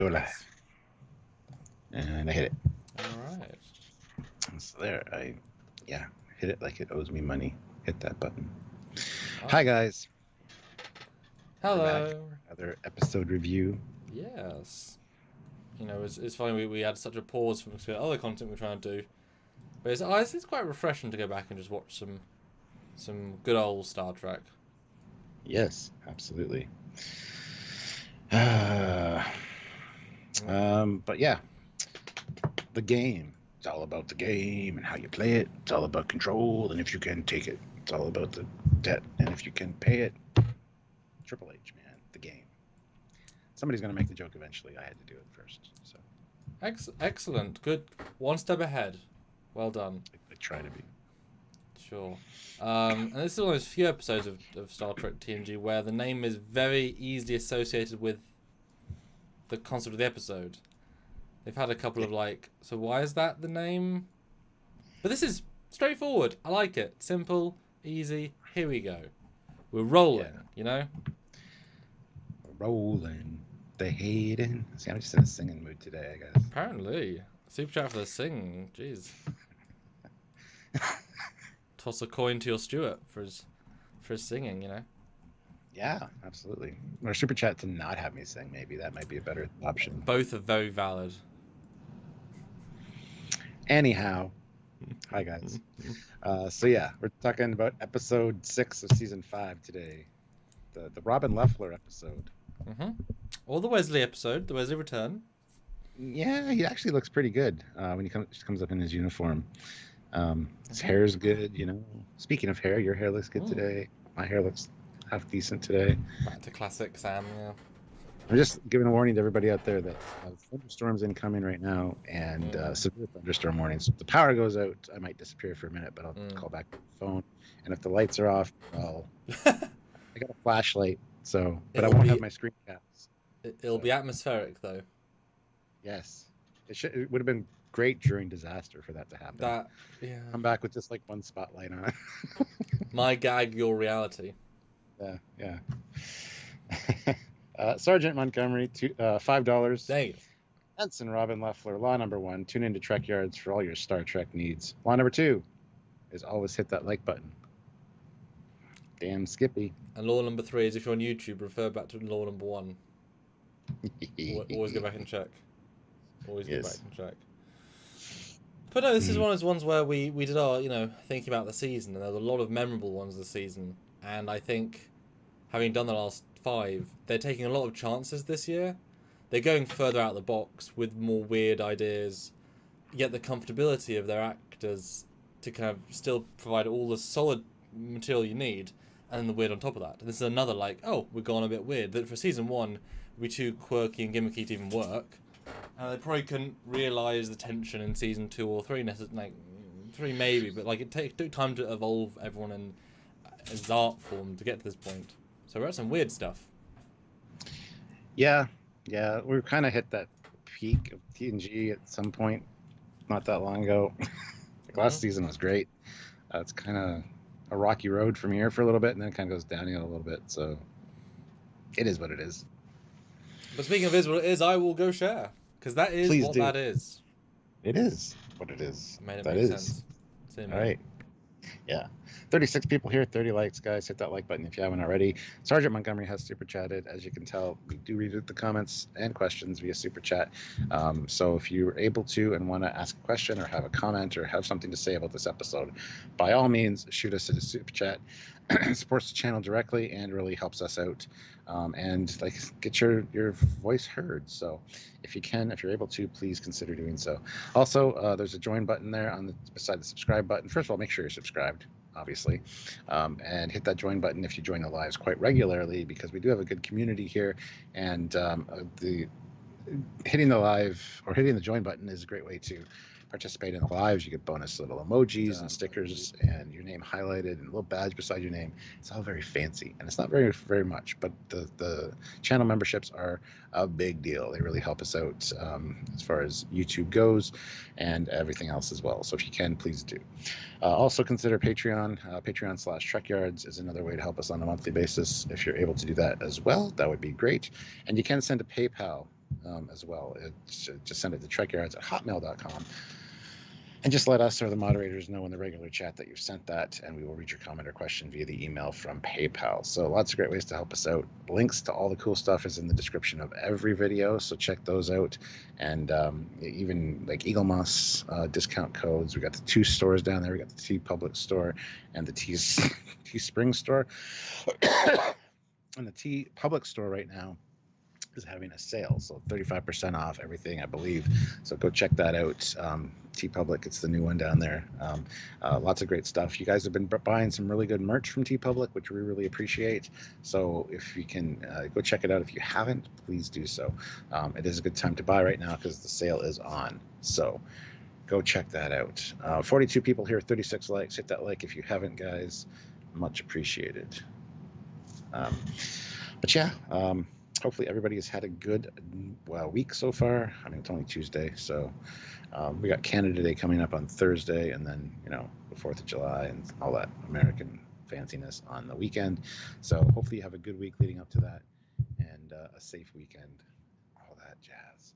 Go live. Nice. And I hit it. All right. So there, yeah, hit it like it owes me money. Hit that button. Ah. Hi, guys. We're back. Hello. Another episode review. Yes. You know, it's funny we had such a pause from the other content we're trying to do, but it's quite refreshing to go back and just watch some good old Star Trek. Yes, absolutely. But yeah, the game. It's all about the game and how you play it. It's all about control and if you can take it. It's all about the debt and if you can pay it. Triple H, man, the game. Somebody's gonna make the joke eventually. I had to do it first, so. Excellent. Good. One step ahead. Well done. I try to be. Sure. And this is one of those few episodes of Star Trek TNG where the name is very easily associated with the concept of the episode. They've had a couple of so why is that the name? But this is straightforward. I like it. Simple, easy. Here we go. We're rolling, you know? We're rolling. The Hayden. See, I'm just in a singing mood today, I guess. Apparently. Super chat for the singing. Jeez. Toss a coin to your Stuart for his singing, you know? Yeah, absolutely. Or super chat to not have me sing, maybe. That might be a better option. Both are very valid. Anyhow. Hi, guys. So yeah, we're talking about episode 6 of season 5 today. The Robin Lefler episode. Mm-hmm. Or the Wesley episode, the Wesley return. Yeah, he actually looks pretty good when he comes up in his uniform. His hair's good, you know. Speaking of hair, your hair looks good today. My hair looks half decent today. Back to classic Sam, yeah. I'm just giving a warning to everybody out there that thunderstorms incoming right now and severe thunderstorm warnings. If the power goes out, I might disappear for a minute, but I'll call back to the phone. And if the lights are off, well, I got a flashlight, but I won't have my screen caps. It'll be atmospheric, though. Yes. It would have been great during disaster for that to happen. Come back with just like one spotlight on it. My gag, your reality. Yeah. Sergeant Montgomery, $5. Dang it. Ensign Robin Lefler, law number 1. Tune into Trekyards for all your Star Trek needs. Law number 2 is always hit that like button. Damn Skippy. And law number 3 is if you're on YouTube, refer back to law number 1. Always go back and check. Always go back and check. But no, this is one of those ones where we did our, thinking about the season, and there were a lot of memorable ones this season. And I think, having done the last 5, they're taking a lot of chances this year. They're going further out of the box with more weird ideas, yet the comfortability of their actors to kind of still provide all the solid material you need, and then the weird on top of that. This is another we've gone a bit weird. That for season 1 would be too quirky and gimmicky to even work. They probably couldn't realise the tension in season 2 or 3 necessarily. 3 maybe, but it took time to evolve everyone in his art form to get to this point. So we're at some weird stuff. Yeah, we kind of hit that peak of TNG at some point, not that long ago. Last season was great. It's kind of a rocky road from here for a little bit, and then it kind of goes downhill a little bit. So it is what it is. But speaking of is what it is, I will go share, because that is Please what do. That is. It is what it is. Made it that make is. Sense. All right. Yeah. 36 people here, 30 likes, guys. Hit that like button if you haven't already. Sergeant Montgomery has super chatted. As you can tell, we do read the comments and questions via super chat. So if you're able to and want to ask a question or have a comment or have something to say about this episode, by all means, shoot us a super chat. It supports the channel directly and really helps us out and get your voice heard. So if you're able to, please consider doing so. Also, there's a join button there beside the subscribe button. First of all, make sure you're subscribed, obviously, and hit that join button if you join the lives quite regularly, because we do have a good community here, and hitting the live or hitting the join button is a great way to participate in the lives. You get bonus little emojis and stickers and your name highlighted and a little badge beside your name. It's all very fancy, and it's not very much, but the channel memberships are a big deal. They really help us out as far as YouTube goes and everything else as well. So if you can, please do. Also consider Patreon. Patreon/Trekyards is another way to help us on a monthly basis. If you're able to do that as well, that would be great. And you can send a PayPal as well. Just send it to trekyards@hotmail.com. And just let us or the moderators know in the regular chat that you've sent that, and we will read your comment or question via the email from PayPal. So lots of great ways to help us out. Links to all the cool stuff is in the description of every video, so check those out. And even like Eagle Moss discount codes. We got the 2 stores down there. We got the T Public store and the T Spring store. And the T Public store right now is having a sale, so 35% off everything, I believe. So go check that out. T Public, it's the new one down there. Lots of great stuff. You guys have been buying some really good merch from T Public, which we really appreciate. So if you can go check it out, if you haven't, please do so. It is a good time to buy right now because the sale is on. So go check that out. 42 people here, 36 likes. Hit that like if you haven't, guys. Much appreciated. But yeah. Hopefully everybody has had a good week so far. I mean, it's only Tuesday, so we got Canada Day coming up on Thursday, and then, you know, the 4th of July and all that American fanciness on the weekend. So hopefully you have a good week leading up to that, and a safe weekend, all that jazz.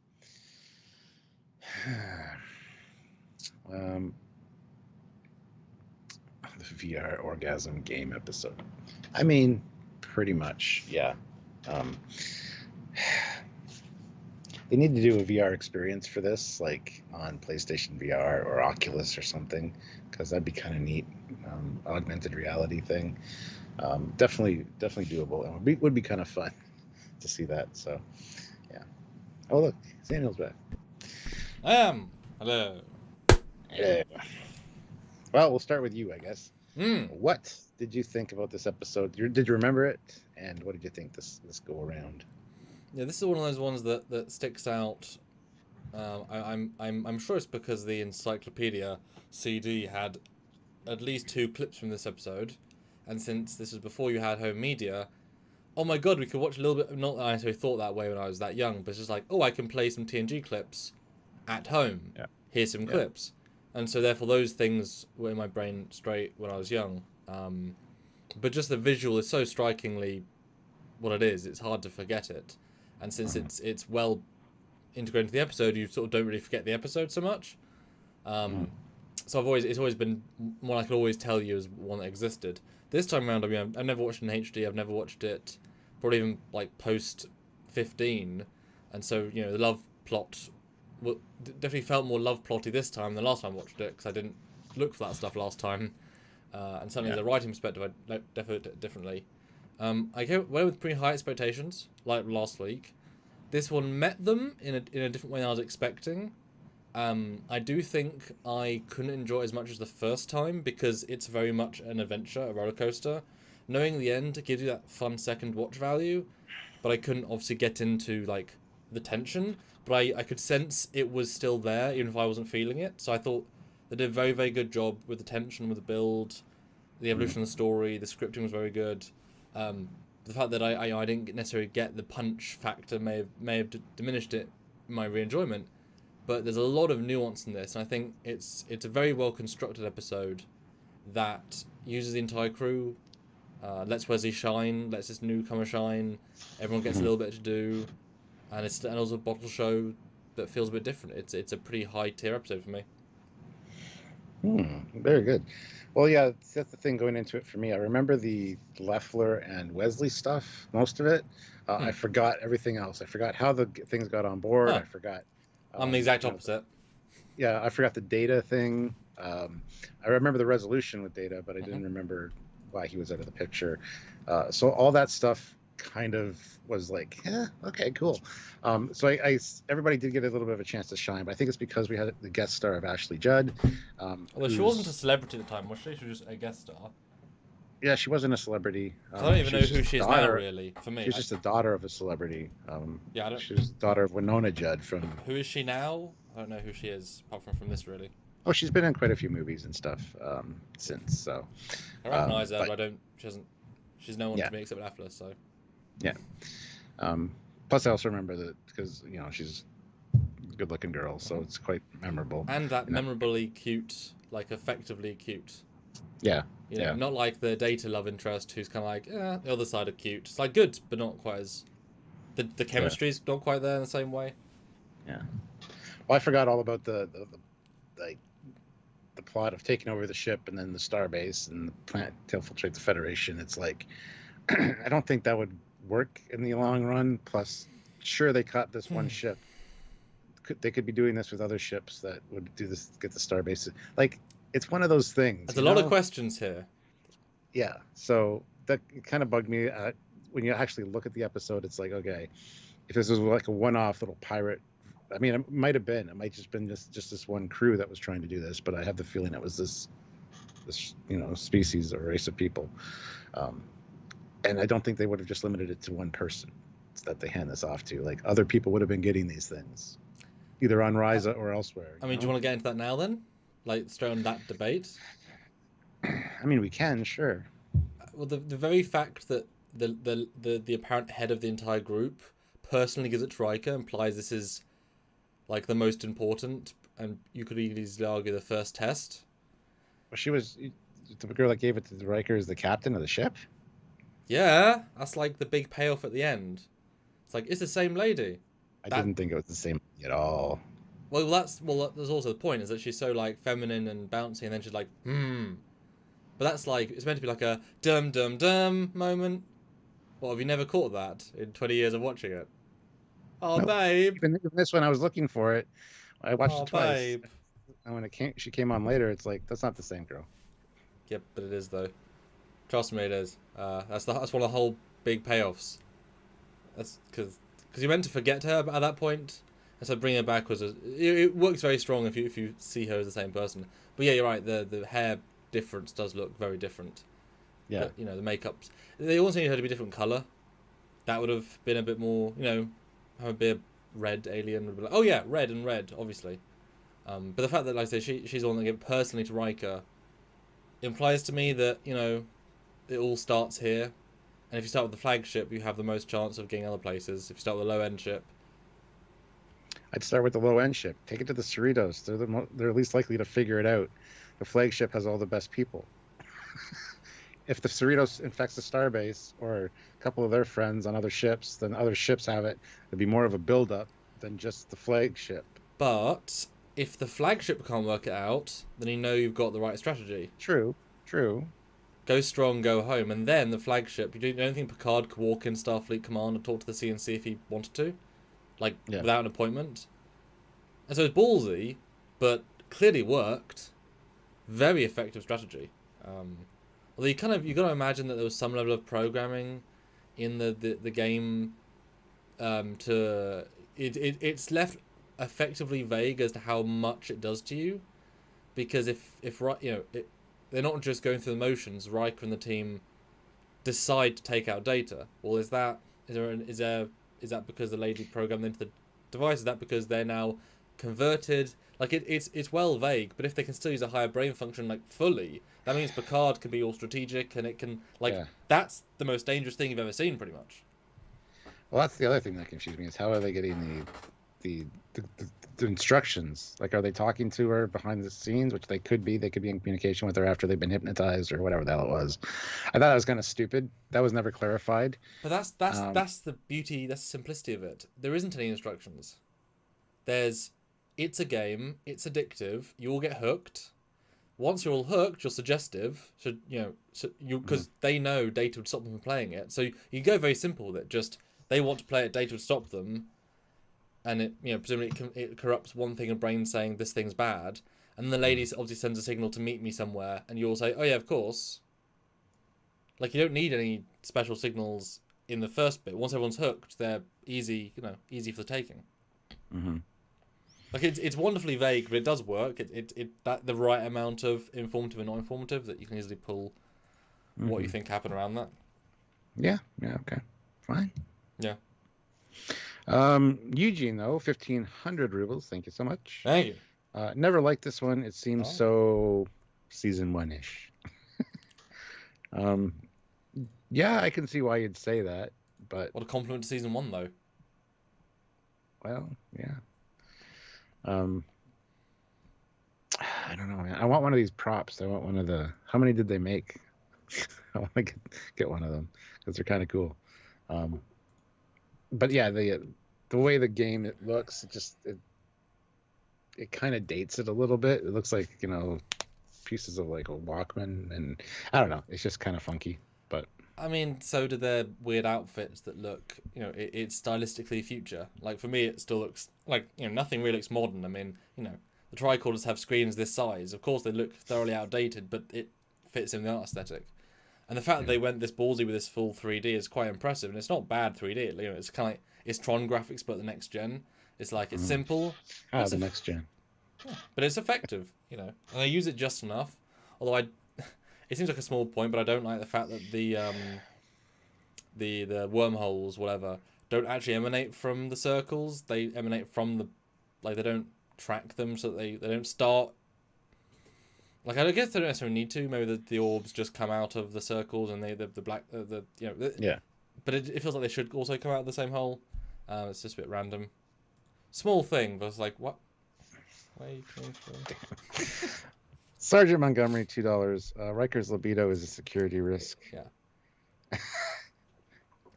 The VR orgasm game episode. I mean, pretty much, yeah. They need to do a VR experience for this, like on PlayStation VR or Oculus or something, because that'd be kind of neat. Augmented reality thing, definitely doable, and would be kind of fun to see that. So, yeah. Oh look, Samuel's back. Hello. Hello. Well, we'll start with you, I guess. Mm. What did you think about this episode? Did you remember it? And what did you think this go around? Yeah, this is one of those ones that sticks out. I'm sure it's because the encyclopedia CD had at least 2 clips from this episode, and since this was before you had home media, oh my god, we could watch a little bit. Not that I necessarily thought that way when I was that young, but it's just like, oh, I can play some TNG clips at home. Yeah. Here's some clips, and so therefore those things were in my brain straight when I was young. But just the visual is so strikingly what it is. It's hard to forget it, and since it's well integrated into the episode, you sort of don't really forget the episode so much. So it's always been one I could always tell you as one that existed. This time around, I mean, I've never watched it in HD. I've never watched it, probably even like post 15, and so you know the love plot definitely felt more love plotty this time than last time I watched it, because I didn't look for that stuff last time. And certainly as a writing perspective, I definitely did it differently. I went with pretty high expectations, like last week. This one met them in a different way than I was expecting. I do think I couldn't enjoy it as much as the first time, because it's very much an adventure, a roller coaster. Knowing the end gives you that fun second watch value, but I couldn't obviously get into like the tension. But I could sense it was still there, even if I wasn't feeling it. So I thought they did a very, very good job with the tension, with the build, the evolution of the story. The scripting was very good. The fact that I didn't necessarily get the punch factor may have diminished it, my re-enjoyment. But there's a lot of nuance in this, and I think it's a very well constructed episode that uses the entire crew, lets Wesley shine, lets this newcomer shine. Everyone gets a little bit to do, and it's also a bottle show that feels a bit different. It's a pretty high tier episode for me. Very good. Well, yeah, that's the thing going into it for me. I remember the Lefler and Wesley stuff, most of it. I forgot everything else. I forgot how the things got on board. I forgot. I'm the exact opposite. Yeah, I forgot the Data thing. I remember the resolution with Data, but I didn't remember why he was out of the picture. So all that stuff kind of was like, okay, cool. So everybody did get a little bit of a chance to shine, but I think it's because we had the guest star of Ashley Judd. Although she wasn't a celebrity at the time, was she? She was just a guest star. Yeah, she wasn't a celebrity. I don't even know who she is now, really, for me. She's just the daughter of a celebrity. She was the daughter of Winona Judd from... Who is she now? I don't know who she is, apart from this, really. Oh, she's been in quite a few movies and stuff since, so... I recognise her, but she's no one to me except Lefler, so... Yeah. Plus, I also remember that, because, you know, she's a good-looking girl, so it's quite memorable. And that memorably cute, like, effectively cute. Yeah. You know, not like the Data love interest who's kind of like, the other side of cute. It's like good, but not quite as The chemistry's not quite there in the same way. Yeah. Well, I forgot all about the plot of taking over the ship and then the starbase and the planet to infiltrate the Federation. It's like I don't think that would work in the long run. Plus, sure, they caught this one ship. They could be doing this with other ships that would do this, get the starbase. Like, it's one of those things. There's a lot of questions here. Yeah, so that kind of bugged me. When you actually look at the episode, it's like, okay, if this was like a one-off little pirate, I mean, it might have been. It might just been just this one crew that was trying to do this, but I have the feeling it was this species or race of people, and I don't think they would have just limited it to one person that they hand this off to. Like, other people would have been getting these things, either on Ryza or elsewhere. I mean, do you want to get into that now then? Like, straight on that debate? I mean, we can, sure. Well, the very fact that the apparent head of the entire group personally gives it to Riker implies this is like the most important, and you could easily argue the first test. Well, she was the girl that gave it to Riker is the captain of the ship. Yeah, that's like the big payoff at the end. It's like, it's the same lady. I didn't think it was the same at all. Well, that's also the point, is that she's so like feminine and bouncy, and then she's like, But that's like, it's meant to be like a dum dum dum moment. Well, have you never caught that in 20 years of watching it? Oh, nope. Babe. Even this one, I was looking for it. I watched it twice. Babe. And when she came on later, it's like, that's not the same girl. Yep, but it is though. Trust me, it is. That's one of the whole big payoffs. That's because you're meant to forget her at that point, and so bringing her back it works very strong if you see her as the same person. But yeah, you're right. The hair difference does look very different. Yeah. But, the makeups. They also need her to be a different color. That would have been a bit more, have a bit of red alien would be like, oh yeah, red, obviously. But the fact that, like I say, she's the one that gave it personally to Riker implies to me that, it all starts here. And if you start with the flagship, you have the most chance of getting other places. If you start with a low-end ship. I'd start with the low-end ship. Take it to the Cerritos. They're least likely to figure it out. The flagship has all the best people. If the Cerritos infects the starbase or a couple of their friends on other ships, then other ships have it. It'd be more of a build-up than just the flagship. But if the flagship can't work it out, then you've got the right strategy. True. Go strong, go home, and then the flagship. You don't think Picard could walk in Starfleet Command and talk to the CNC if he wanted to, without an appointment? And so it's ballsy, but clearly worked. Very effective strategy. Although you got to imagine that there was some level of programming in the game. It's left effectively vague as to how much it does to you, because they're not just going through the motions. Riker and the team decide to take out data. Well, is that because the lady programmed them into the device? Is that because they're now converted? Like, it's well vague, but if they can still use a higher brain function fully, that means Picard can be all strategic, and it can that's the most dangerous thing you've ever seen, pretty much. Well, that's the other thing that confused me, is how are they getting the instructions? Like, are they talking to her behind the scenes, which they could be in communication with her after they've been hypnotized or whatever the hell it was. I thought it was kind of stupid. That was never clarified. But that's the beauty, that's the simplicity of it. There isn't any instructions. It's a game, it's addictive, you all get hooked. Once you're all hooked, you're suggestive, because they know data would stop them from playing it. So you go very simple with it, just they want to play it, data would stop them, and it, presumably it corrupts one thing of brain saying this thing's bad, and the lady obviously sends a signal to meet me somewhere, and you all say, oh yeah, of course. Like, you don't need any special signals in the first bit. Once everyone's hooked, they're easy for the taking. Mm-hmm. Like, it's wonderfully vague, but it does work. That the right amount of informative and not informative that you can easily pull what you think happened around that. Yeah, okay. Fine. Yeah. Eugene, though, 1,500 rubles. Thank you so much. Thank you. Never liked this one. It seems so season 1-ish. Yeah, I can see why you'd say that, but... What a compliment to season 1, though. Well, yeah. I don't know, man. I want one of these props. I want one of the... How many did they make? I want to get one of them, because they're kind of cool. but yeah, the way the game it looks, it kind of dates it a little bit. It looks like, pieces of like a Walkman, and I don't know. It's just kind of funky, but. I mean, so do their weird outfits that look, it's stylistically future. Like, for me, it still looks like, nothing really looks modern. I mean, the Tricorders have screens this size. Of course, they look thoroughly outdated, but it fits in the art aesthetic. And the fact that they went this ballsy with this full 3D is quite impressive. And it's not bad 3D. It's kind of like, it's Tron graphics, but the next gen. It's like, it's simple. The next gen. Yeah, but it's effective, And I use it just enough. Although it seems like a small point, but I don't like the fact that the wormholes, whatever, don't actually emanate from the circles. They emanate from they don't track them, so that they don't start. Like, I guess they don't necessarily need to. Maybe the orbs just come out of the circles, and the black yeah. But it feels like they should also come out of the same hole. It's just a bit random. Small thing, but it's like, what? Where are you coming from? Sergeant Montgomery, $2. Riker's libido is a security risk. Yeah.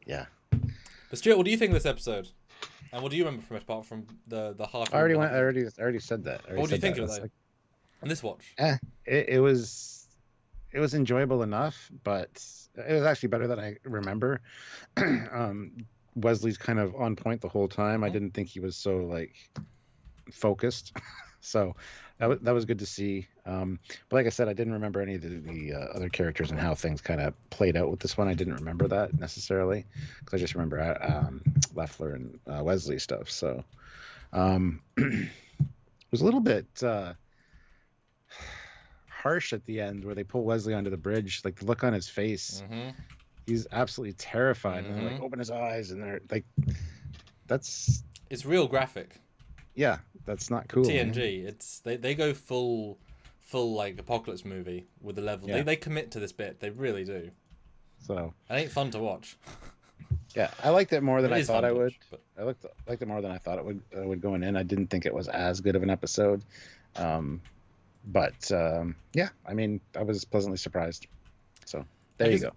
Yeah. But Stuart, what do you think of this episode? And what do you remember from it, apart from the half? I already said that. What do you think of it, though? On this watch? It was enjoyable enough, but it was actually better than I remember. Wesley's kind of on point the whole time. I didn't think he was so like focused, so that was good to see. But like I said, I didn't remember any of the other characters and how things kind of played out with this one. I didn't remember that necessarily because I just remember Lefler and Wesley stuff. So it was a little bit harsh at the end where they pull Wesley onto the bridge. Like the look on his face, he's absolutely terrified, and they're like, open his eyes, and they're like, it's real graphic. Yeah, that's not cool. TNG, man. It's they go full like apocalypse movie with the level. Yeah. They commit to this bit. They really do. So it ain't fun to watch. Yeah, I liked it more than I thought I would. But... I liked it more than I thought it would going in. I didn't think it was as good of an episode. But yeah, I mean, I was pleasantly surprised. So there you go.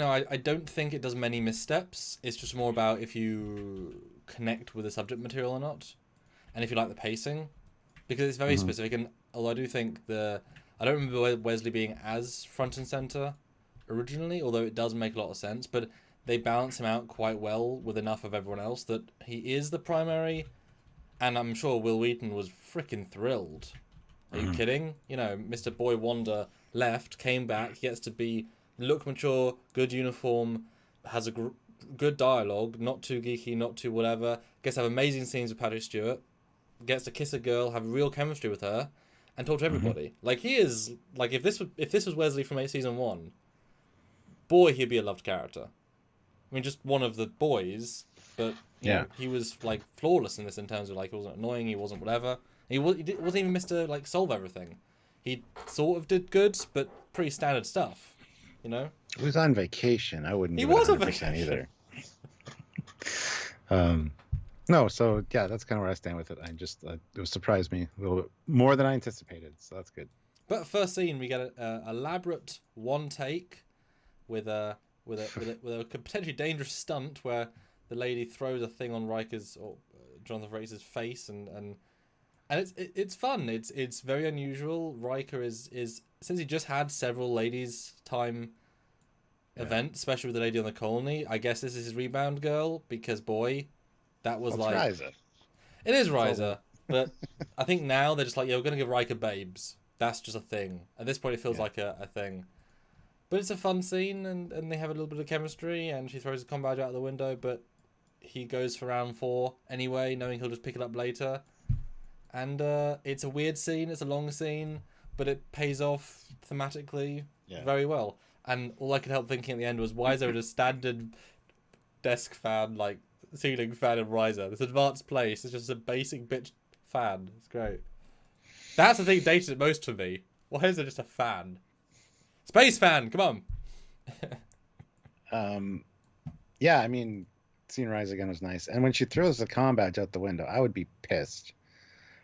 I don't think it does many missteps. It's just more about if you connect with the subject material or not, and if you like the pacing, because it's very specific. And although I do think I don't remember Wesley being as front and center originally, although it does make a lot of sense, but they balance him out quite well with enough of everyone else that he is the primary. And I'm sure Will Wheaton was freaking thrilled. Are you kidding? Mr. Boy Wonder left, came back, he gets to look mature, good uniform, has a good dialogue, not too geeky, not too whatever, gets to have amazing scenes with Patrick Stewart, gets to kiss a girl, have real chemistry with her, and talk to everybody. Like, he is, like, if this was Wesley from season 1, boy, he'd be a loved character. I mean, just one of the boys, but he was, like, flawless in this in terms of, like, he wasn't annoying, he wasn't whatever. He wasn't even Mr. like solve everything. He sort of did good, but pretty standard stuff. He was on vacation. I wouldn't. He was on vacation either. No, so yeah, that's kind of where I stand with it. I just it surprised me a little bit more than I anticipated, so that's good. But first scene, we get an elaborate one take with a potentially dangerous stunt where the lady throws a thing on Riker's or Jonathan Frakes' face and it's fun. It's very unusual. Riker is since he just had several ladies' time events, especially with the lady on the colony. I guess this is his rebound girl because boy, that was like Riser. It is Riser, but I think now they're just like, we're gonna give Riker babes. That's just a thing. At this point, it feels like a thing. But it's a fun scene, and they have a little bit of chemistry. And she throws the comm badge out the window, but he goes for round 4 anyway, knowing he'll just pick it up later. And it's a weird scene, it's a long scene, but it pays off thematically very well. And all I could help thinking at the end was, why is there a standard desk fan, like ceiling fan in Riser? This advanced place is just a basic bitch fan. It's great. That's the thing that dated it most for me. Why is there just a fan? Space fan, come on. Yeah, I mean, seeing Riser again was nice. And when she throws the comm badge out the window, I would be pissed.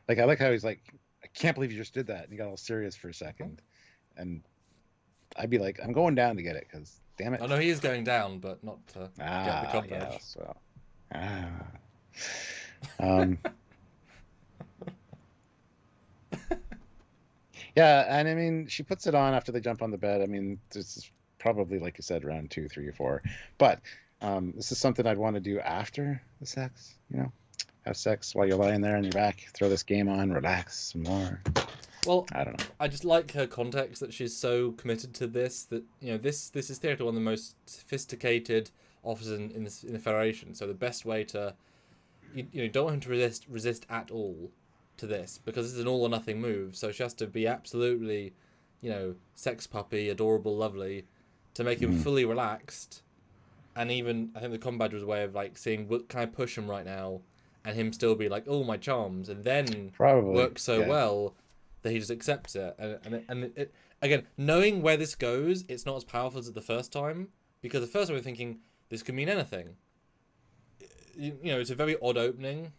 Like, I like how he's like, I can't believe you just did that. And he got all serious for a second. And I'd be like, I'm going down to get it because Damn it. I know he is going down, but not to get the cop badge. Yeah, so. Um, yeah, and I mean, she puts it on after they jump on the bed. I mean, this is probably, like you said, round 2, 3, or 4. But this is something I'd want to do after the sex, you know? Have sex while you're lying there on your back, throw this game on, relax some more. Well, I don't know. I just like her context that she's so committed to this that, you know, this is theoretically one of the most sophisticated officers in the Federation. So the best way to, you don't want him to resist at all to this, because this is an all or nothing move. So she has to be absolutely, sex puppy, adorable, lovely, to make him fully relaxed. And even I think the combat was a way of like seeing, can I push him right now, and him still be like, oh, my charms, and then work so well that he just accepts it. And it, again, knowing where this goes, it's not as powerful as the first time, because the first time we're thinking this could mean anything. It's a very odd opening,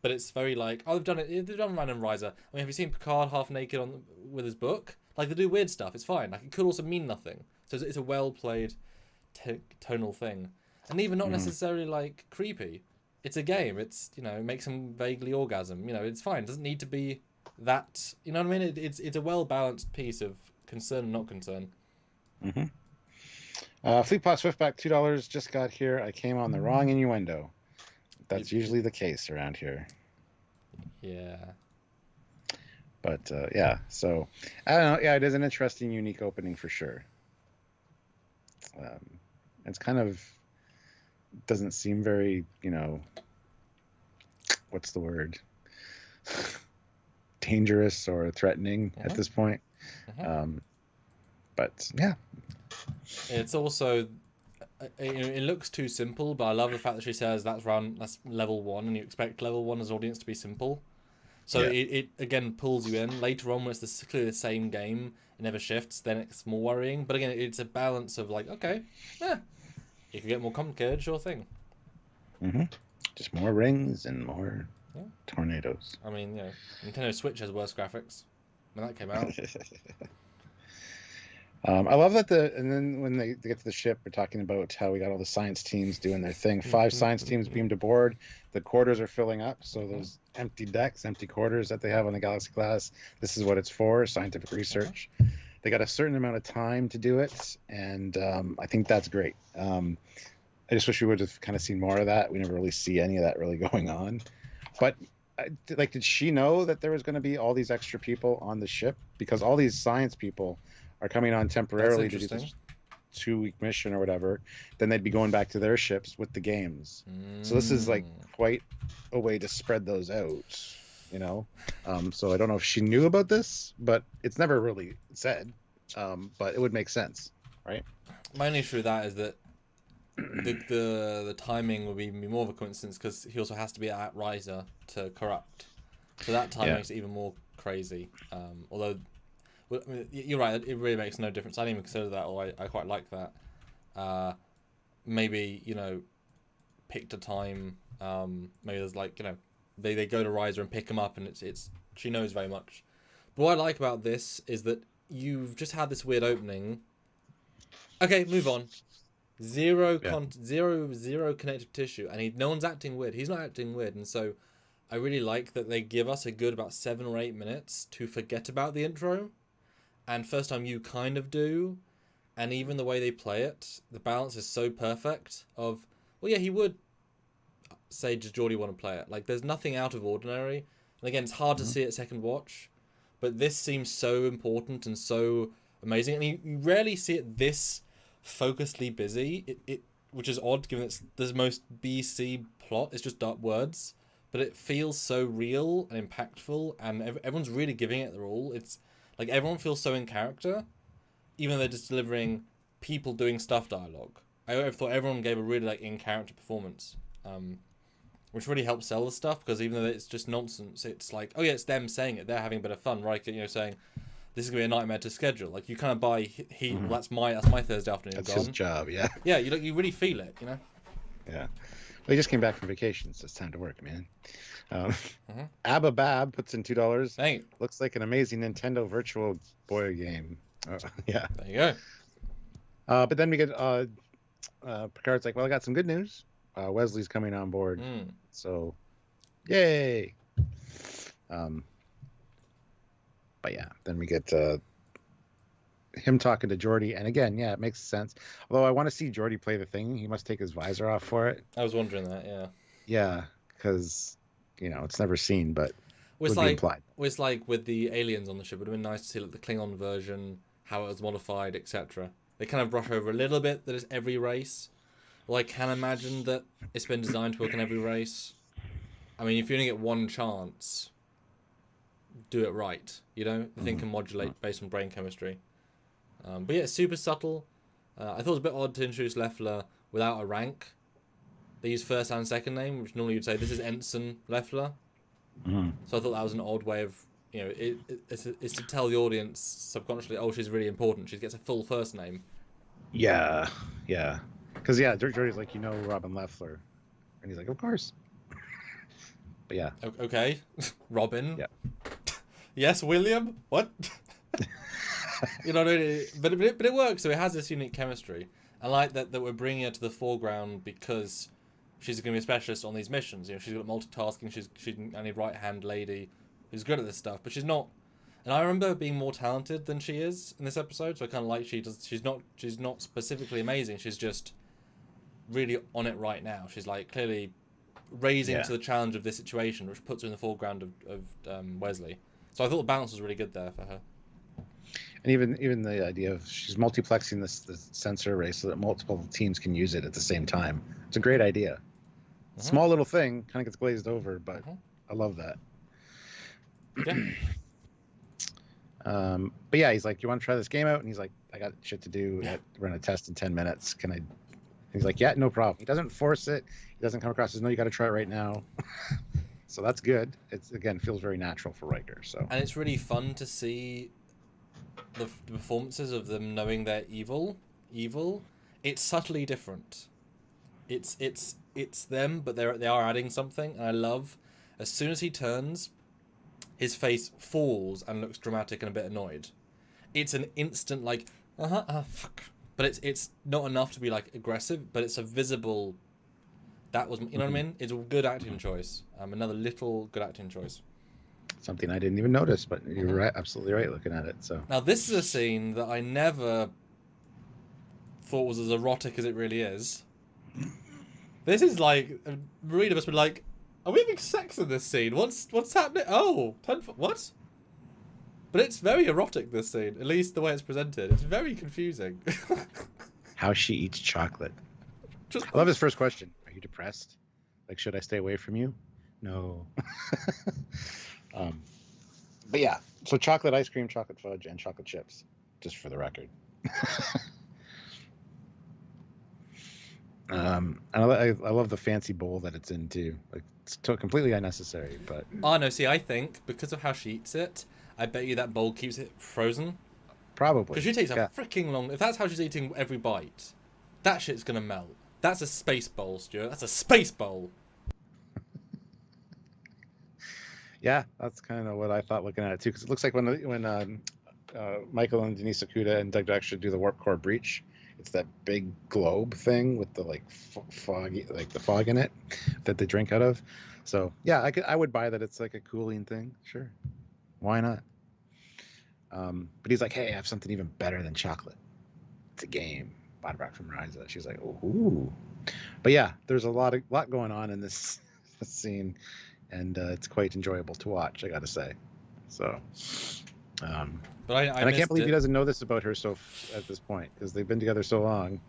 but it's very like, oh, they've done Random Riser. I mean, have you seen Picard half naked with his book? Like, they do weird stuff. It's fine. Like, it could also mean nothing. So it's a well played tonal thing, and even not necessarily like creepy. It's a game. It's it makes them vaguely orgasm. It's fine. It doesn't need to be that. You know what I mean? It's a well balanced piece of concern and not concern. Fleetpot Swiftback, $2 just got here. I came on the wrong innuendo. That's usually the case around here. Yeah. But yeah, so I don't know. Yeah, it is an interesting, unique opening for sure. It's kind of doesn't seem very, what's the word? Dangerous or threatening at this point. But yeah, it's also it looks too simple, but I love the fact that she says that's level 1, and you expect level 1 as audience to be simple. So it again pulls you in. Later on, when it's clearly the same game, it never shifts, then it's more worrying. But again, it's a balance of like, okay, you can get more complicated, sure thing. Just more rings and more tornadoes. I mean, Nintendo Switch has worse graphics when that came out. I love that and then when they get to the ship, we're talking about how we got all the science teams doing their thing. 5 science teams beamed aboard. The quarters are filling up, so those empty decks, empty quarters that they have on the Galaxy class, this is what it's for, scientific research. They got a certain amount of time to do it, and I think that's great. I just wish we would have kind of seen more of that. We never really see any of that really going on. But did she know that there was going to be all these extra people on the ship? Because all these science people are coming on temporarily to do this 2-week mission or whatever, then they'd be going back to their ships with the games. So this is like quite a way to spread those out, so I don't know if she knew about this, but it's never really said, but it would make sense, right? My only issue with that is that the timing would be more of a coincidence, because he also has to be at Riser to corrupt, so that time makes it even more crazy. Although I mean, you're right, it really makes no difference. I didn't even consider that, or I quite like that. Maybe, picked a time. Maybe there's like, they go to Riser and pick him up, and it's she knows very much. But what I like about this is that you've just had this weird opening. Okay, move on. Zero connective tissue, and no one's acting weird. He's not acting weird, and so I really like that they give us a good about 7 or 8 minutes to forget about the intro. And first time you kind of do, and even the way they play it, the balance is so perfect of, well, yeah, he would say, does Geordie want to play it? Like, there's nothing out of ordinary. And again, it's hard to see at second watch, but this seems so important and so amazing. And you rarely see it this focusedly busy, which is odd given it's the most BC plot. It's just dark words, but it feels so real and impactful, and everyone's really giving it their all. It's like everyone feels so in character, even though they're just delivering people doing stuff dialogue. I thought everyone gave a really in character performance, which really helps sell the stuff, because even though it's just nonsense, it's like, oh yeah, it's them saying it, they're having a bit of fun, right? Saying this is gonna be a nightmare to schedule. Like, you kind of buy well, that's my Thursday afternoon. That's his job, yeah. Yeah, you really feel it, Yeah. Well, he just came back from vacation, so it's time to work, man. Abba Bab puts in $2. Thank you. Looks like an amazing Nintendo Virtual Boy game. Yeah. There you go. But then we get Picard's like, well, I got some good news. Wesley's coming on board. So, yay. But yeah, then we get him talking to Geordi. And again, yeah, it makes sense. Although I want to see Geordi play the thing. He must take his visor off for it. I was wondering that, yeah. Yeah, because, it's never seen, but It's would be implied. It's like with the aliens on the ship. It would have been nice to see like, the Klingon version, how it was modified, etc. They kind of brush over a little bit that it's every race. Well, I can imagine that it's been designed to work on every race. I mean, if you only get one chance, do it right. The thing can modulate based on brain chemistry. But yeah, it's super subtle. I thought it was a bit odd to introduce Lefler without a rank. They use first and second name, which normally you'd say this is Ensign Lefler. So I thought that was an odd way of, it's to tell the audience subconsciously, oh, she's really important. She gets a full first name. Yeah. Because, Geordi's like, Robin Lefler. And he's like, of course. But yeah. Okay. Robin. Yeah. Yes, William? What? But it works, so it has this unique chemistry. I like that we're bringing her to the foreground because she's going to be a specialist on these missions. She's got multitasking. She's a right-hand lady who's good at this stuff, but she's not. And I remember her being more talented than she is in this episode. So I kind of like she's not specifically amazing. She's just really on it right now. She's like clearly raising to the challenge of this situation, which puts her in the foreground of Wesley. So I thought the balance was really good there for her. And even the idea of she's multiplexing the sensor array so that multiple teams can use it at the same time. It's a great idea. Small little thing, kind of gets glazed over, but I love that. Yeah. But yeah, he's like, you want to try this game out? And he's like, I got shit to do. Run a test in 10 minutes. Can I? He's like, yeah, no problem. He doesn't force it. He doesn't come across as, no, you got to try it right now. So that's good. It's, again, feels very natural for Riker. So. And it's really fun to see the performances of them knowing they're evil. It's subtly different. It's them, but they are adding something. And I love, as soon as he turns, his face falls and looks dramatic and a bit annoyed. It's an instant like, fuck. But it's not enough to be like aggressive, but it's a visible. That was, what I mean? It's a good acting choice. Another little good acting choice. Something I didn't even notice, but you're right, absolutely right looking at it. So now this is a scene that I never thought was as erotic as it really is. This is like, Marina must be like, are we having sex in this scene? What's happening? Oh, what? But it's very erotic, this scene. At least the way it's presented. It's very confusing. How she eats chocolate. I love his first question. Are you depressed? Like, should I stay away from you? No. But yeah, so chocolate ice cream, chocolate fudge, and chocolate chips, just for the record. And I love the fancy bowl that it's in too. Like, it's completely unnecessary, but. Oh no! See, I think because of how she eats it, I bet you that bowl keeps it frozen. Probably. Because she takes a freaking long. If that's how she's eating every bite, that shit's gonna melt. That's a space bowl, Stuart. That's a space bowl. Yeah, that's kind of what I thought looking at it too. Because it looks like when Michael and Denise Okuda and Doug Dex should do the warp core breach, it's that big globe thing with the like foggy, like the fog in it that they drink out of. So yeah, I would buy that. It's like a cooling thing. Sure, why not? But he's like, hey, I have something even better than chocolate. It's a game. Bought it back from Riza. She's like, ooh. But yeah, there's a lot going on in this scene, and it's quite enjoyable to watch, I gotta say. So, but I can't believe he doesn't know this about her at this point, because they've been together so long,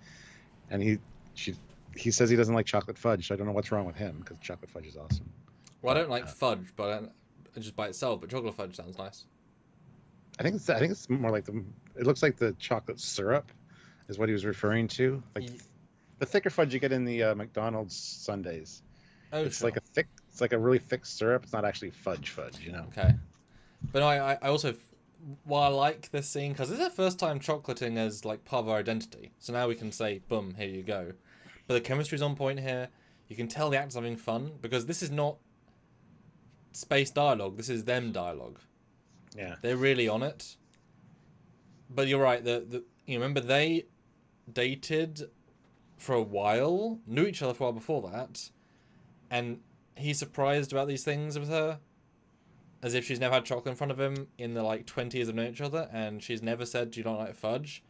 and he says he doesn't like chocolate fudge. So I don't know what's wrong with him, because chocolate fudge is awesome. Well, I don't like fudge, but just by itself. But chocolate fudge sounds nice. I think it's more like it looks like the chocolate syrup is what he was referring to, like the thicker fudge you get in the McDonald's sundaes. Oh, it's sure. It's like a really thick syrup. It's not actually fudge, you know. Okay, but no, I also, while I like this scene, because this is the first time chocolating as like part of our identity. So now we can say, boom, here you go. But the chemistry's on point here. You can tell the actors having fun, because this is not space dialogue. This is them dialogue. Yeah, they're really on it. But you're right. You remember they dated for a while, knew each other for a while before that, and he's surprised about these things with her, as if she's never had chocolate in front of him in the like 20 years of knowing each other, and she's never said, "Do you not like fudge?"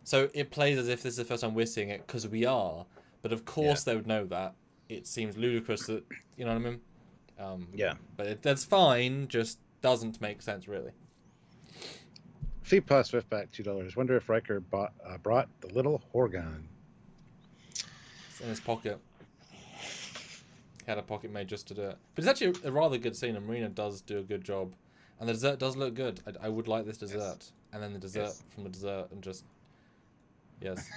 So it plays as if this is the first time we're seeing it, because we are. But of course they would know that. It seems ludicrous that, you know what I mean? Yeah. But that's fine, just doesn't make sense, really. Fee Plus Swiftback, $2. Wonder if Riker brought the little Horgon. It's in his pocket. He had a pocket made just to do it. But it's actually a rather good scene, and Marina does do a good job. And the dessert does look good. I would like this dessert. Yes. And then the dessert from the dessert, and just... Yes.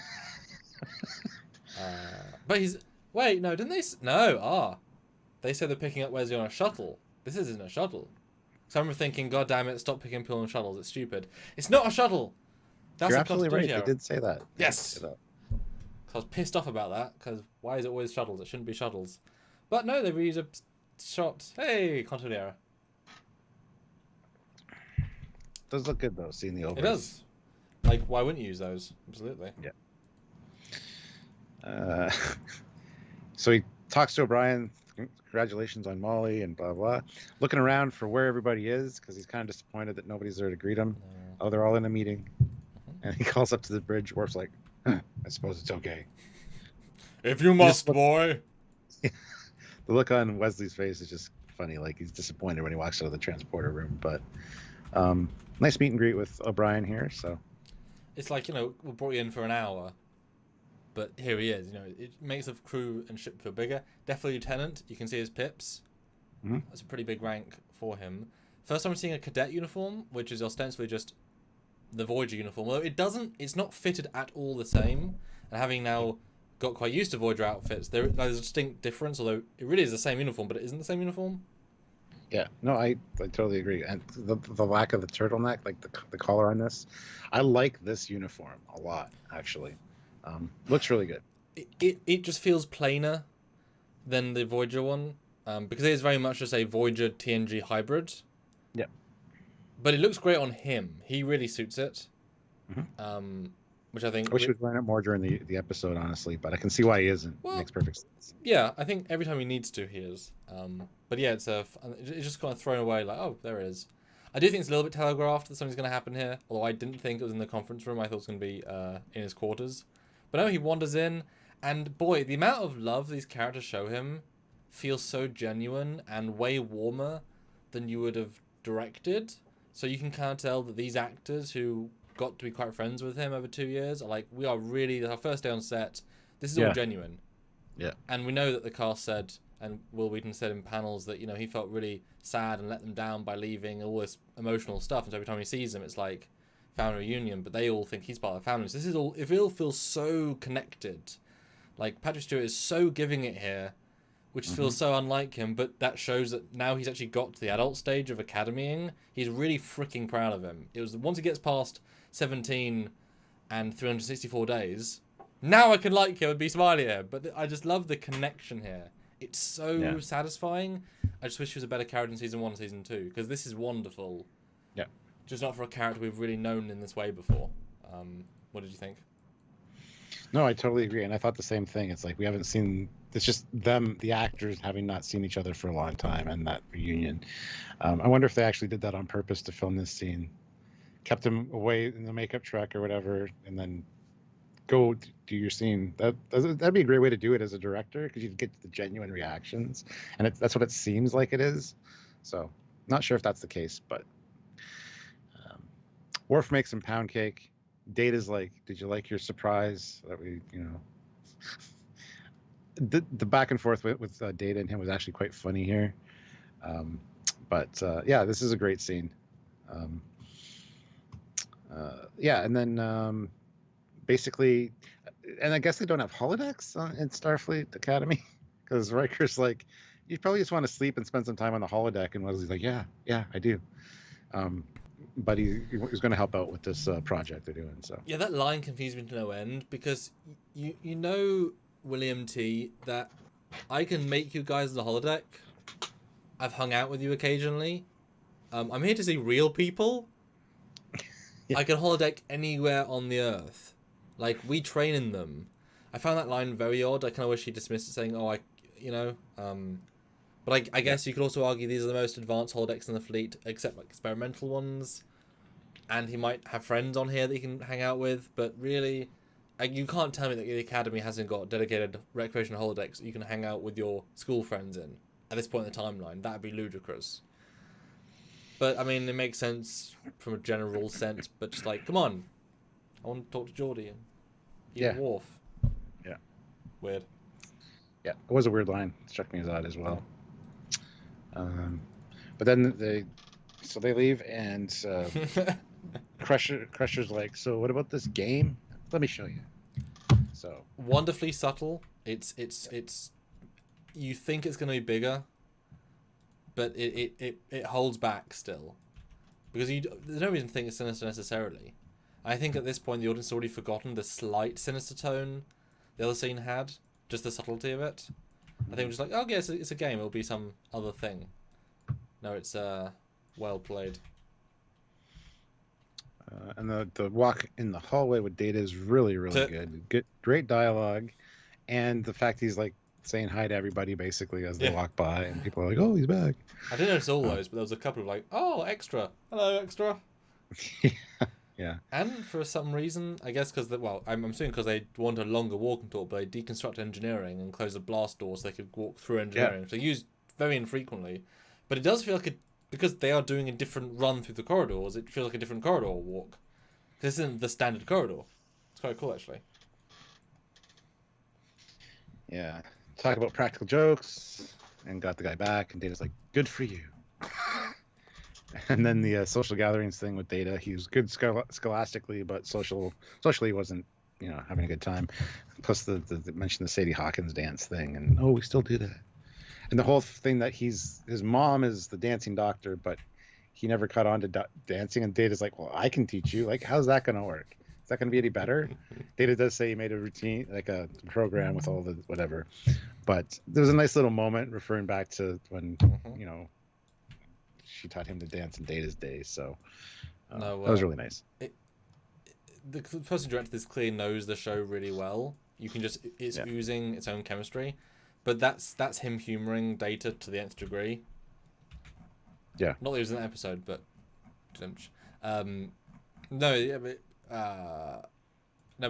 But he's... Wait, no, didn't they... No, They said they're picking up Wesley on a shuttle. This isn't a shuttle. So I remember thinking, God damn it, stop picking people on shuttles. It's stupid. It's not a shuttle. That's You're absolutely right. They did say that. Yes. So I was pissed off about that, because why is it always shuttles? It shouldn't be shuttles. But no, they reused a shot. Hey, continuity error. Does look good, though, seeing the overs. It does. Like, why wouldn't you use those? Absolutely. Yeah. So he talks to O'Brien. Congratulations on Molly and blah, blah. Looking around for where everybody is, because he's kind of disappointed that nobody's there to greet him. Oh, they're all in a meeting. And he calls up to the bridge. Worf's like, I suppose it's okay. If you must, boy. The look on Wesley's face is just funny. Like, he's disappointed when he walks out of the transporter room. But nice meet and greet with O'Brien here. So it's like, we brought you in for an hour, but here he is. It makes the crew and ship feel bigger. Definitely lieutenant. You can see his pips. Mm-hmm. That's a pretty big rank for him. First time I'm seeing a cadet uniform, which is ostensibly just the Voyager uniform. Although it's not fitted at all the same. And having now got quite used to Voyager outfits, there's a distinct difference, although it really is the same uniform, but it isn't the same uniform. Yeah, no, I totally agree. And the lack of the turtleneck, like the collar on this, I like this uniform a lot, actually. Looks really good. It just feels plainer than the Voyager one, because it is very much just a Voyager TNG hybrid. Yeah. But it looks great on him. He really suits it. Mm-hmm. Which I think... I wish he was wearing it more during the episode, honestly, but I can see why he isn't. Well, it makes perfect sense. Yeah, I think every time he needs to, he is. But yeah, it's just kind of thrown away, like, oh, there it is. I do think it's a little bit telegraphed that something's going to happen here, although I didn't think it was in the conference room. I thought it was going to be in his quarters. But no, he wanders in, and boy, the amount of love these characters show him feels so genuine and way warmer than you would have directed. So you can kind of tell that these actors who got to be quite friends with him over 2 years are like, we are really, our first day on set, this is all genuine. Yeah. And we know that the cast said, and Will Wheaton said in panels, that he felt really sad and let them down by leaving, all this emotional stuff, and so every time he sees them it's like family reunion, but they all think he's part of the family. So this is all, it all feels so connected. Like, Patrick Stewart is so giving it here, which feels so unlike him, but that shows that now he's actually got to the adult stage of academying. He's really freaking proud of him. It was once he gets past 17 and 364 days, now I can like him and be smiley at him. But I just love the connection here. It's so satisfying. I just wish he was a better character in season 1 and season 2, because this is wonderful. Yeah. Just not for a character we've really known in this way before. What did you think? No, I totally agree, and I thought the same thing. It's like we haven't seen. It's just them, the actors, having not seen each other for a long time, and that reunion. I wonder if they actually did that on purpose to film this scene, kept him away in the makeup truck or whatever, and then go do your scene. That'd be a great way to do it as a director, because you'd get the genuine reactions, and that's what it seems like it is. So, not sure if that's the case, but Worf makes some pound cake. Data's like, "Did you like your surprise?" That we, the back and forth with Data and him was actually quite funny here. But this is a great scene. And then basically, and I guess they don't have holodecks in Starfleet Academy, because Riker's like, "You probably just want to sleep and spend some time on the holodeck," and Wesley's like, "Yeah, I do." But he's going to help out with this project they're doing. So yeah, that line confused me to no end, because you know, William T, that I can make you guys the holodeck. I've hung out with you occasionally. I'm here to see real people. Yeah. I can holodeck anywhere on the Earth. Like, we train in them. I found that line very odd. I kind of wish he dismissed it, saying, "Oh, But I guess you could also argue these are the most advanced holodecks in the fleet, except like experimental ones. And he might have friends on here that he can hang out with, but really, you can't tell me that the Academy hasn't got dedicated recreational holodecks that you can hang out with your school friends in at this point in the timeline. That'd be ludicrous. But I mean, it makes sense from a general sense. But just like, come on, I want to talk to Geordie and eat a Worf. Yeah. Weird. Yeah, it was a weird line. It struck me as odd as well. But then they leave, and Crusher's like, so what about this game? Let me show you. So wonderfully subtle. It's you think it's going to be bigger, but it holds back still, because there's no reason to think it's sinister necessarily. I think at this point the audience has already forgotten the slight sinister tone the other scene had, just the subtlety of it. I think we're just like, oh yeah, it's a game. It'll be some other thing. No, it's well played. And the walk in the hallway with Data is really, really good. Great dialogue, and the fact he's like saying hi to everybody basically as they walk by, and people are like, "Oh, he's back." I didn't notice all those, but there was a couple of like, "Oh, extra, hello, extra." Yeah. And for some reason, I guess because I'm assuming because they want a longer walking tour, but they deconstruct engineering and close the blast door so they could walk through engineering. Yeah. So used very infrequently, but it does feel like because they are doing a different run through the corridors, it feels like a different corridor walk. Because this isn't the standard corridor. It's quite cool, actually. Yeah. Talk about practical jokes, and got the guy back, and Data's like, "Good for you." And then the social gatherings thing with Data, he was good scholastically, but socially he wasn't, having a good time. Plus the mention the Sadie Hawkins dance thing, and we still do that. And the whole thing that his mom is the dancing doctor, but he never caught on to dancing. And Data's like, "Well, I can teach you. Like, how's that going to work? Is that going to be any better?" Data does say he made a routine, like a program with all the whatever. But there was a nice little moment referring back to when, she taught him to dance in Data's days. So that was really nice. The person who directed this clearly knows the show really well. You can it's oozing its own chemistry. But that's him humoring Data to the nth degree. Yeah. Not that he was in that episode, but but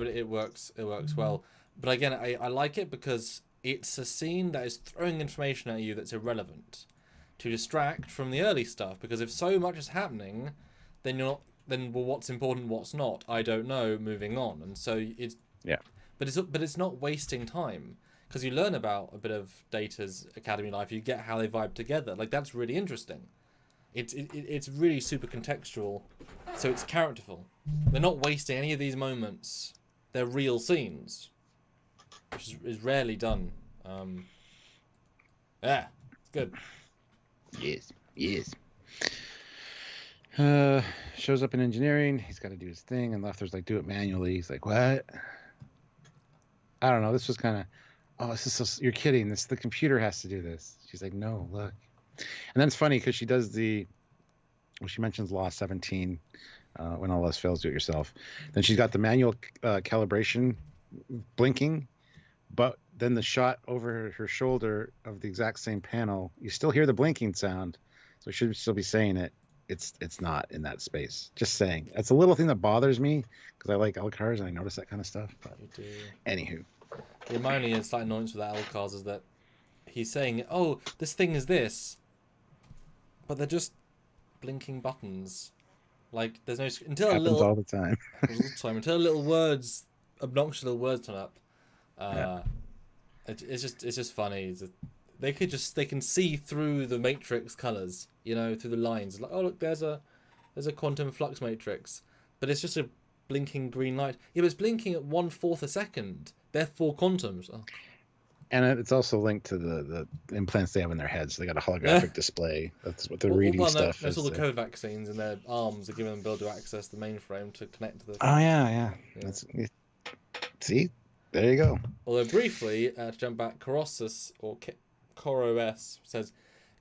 it works. It works well. But again, I like it because it's a scene that is throwing information at you that's irrelevant to distract from the early stuff. Because if so much is happening, then you're not. Then what's important, what's not? I don't know. Moving on, and so it's But it's not wasting time. Because you learn about a bit of Data's academy life, you get how they vibe together. Like, that's really interesting. It's really super contextual, so it's characterful. They're not wasting any of these moments. They're real scenes, which is rarely done. It's good. Yes. Shows up in engineering. He's got to do his thing, and Lefler's like, "Do it manually." He's like, "What?" I don't know. This was kind of. "Oh, this is so, you're kidding. The computer has to do this." She's like, "No, look." And then it's funny because she does she mentions law 17, when all else fails, do it yourself. Then she's got the manual calibration blinking, but then the shot over her shoulder of the exact same panel, you still hear the blinking sound. So she should still be saying it. It's not in that space. Just saying. That's a little thing that bothers me because I like L cars and I notice that kind of stuff. But anywho. Yeah, my only slight annoyance with that L cars is that he's saying, "Oh, this thing is this," but they're just blinking buttons. Like, there's no until happens a little all the time. Until little words, obnoxious little words turn up. It's just funny. They can see through the matrix colors, through the lines. Like, oh look, there's a quantum flux matrix, but it's just a blinking green light. Yeah, but it's blinking at 1/4 a second. They're 4 quantums. Oh. And it's also linked to the implants they have in their heads. So they got a holographic display. That's what they're reading stuff. There's all the code vaccines, and their arms are giving them the ability to access the mainframe to connect to the. Oh yeah. See, there you go. Although briefly, to jump back, Corossus or Coros says,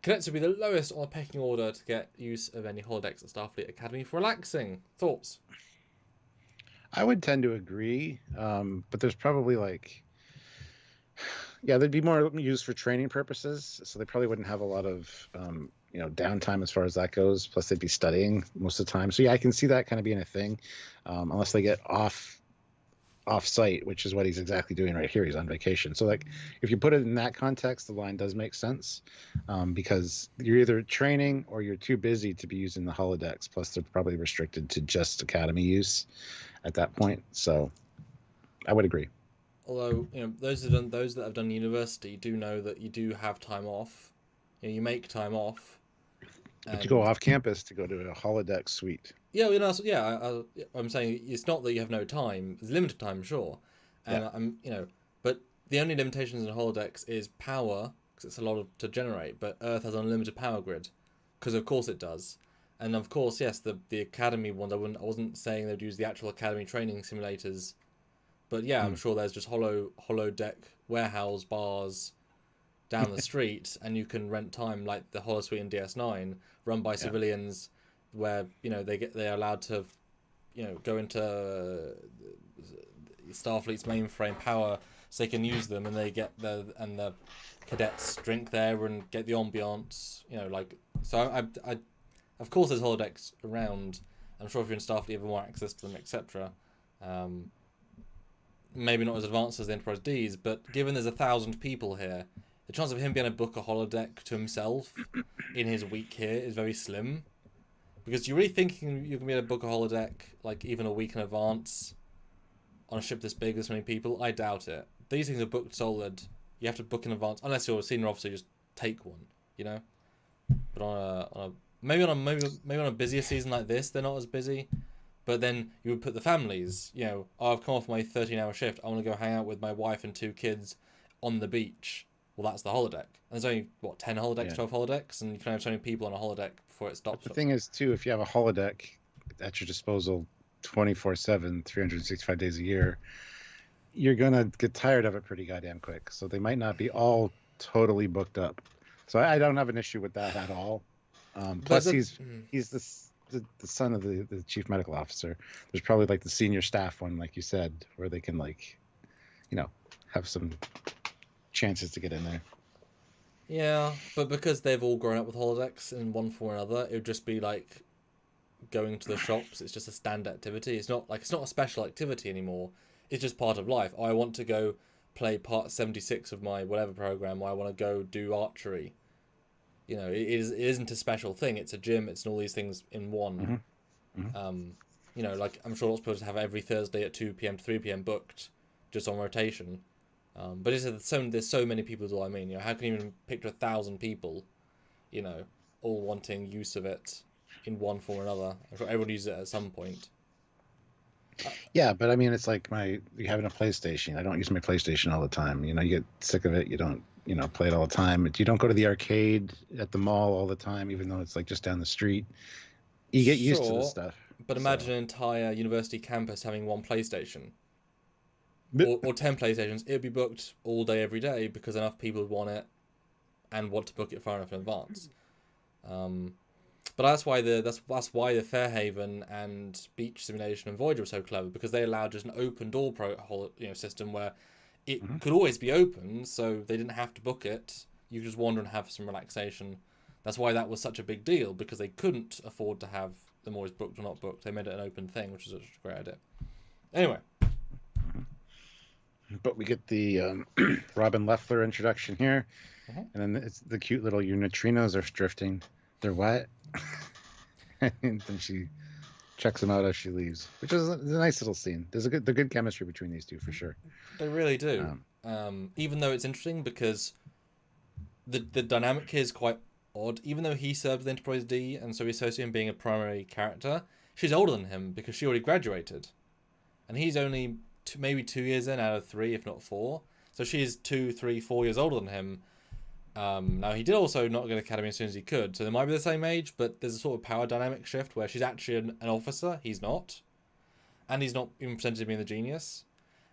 "Cadets would be the lowest on the pecking order to get use of any holodecks at Starfleet Academy for relaxing." Thoughts? I would tend to agree, but there's probably like, yeah, they'd be more used for training purposes, so they probably wouldn't have a lot of downtime as far as that goes. Plus, they'd be studying most of the time. So yeah, I can see that kind of being a thing, unless they get off site, which is what he's exactly doing right here. He's on vacation. So like, if you put it in that context, the line does make sense, because you're either training or you're too busy to be using the holodecks. Plus, they're probably restricted to just academy use at that point. So I would agree. Although those that have done university do know that you do have time off. You make time off. But you go off campus to go to a holodeck suite. Yeah, I'm saying it's not that you have no time. It's limited time, sure, and but the only limitations in holodecks is power, because it's a lot to generate. But Earth has unlimited power grid, because of course it does, and of course yes, the academy ones. I wasn't saying they'd use the actual academy training simulators, but yeah, I'm sure there's just holodeck warehouse bars down the street, and you can rent time like the holosuite in DS9, run by civilians, where they're allowed to go into Starfleet's mainframe power, so they can use them, and they get the cadets drink there and get the ambiance. So I of course there's holodecks around. I'm sure if you're in Starfleet you have more access to them, etc. Maybe not as advanced as the Enterprise Ds, but given there's 1,000 people here, the chance of him being able to book a holodeck to himself in his week here is very slim. Because you're really thinking you can be able to book a holodeck like even a week in advance on a ship this big, this many people? I doubt it. These things are booked solid. You have to book in advance unless you're a senior officer. Just take one, But maybe on a busier season like this, they're not as busy. But then you would put the families. I've come off my 13-hour shift. I want to go hang out with my wife and 2 kids on the beach. Well, that's the holodeck. And there's only 10 holodecks, 12 holodecks, and you can have so many people on a holodeck before it stops. But the thing is, too, if you have a holodeck at your disposal 24/7, 365 days a year, you're gonna get tired of it pretty goddamn quick. So they might not be all totally booked up. So I don't have an issue with that at all. Plus, he's the son of the chief medical officer. There's probably like the senior staff one, like you said, where they can have some chances to get in there. Yeah, but because they've all grown up with holodecks in one form or another, it would just be like going to the shops. It's just a standard activity. It's not a special activity anymore. It's just part of life. I want to go play part 76 of my whatever program, or I want to go do archery. It isn't a special thing. It's a gym. It's all these things in one. Like I'm sure lots of people have every Thursday at 2 p.m. to 3 p.m. booked, just on rotation. But there's so many people is all I mean. How can you even picture 1,000 people, all wanting use of it in one form or another? I'm sure everyone uses it at some point. Yeah, but I mean, it's like you having a PlayStation. I don't use my PlayStation all the time. You get sick of it. You don't, play it all the time. You don't go to the arcade at the mall all the time, even though it's like just down the street. You get used to this stuff. But imagine an entire university campus having one PlayStation. Or 10 PlayStations. It would be booked all day, every day, because enough people would want it and want to book it far enough in advance. But that's why the Fairhaven and Beach Simulation and Voyager were so clever, because they allowed just an open door system where it could always be open, so they didn't have to book it. You could just wander and have some relaxation. That's why that was such a big deal, because they couldn't afford to have them always booked or not booked. They made it an open thing, which is a great idea. Anyway. But we get the Robin Lefler introduction here, and then it's the cute little neutrinos are drifting. They're what? And then she checks them out as she leaves, which is a nice little scene. There's the good chemistry between these two for sure. They really do. Even though it's interesting because the dynamic here is quite odd. Even though he served the Enterprise D, and so we associate him being a primary character, she's older than him because she already graduated, and he's only maybe 2 years in out of 3, if not 4. So she's 2, 3, 4 years older than him. Now he did also not go to academy as soon as he could, so they might be the same age, but there's a sort of power dynamic shift where she's actually an officer, he's not, and he's not even presented to being the genius.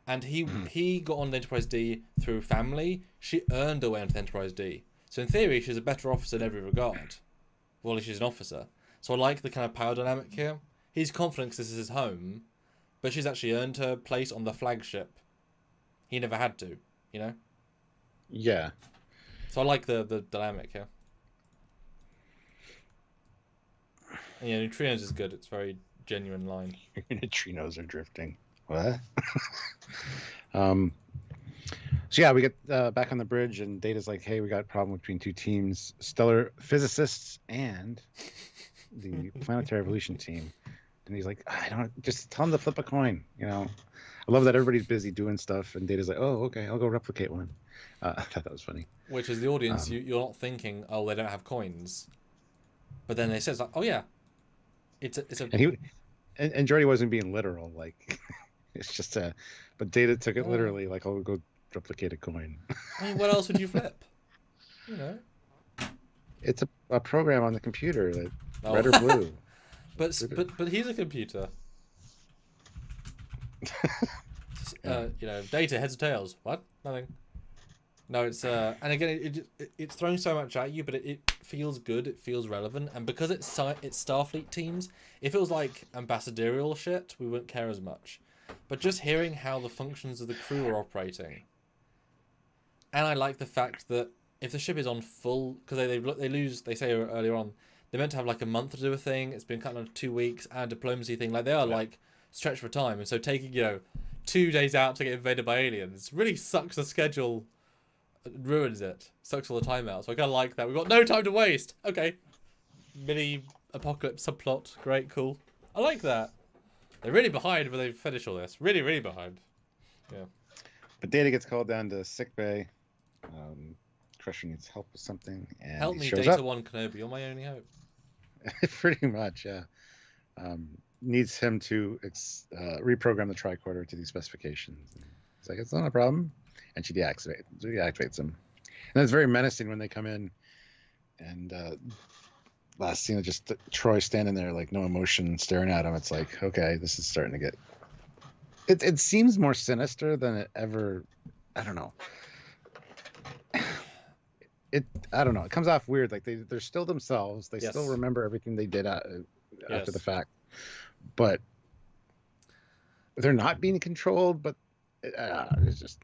And he got on the Enterprise D through family. She earned her way onto the Enterprise D, so in theory she's a better officer in every regard. Well, she's an officer, so I like the kind of power dynamic here. He's confident because this is his home, but she's actually earned her place on the flagship. He never had to, you know? Yeah. So I like the dynamic here. And, yeah, neutrinos is good. It's a very genuine line. Neutrinos are drifting. What? So yeah, we get back on the bridge, and Data's like, "Hey, we got a problem between two teams: stellar physicists and the planetary evolution team." And he's like, "I don't just tell them to flip a coin." You know, I love that everybody's busy doing stuff, and Data's like, "Oh, okay, I'll go replicate one." I thought that was funny. Which is the audience, you're not thinking, "Oh, they don't have coins," but then they say, "Like, oh yeah, it's a." And Jordy wasn't being literal, like it's just a, but Data took it literally, like, I'll go replicate a coin. I mean, what else would you flip? You know, it's a program on the computer that red or blue. but he's a computer. You know, Data, heads or tails? What? Nothing. No, it's and again, it's throwing so much at you, but it feels good. It feels relevant, and because it's Starfleet teams, if it was like ambassadorial shit, we wouldn't care as much. But just hearing how the functions of the crew are operating, and I like the fact that if the ship is on full, because they lose, they say earlier on, they're meant to have like a month to do a thing. It's been cut down to 2 weeks, and a diplomacy thing. Like they are like stretched for time, and so taking 2 days out to get invaded by aliens really sucks the schedule. Ruins it. Sucks all the time out. So I kind of like that. We've got no time to waste. Okay. Mini apocalypse subplot. Great, cool. I like that. They're really behind when they finish all this. Really, really behind. Yeah. But Data gets called down to sickbay. Crusher needs help with something. And help me, Data 1 Kenobi. You're my only hope. Pretty much, yeah. Needs him to reprogram the tricorder to these specifications. It's like, it's not a problem. And she deactivates them. And it's very menacing when they come in. And last scene, just Troy standing there, like no emotion, staring at him. It's like, okay, this is starting to get. It seems more sinister than it ever. I don't know. I don't know. It comes off weird. Like they're still themselves. They still remember everything they did after the fact. But they're not being controlled. But it's just.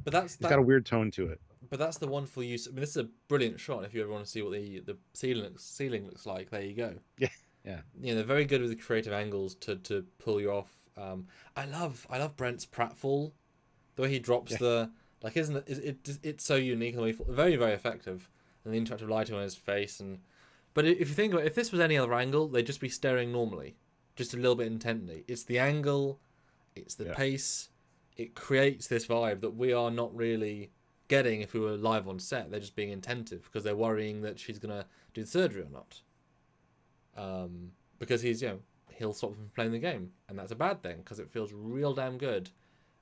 But it's got a weird tone to it. But that's the wonderful use. I mean, this is a brilliant shot. If you ever want to see what the ceiling looks like, there you go. Yeah, yeah. You know, they're very good with the creative angles to pull you off. I love Brent's pratfall, the way he drops the like. It's so unique and the way very, very effective, and the interactive lighting on his face. But if you think about it, if this was any other angle, they'd just be staring normally, just a little bit intently. It's the angle, it's the pace. It creates this vibe that we are not really getting if we were live on set. They're just being attentive because they're worrying that she's going to do the surgery or not. Because he'll stop them from playing the game. And that's a bad thing because it feels real damn good.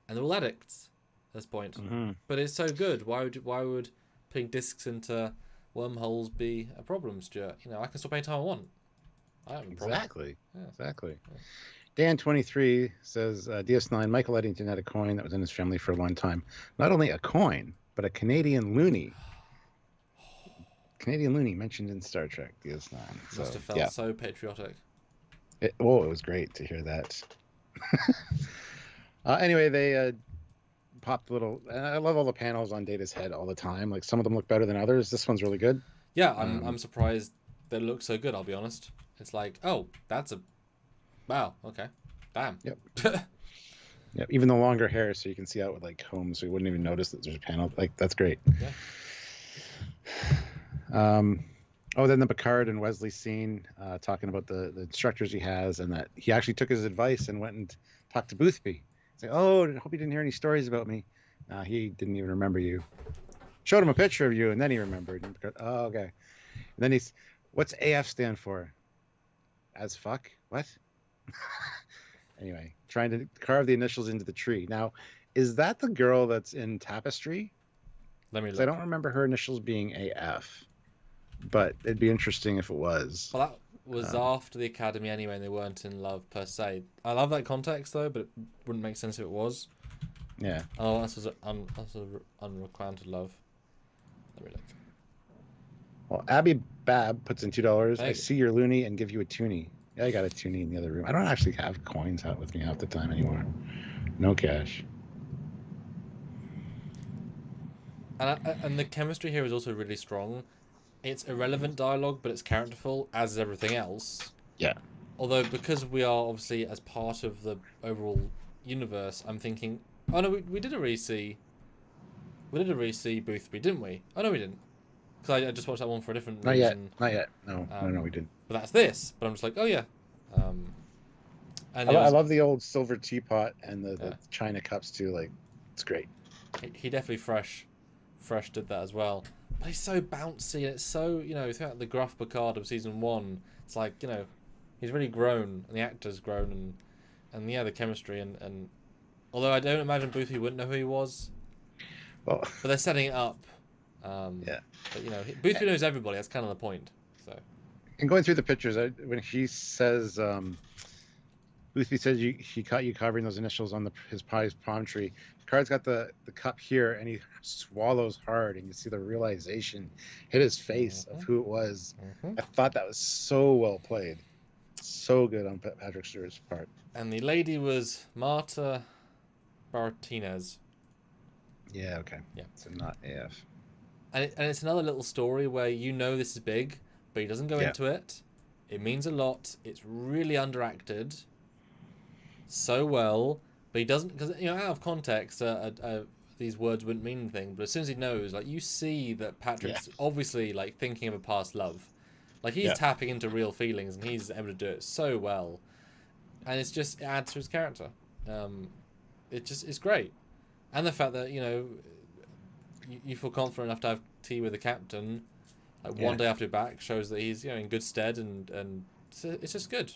And they're all addicts at this point. Mm-hmm. But it's so good. Why would putting discs into wormholes be a problem, Stuart? I can stop anytime I want. I don't have a problem. Exactly. Yeah. Exactly. Yeah. Dan23 says, DS9, Michael Eddington had a coin that was in his family for a long time. Not only a coin, but a Canadian loonie. Canadian loonie mentioned in Star Trek DS9. So, must have felt so patriotic. It was great to hear that. Anyway, they popped a little... And I love all the panels on Data's head all the time. Like, some of them look better than others. This one's really good. Yeah, I'm surprised that it looks so good, I'll be honest. It's like, oh, that's a... Wow. Okay. Damn. Yep. Yep. Even the longer hair, so you can see out with like combs, so you wouldn't even notice that there's a panel. Like that's great. Yeah. Then the Picard and Wesley scene, talking about the instructors he has, and that he actually took his advice and went and talked to Boothby. He's like, "Oh, I hope you didn't hear any stories about me." He didn't even remember you. Showed him a picture of you, and then he remembered. And Picard, oh, okay. And then what's AF stand for? As fuck? What? Anyway, trying to carve the initials into the tree. Now, is that the girl that's in Tapestry? Let me look. I don't remember her initials being AF, but it'd be interesting if it was. Well, that was after the Academy anyway, and they weren't in love per se. I love that context though, but it wouldn't make sense if it was. Yeah. Oh, this was unrequited love. Let me look. Well, Abby Bab puts in $2. I see your loony and give you a toonie. Yeah, I got a tuning in the other room. I don't actually have coins out with me half the time anymore. No cash. And the chemistry here is also really strong. It's irrelevant dialogue, but it's characterful, as is everything else. Yeah. Although, because we are obviously as part of the overall universe, I'm thinking, oh no, we did already see Boothby, didn't we? Oh no, we didn't. Because I just watched that one for a different reason. Not yet. No, we didn't. But that's this. But I'm just like, oh yeah. And I love the old silver teapot and the china cups too. Like, it's great. He definitely fresh did that as well. But he's so bouncy, and it's so, throughout the gruff Picard of season 1, it's like, he's really grown, and the actor's grown, and yeah, the chemistry, and although I don't imagine Boothby wouldn't know who he was, well, but they're setting it up. Yeah. But Boothby knows everybody. That's kind of the point. So. And going through the pictures, when he says, Boothby says he caught you covering those initials on his palm tree. Picard's got the cup here, and he swallows hard, and you see the realization hit his face of who it was. I thought that was so well played. So good on Patrick Stewart's part. And the lady was Marta Martinez. Yeah, okay. Yeah. So not AF. And it's another little story where this is big, but he doesn't go into it. It means a lot. It's really underacted so well, but he doesn't, because out of context, these words wouldn't mean anything. But as soon as he knows, like, you see that Patrick's obviously like thinking of a past love, like he's tapping into real feelings, and he's able to do it so well, and it adds to his character. It's great, and the fact that you feel confident enough to have tea with the captain, like one day after you're back, shows that he's in good stead, and it's just good.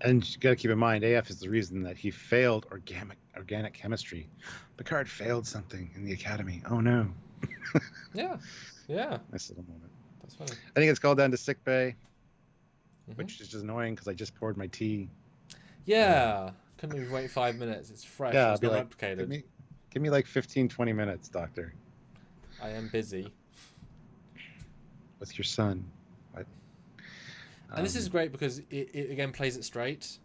And you got to keep in mind, AF is the reason that he failed organic chemistry. Picard failed something in the academy. Oh no. Yeah. Nice little moment. That's funny. I think it's called down to sick bay, which is just annoying because I just poured my tea. Yeah. Couldn't even wait 5 minutes. It's fresh. Yeah, it's not replicated. Give me like 15, 20 minutes, doctor. I am busy. With your son. And this is great because it again plays it straight.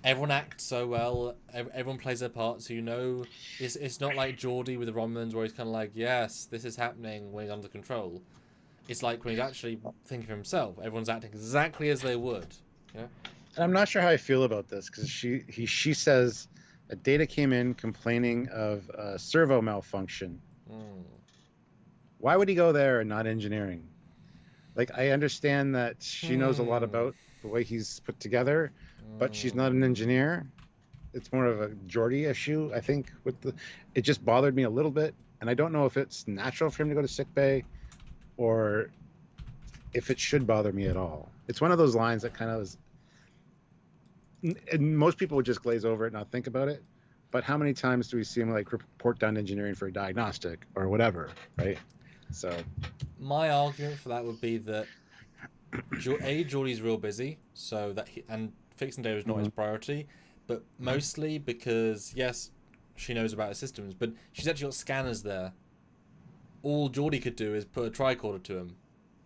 Everyone acts so well. Everyone plays their part, so it's not like Geordi with the Romulans where he's kind of like, yes, this is happening when he's under control. It's like when he's actually thinking for himself. Everyone's acting exactly as they would. Yeah. And I'm not sure how I feel about this because she says a Data came in complaining of servo malfunction. Why would he go there and not engineering? Like, I understand that she knows a lot about the way he's put together, but she's not an engineer. It's more of a Geordi issue, I think. It just bothered me a little bit, and I don't know if it's natural for him to go to sickbay, or if it should bother me at all. It's one of those lines that kind of is. And most people would just glaze over it and not think about it. But how many times do we see him like report down engineering for a diagnostic or whatever, right? So, my argument for that would be that Geordie's real busy, so that and fixing data is not his priority, but mostly because yes, she knows about her systems, but she's actually got scanners there. All Geordie could do is put a tricorder to him.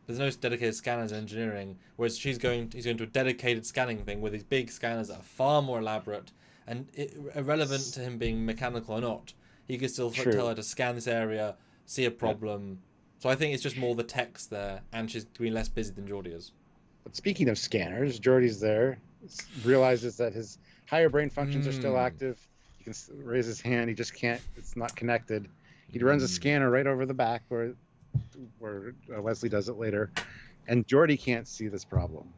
There's no dedicated scanners in engineering, whereas he's going to a dedicated scanning thing with these big scanners that are far more elaborate and irrelevant to him being mechanical or not. He could still tell her to scan this area, see a problem. So I think it's just more the text there, and she's being less busy than Geordie is. But speaking of scanners, Geordie's there, realizes that his higher brain functions are still active. He can raise his hand, he just can't, it's not connected. He runs a scanner right over the back where Wesley does it later, and Geordie can't see this problem.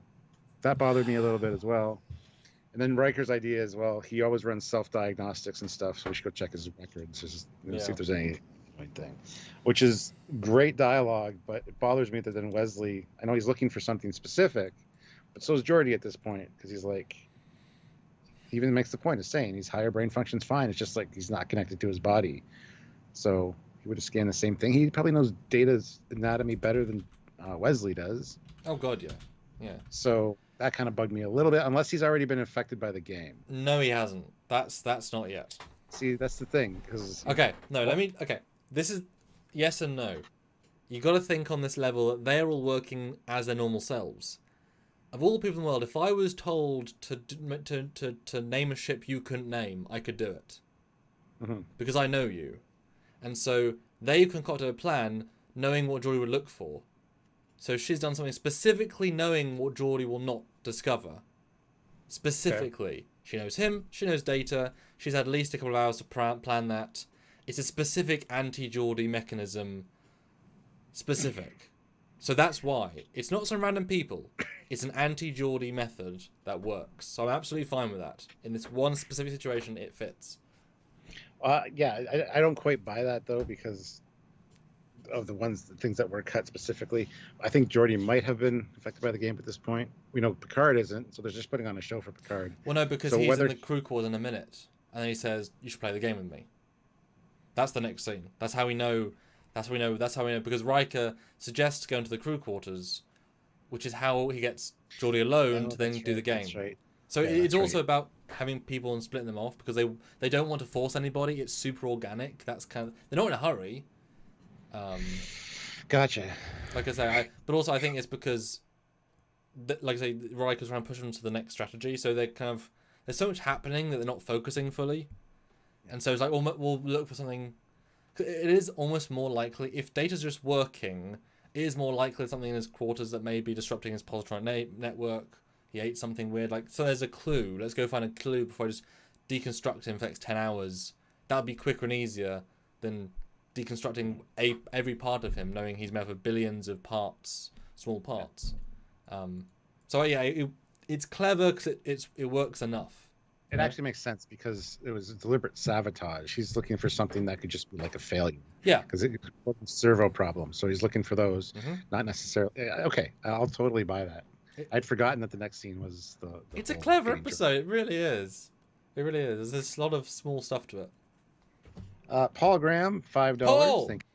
That bothered me a little bit as well. And then Riker's idea as well, he always runs self-diagnostics and stuff, so we should go check his records, just see if there's any thing, which is great dialogue, but it bothers me that then Wesley, I know he's looking for something specific, but so is Geordie at this point, because he's like, he even makes the point of saying his higher brain function's fine, it's just like he's not connected to his body. So he would have scanned the same thing. He probably knows Data's anatomy better than Wesley does. Oh god, yeah. So that kind of bugged me a little bit, unless he's already been affected by the game. No, he hasn't. That's not yet. See, that's the thing. This is yes and no. You got to think on this level that they're all working as their normal selves. of all the people in the world, if I was told to name a ship you couldn't name, I could do it. Because I know you. And so they concocted a plan knowing what Geordi would look for. So she's done something specifically knowing what Geordi will not discover. Specifically. Okay. She knows him, she knows Data, she's had at least a couple of hours to plan that. It's a specific anti-Geordi mechanism. Specific. So that's why. It's not some random people. It's an anti-Geordi method that works. So I'm absolutely fine with that. In this one specific situation, it fits. Yeah, I don't quite buy that, though, because of the things that were cut specifically. I think Geordi might have been affected by the game at this point. We know Picard isn't, so they're just putting on a show for Picard. Well, no, because he's in the crew quarters in a minute, and then he says, "You should play the game with me." That's the next scene. That's how we know. That's how we know because Riker suggests going to the crew quarters, which is how he gets Geordi alone to then do the game. That's right. So it's also about having people and splitting them off because they don't want to force anybody. It's super organic. That's kind of, they're not in a hurry. Gotcha. Like I say, but also I think it's because, like I say, Riker's trying to push them to the next strategy. So they're kind of, there's so much happening that they're not focusing fully, and so it's like we'll look for something. It is almost more likely if Data's just working. It is more likely something in his quarters that may be disrupting his positron network. He ate something weird. Like, so there's a clue. Let's go find a clue before I just deconstruct him for the next 10 hours. That would be quicker and easier than deconstructing every part of him, knowing he's made up of billions of parts, small parts. So yeah, it's clever because it works enough. It actually makes sense because it was a deliberate sabotage. He's looking for something that could just be like a failure. Yeah. Because it was a servo problem. So he's looking for those, not necessarily. Okay, I'll totally buy that. I'd forgotten that the next scene was the it's a clever episode. It really is. It really is. There's a lot of small stuff to it. Paul Graham, $5. Paul! Thank you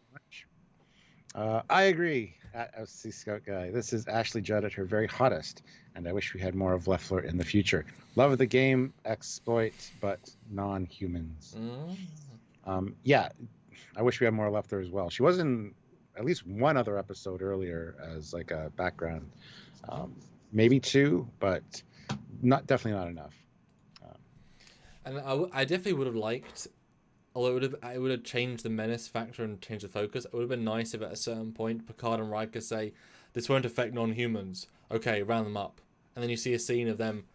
very much. I agree. At OC Scout Guy. This is Ashley Judd at her very hottest, and I wish we had more of Lefler in the future. Love of the game, exploit, but non-humans. Yeah, I wish we had more Lefler as well. She was in at least one other episode earlier as like a background. Maybe two, but definitely not enough. And I definitely would have liked, although it would have changed the menace factor and changed the focus. It would have been nice if at a certain point Picard and Riker say, "This won't affect non-humans." Okay, round them up, and then you see a scene of them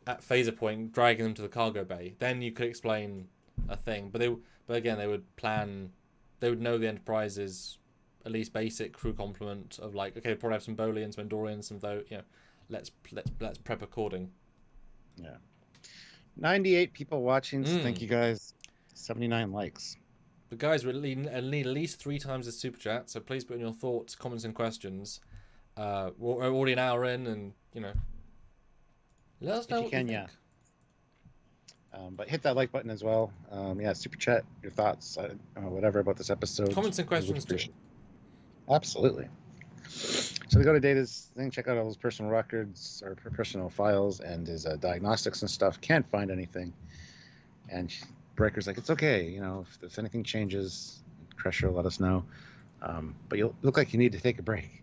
at phaser point dragging them to the cargo bay. Then you could explain a thing, but again they would plan. They would know the Enterprise is at least basic crew complement of like, okay, probably have some Bolians, some Andorians, some though, you know, let's prep according. Yeah. 98 people watching. So thank you guys. 79 likes. But guys, we need at least 3 times the super chat, so please put in your thoughts, comments, and questions. We're already an hour in, and you know, let us know what you think. But hit that like button as well. Yeah, super chat your thoughts, whatever about this episode. Comments and questions too. Absolutely. So they go to Data's thing, check out all his personal records or personal files and his diagnostics and stuff. Can't find anything. And Breaker's like, it's okay, you know, if anything changes, Crusher will let us know. But you look like you need to take a break.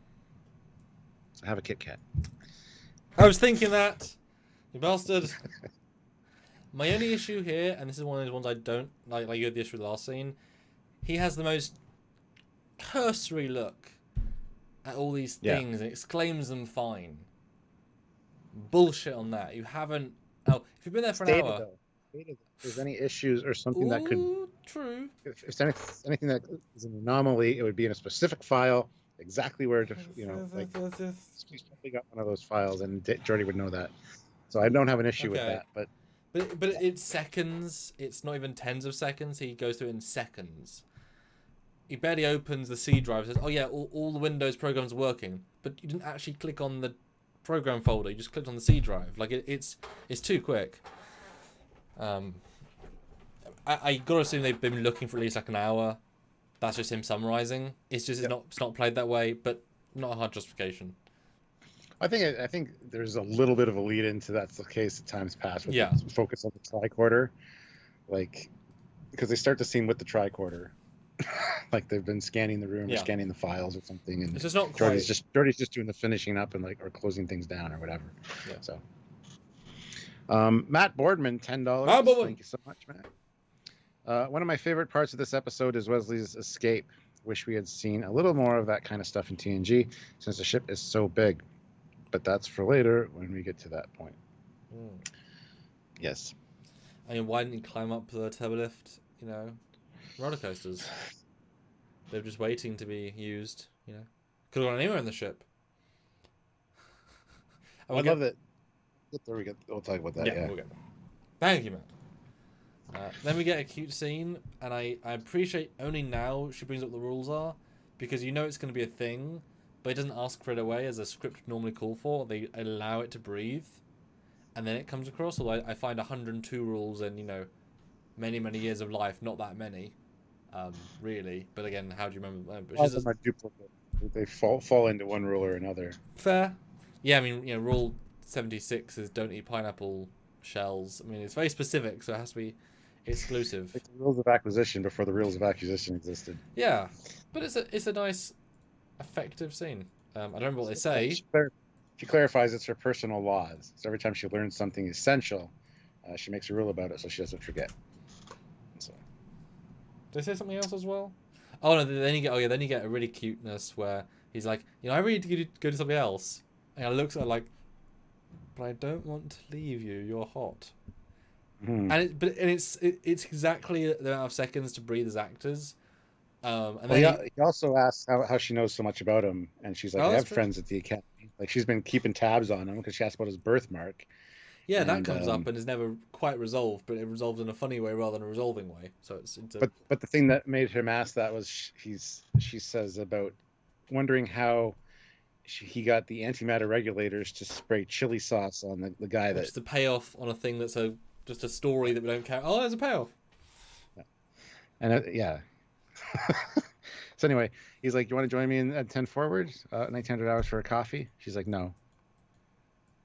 So have a Kit Kat. I was thinking that, you bastard. My only issue here, and this is one of those ones I don't like you had the issue with the last scene, he has the most cursory look at all these things and exclaims them fine. Bullshit on that. You haven't... Oh, if you've been there for an hour... If there's any issues or something that could... True. If there's anything that is an anomaly, it would be in a specific file, exactly where, you know, like... He's probably got one of those files, and Geordi would know that. So I don't have an issue with that, but... But it's seconds. It's not even tens of seconds. He goes through it in seconds. He barely opens the C drive and says, "Oh yeah, all the Windows programs are working," but you didn't actually click on the program folder. You just clicked on the C drive. Like it's too quick. I gotta assume they've been looking for at least like an hour. That's just him summarizing. It's just it's not played that way, but not a hard justification. I think there's a little bit of a lead into that's the case at times past. With the focus on the tricorder, like because they start the scene with the tricorder. Like they've been scanning the room or Yeah. scanning the files or something, and It's just not Jordy's quite. just doing the finishing up and like or closing things down or whatever. Yeah. So, Matt Boardman, $10. Matt Boardman. Thank you so much, Matt. One of my favorite parts of this episode is Wesley's escape. Wish we had seen a little more of that kind of stuff in TNG, since the ship is so big. But that's for later when we get to that point. Yes. I mean, why didn't you climb up the turbo lift? You know, roller coasters. They're just waiting to be used. You know, could have gone anywhere in the ship. I love that. There we go. We'll talk about that. Yeah. We'll get there. Thank you, man. Then we get a cute scene, and I appreciate only now she brings up the rules are, because you know it's going to be a thing, but it doesn't ask for it away as a script would normally call for. They allow it to breathe, and then it comes across. Although I find 102 rules in, you know, many years of life, not that many, really. But again, how do you remember? All of them are duplicate. They fall into one rule or another. Fair. Yeah, I mean, you know, rule 76 is don't eat pineapple shells. I mean, it's very specific, so it has to be exclusive. Like the rules of acquisition before the rules of acquisition existed. Yeah, but it's a nice, effective scene. I don't remember what they say. She clarifies it's her personal laws. So every time she learns something essential, she makes a rule about it so she doesn't forget. So. Did they say something else as well? Oh no! Then you get a really cuteness where he's like, you know, I really need to go to something else, and I looks at her like, but I don't want to leave you. You're hot. And it's exactly the amount of seconds to breathe as actors. And then he also asks how she knows so much about him, and she's like, I have friends at the academy. Like she's been keeping tabs on him because she asked about his birthmark. Yeah, and that comes up and is never quite resolved, but it resolves in a funny way rather than a resolving way. So it's but the thing that made him ask that was she says about wondering how he got the antimatter regulators to spray chili sauce on the guy that's the payoff on a thing that's just a story that we don't care. Oh, there's a payoff. Yeah. And yeah. So anyway, he's like, you want to join me at 10 forward, 1900 hours for a coffee? She's like, no.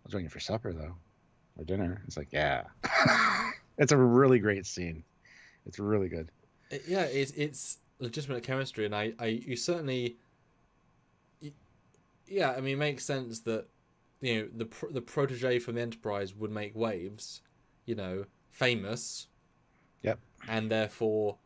I'll join you for supper though, or dinner. It's like, yeah. It's a really great scene. It's really good. It's legitimate chemistry, and you certainly. Yeah, I mean, it makes sense that, you know, the protege from the Enterprise would make waves, you know, famous. Yep. And therefore,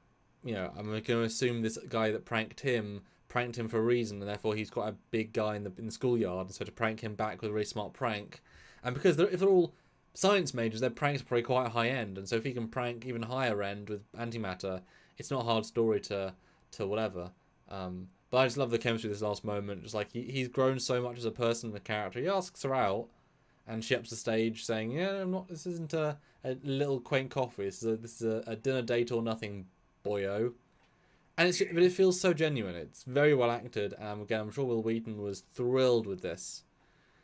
you know, I'm going to assume this guy that pranked him for a reason, and therefore he's quite a big guy in the schoolyard, and so to prank him back with a really smart prank. And because if they're all science majors, their pranks are probably quite high end, and so if he can prank even higher end with antimatter, it's not a hard story to whatever. But I just love the chemistry of this last moment. Just like he's grown so much as a person and a character. He asks her out, and she ups the stage saying, "Yeah, I'm not. This isn't a little quaint coffee. This is a dinner date or nothing, boyo." And but it feels so genuine. It's very well acted. Again, I'm sure Will Wheaton was thrilled with this.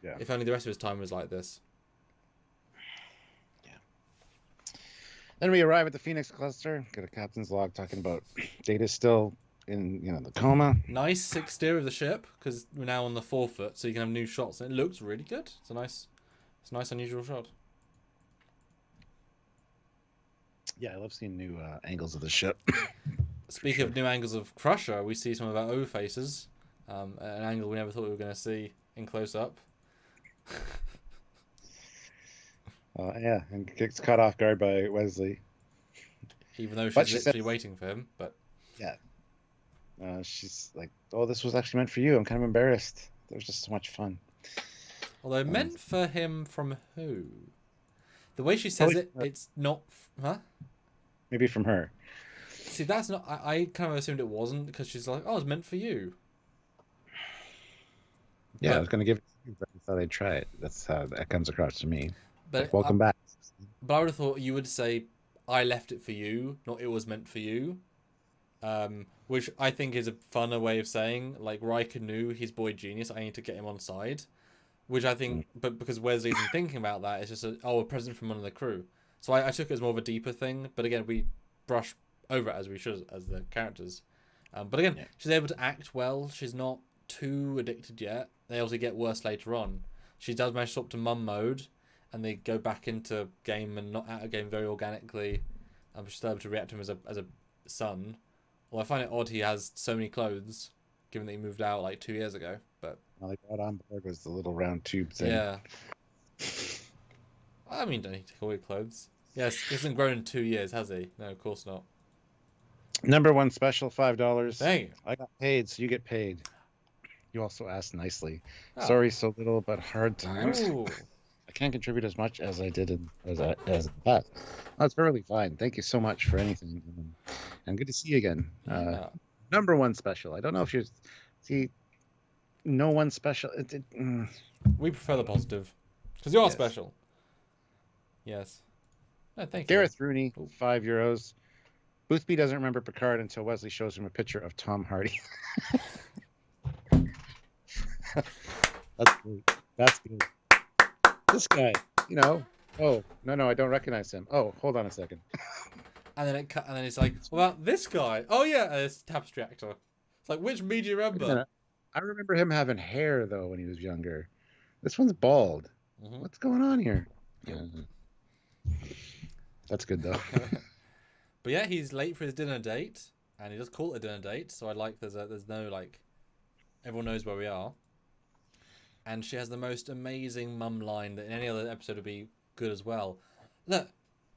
Yeah. If only the rest of his time was like this. Yeah. Then we arrive at the Phoenix cluster. Get a captain's log talking about Data's still in, you know, the coma. Nice exterior of the ship because we're now on the forefoot, so you can have new shots, and it looks really good. It's a nice unusual shot. Yeah, I love seeing new angles of the ship. Speaking of new angles of Crusher, we see some of our O faces, an angle we never thought we were going to see in close up. Yeah, and gets caught off guard by Wesley. Even though she's literally waiting for him, but yeah. She's like, oh, this was actually meant for you. I'm kind of embarrassed. There was just so much fun. Although meant for him from who? The way she says it's not... Huh? Maybe from her. See, that's not... I kind of assumed it wasn't because she's like, oh, it's meant for you. Yeah, I was going to give it to you, but I thought I'd try it. That's how that comes across to me. But like, welcome back. But I would have thought you would say, I left it for you, not it was meant for you. Which I think is a funner way of saying, like, Riker knew his boy genius, I need to get him on side. Which I think, but because Wesley isn't thinking about that, it's just a present from one of the crew. So I took it as more of a deeper thing, but again, we brush over it as we should, as the characters. But again, she's able to act well, she's not too addicted yet. They also get worse later on. She does manage to swap to mum mode, and they go back into game and not out of game very organically. She's still able to react to him as a son. Well, I find it odd he has so many clothes, given that he moved out like 2 years ago. But all I got on board was the little round tube thing. yeah. I mean, don't need to take away clothes. Yes, he hasn't grown in 2 years, has he? No, of course not. Number one special, $5. Thank you. I got paid, so you get paid. You also asked nicely. Oh. Sorry, so little, but hard times. Ooh. I can't contribute as much as I did as in the past. That's perfectly fine. Thank you so much for anything. And good to see you again. Yeah. Number one special. I don't know if you see. No one special. We prefer the positive, because you are Yes. special. Yes. No, thank Gareth Rooney, Ooh. €5. Boothby doesn't remember Picard until Wesley shows him a picture of Tom Hardy. That's great. That's good. This guy, you know. Oh, no, I don't recognize him. Oh, hold on a second. And then it cut, and then it's like, what about this guy? Oh yeah, this tapestry actor. It's like, which me do you Wait a remember? minute. I remember him having hair though when he was younger. This one's bald. Mhm. What's going on here? Yeah. That's good though. But yeah, he's late for his dinner date, and he does call it a dinner date. So I like there's no like, everyone knows where we are. And she has the most amazing mum line that in any other episode would be good as well. Look,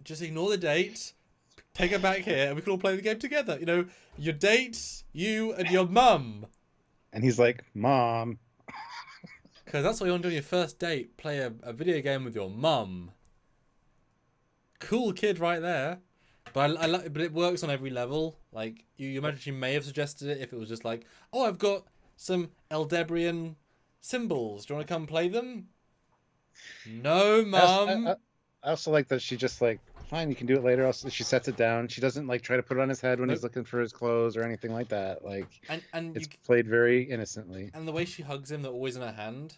just ignore the date, take her back here, and we can all play the game together. You know, your date, you and your mum. And he's like, Mom. Because that's what you want to do on your first date, play a video game with your mum. Cool kid right there. But but it works on every level. Like, you imagine she may have suggested it if it was just like, oh, I've got some Eldebrian symbols. Do you want to come play them? No, Mum. I also like that she just like, fine, you can do it later. Also, she sets it down. She doesn't like try to put it on his head when he's looking for his clothes or anything like that. Like, and it's played very innocently. And the way she hugs him, they're always in her hand.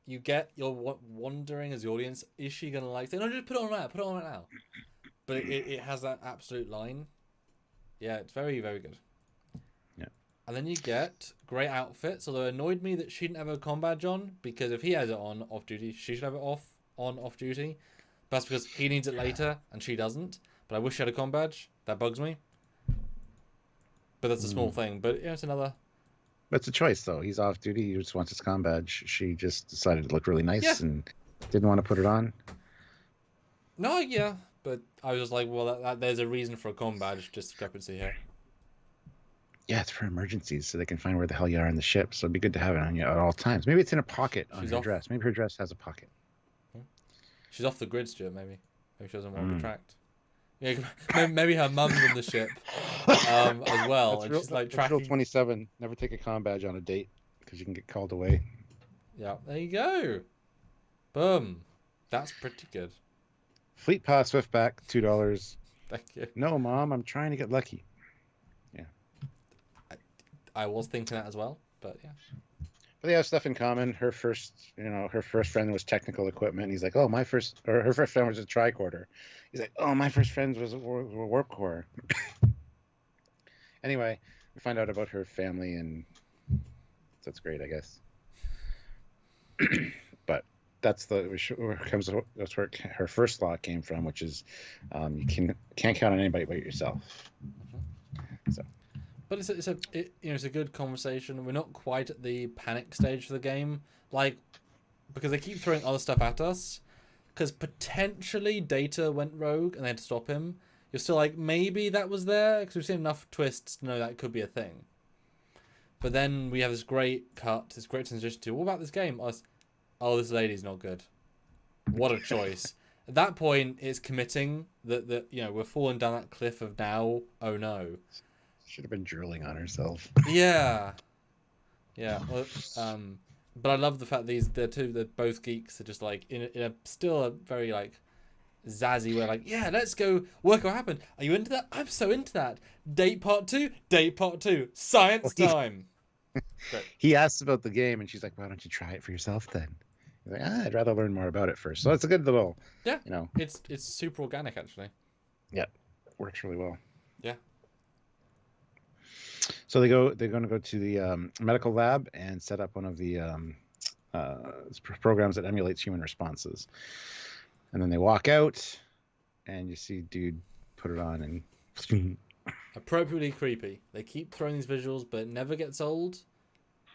You're wondering as the audience, is she gonna like say, no, just put it on right now, put it on right now. But it has that absolute line. Yeah, it's very, very good. Yeah. And then you get great outfits, although it annoyed me that she didn't have a comm badge on, because if he has it on off duty, she should have it off duty. But that's because he needs it later and she doesn't. But I wish she had a comm badge. That bugs me. But that's a small thing. But yeah, it's another. It's a choice though. He's off duty. He just wants his comm badge. She just decided to look really nice and didn't want to put it on. No, yeah. But I was just like, well, there's a reason for a comm badge discrepancy here. Yeah, it's for emergencies, so they can find where the hell you are on the ship. So it'd be good to have it on you at all times. Maybe it's in a pocket on her dress. Maybe her dress has a pocket. She's off the grid, Stuart, maybe. Maybe she doesn't want to retract. Yeah, maybe her mum's on the ship as well. And she's like tracking. Rule 27, never take a comm badge on a date because you can get called away. Yeah, there you go. Boom. That's pretty good. Fleet Pass Swiftback, $2. Thank you. No, Mom, I'm trying to get lucky. Yeah. I was thinking that as well, but yeah. But they have stuff in common. Her first friend was technical equipment. He's like, oh, her first friend was a tricorder. He's like, oh, my first friend was a warp core. Anyway, we find out about her family, and that's great, I guess. But that's where her first law came from, which is you can't count on anybody but yourself. So. But it's a good conversation. We're not quite at the panic stage for the game, like, because they keep throwing other stuff at us. Because potentially Data went rogue and they had to stop him. You're still like, maybe that was there, because we've seen enough twists to know that could be a thing. But then we have this great cut, this great transition to, what about this game? Oh, this lady's not good. What a choice. At that point, it's committing that we're falling down that cliff of now, oh no. Should have been drooling on herself. Yeah. Well, but I love the fact they're both geeks. They're just like in a still a very like zazzy way. Like, yeah, let's go work what happened. Are you into that? I'm so into that. Date part two. Science time. He asks about the game, and she's like, "Why don't you try it for yourself then?" He's like, I'd rather learn more about it first. So it's a good little. Yeah. It's super organic actually. Yeah, works really well. Yeah. So they're going to go to the medical lab and set up one of the programs that emulates human responses. And then they walk out, and you see dude put it on, and appropriately creepy. They keep throwing these visuals, but it never gets old.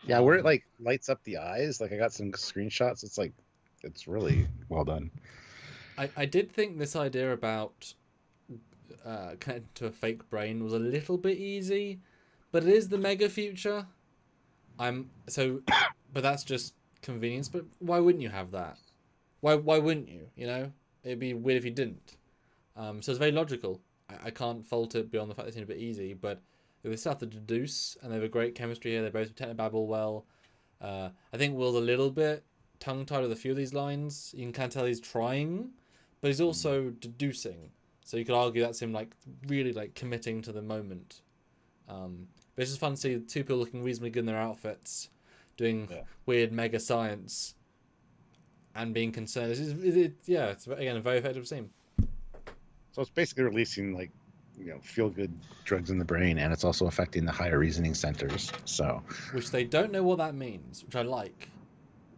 Yeah, where it like lights up the eyes. Like I got some screenshots. It's like, it's really well done. I did think this idea about connecting to a fake brain was a little bit easy, but it is the mega future. But that's just convenience. But why wouldn't you have that? Why wouldn't you? You know, it'd be weird if you didn't. So it's very logical. I can't fault it beyond the fact that it seemed a bit easy, but they still have to deduce, and they have a great chemistry here. They both technobabble well. I think Will's a little bit tongue-tied with a few of these lines. You can kind of tell he's trying, but he's also deducing. So you could argue that's him like really like committing to the moment. But it's just fun to see two people looking reasonably good in their outfits, doing weird mega science, and being concerned. It's again a very effective scene. So it's basically releasing like, feel-good drugs in the brain, and it's also affecting the higher reasoning centers. So, which they don't know what that means, which I like.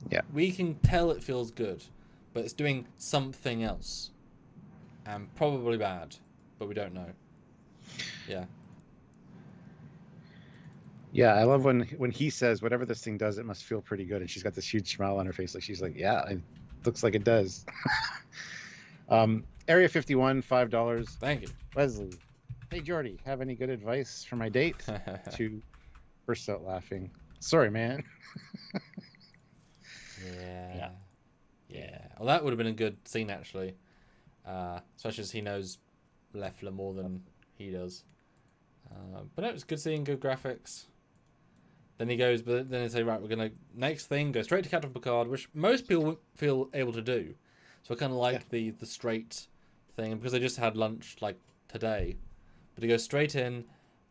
Yeah, we can tell it feels good, but it's doing something else, and probably bad, but we don't know. Yeah. Yeah, I love when he says whatever this thing does, it must feel pretty good, and she's got this huge smile on her face, like she's like, yeah, it looks like it does. Area 51, $5. Thank you. Wesley. Hey, Jordy, have any good advice for my date? To burst out laughing. Sorry, man. Yeah. Well, that would have been a good scene, actually. Especially as he knows Lefler more than he does. But no, it's good seeing good graphics. Then he goes, but then they say, right, we're going to, next thing, go straight to Captain Picard, which most people wouldn't feel able to do. So I kind of like the straight thing, because they just had lunch like today. But he goes straight in.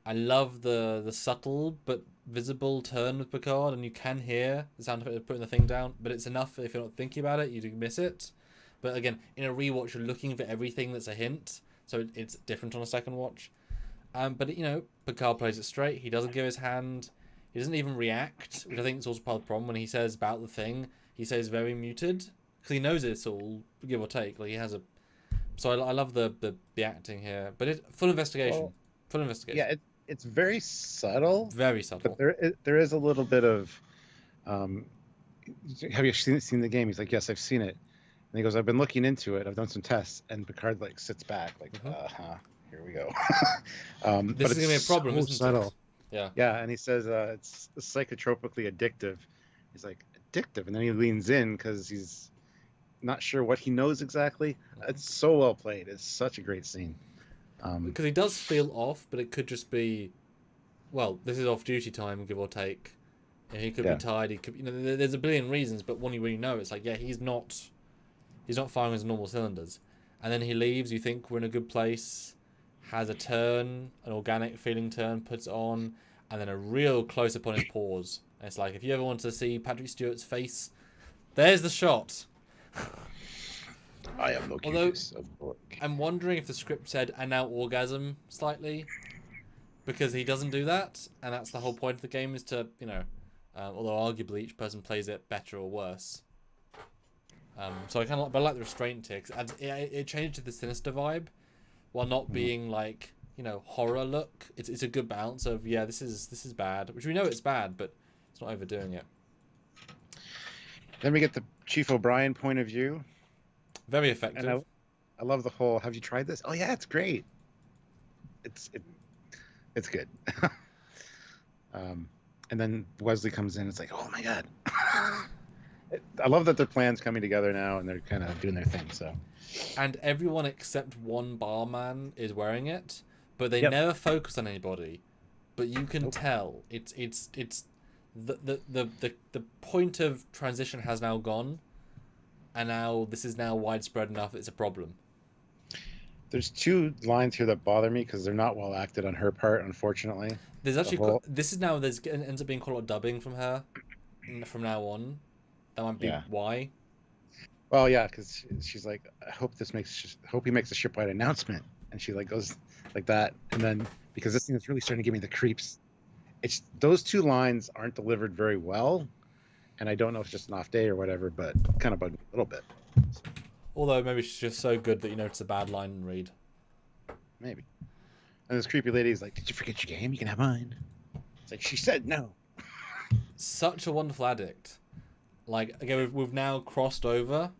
I love the subtle but visible turn with Picard, and you can hear the sound of it putting the thing down, but it's enough if you're not thinking about it, you do miss it. But again, in a rewatch, you're looking for everything that's a hint, so it's different on a second watch. But Picard plays it straight. He doesn't give his hand. He doesn't even react, which I think is also part of the problem. When he says about the thing, he says very muted, because he knows it's all give or take. Like he has a. So I love the acting here, but it's full investigation. Full investigation. Yeah, it's very subtle. Very subtle. But there is a little bit of. Have you seen the game? He's like, yes, I've seen it. And he goes, I've been looking into it. I've done some tests, and Picard like sits back, like, here we go. This is gonna be a problem, isn't subtle. it? Yeah. Yeah, and he says it's psychotropically addictive. He's like, addictive, and then he leans in because he's not sure what he knows exactly. It's so well played. It's such a great scene. Because he does feel off, but it could just be, well, this is off-duty time, give or take. He could be tired. He could, there's a billion reasons, but one you really know, it's like, he's not firing his normal cylinders. And then he leaves. You think we're in a good place. Has a turn, an organic feeling turn, puts it on, and then a real close up on his paws. And it's like, if you ever want to see Patrick Stewart's face, there's the shot. I am no case of work. I'm wondering if the script said, and now orgasm slightly, because he doesn't do that, and that's the whole point of the game, is to, although arguably each person plays it better or worse. So I kind of like, but I like the restraint here, because it changed to the sinister vibe, while not being like, horror look. It's a good balance of, this is bad, which we know it's bad, but it's not overdoing it. Then we get the Chief O'Brien point of view. Very effective. And I love the whole, have you tried this? Oh yeah, it's great. It's good. And then Wesley comes in. It's like, oh my god. I love that their plan's coming together now, and they're kind of doing their thing. So. And everyone except one barman is wearing it, but they never focus on anybody. But you can tell it's the point of transition has now gone, and now this is now widespread enough. It's a problem. There's two lines here that bother me because they're not well acted on her part, unfortunately. There's actually this is now ends up being quite a lot of dubbing from her from now on. That might be why. Well, yeah, because she's like, I hope he makes a shipwide announcement, and she like goes like that, and then because this thing is really starting to give me the creeps. It's those two lines aren't delivered very well, and I don't know if it's just an off day or whatever, but kind of bugged me a little bit. So. Although maybe she's just so good that it's a bad line and read. Maybe. And this creepy lady's like, "Did you forget your game? You can have mine." It's like, she said no. Such a wonderful addict. Like, again, we've now crossed over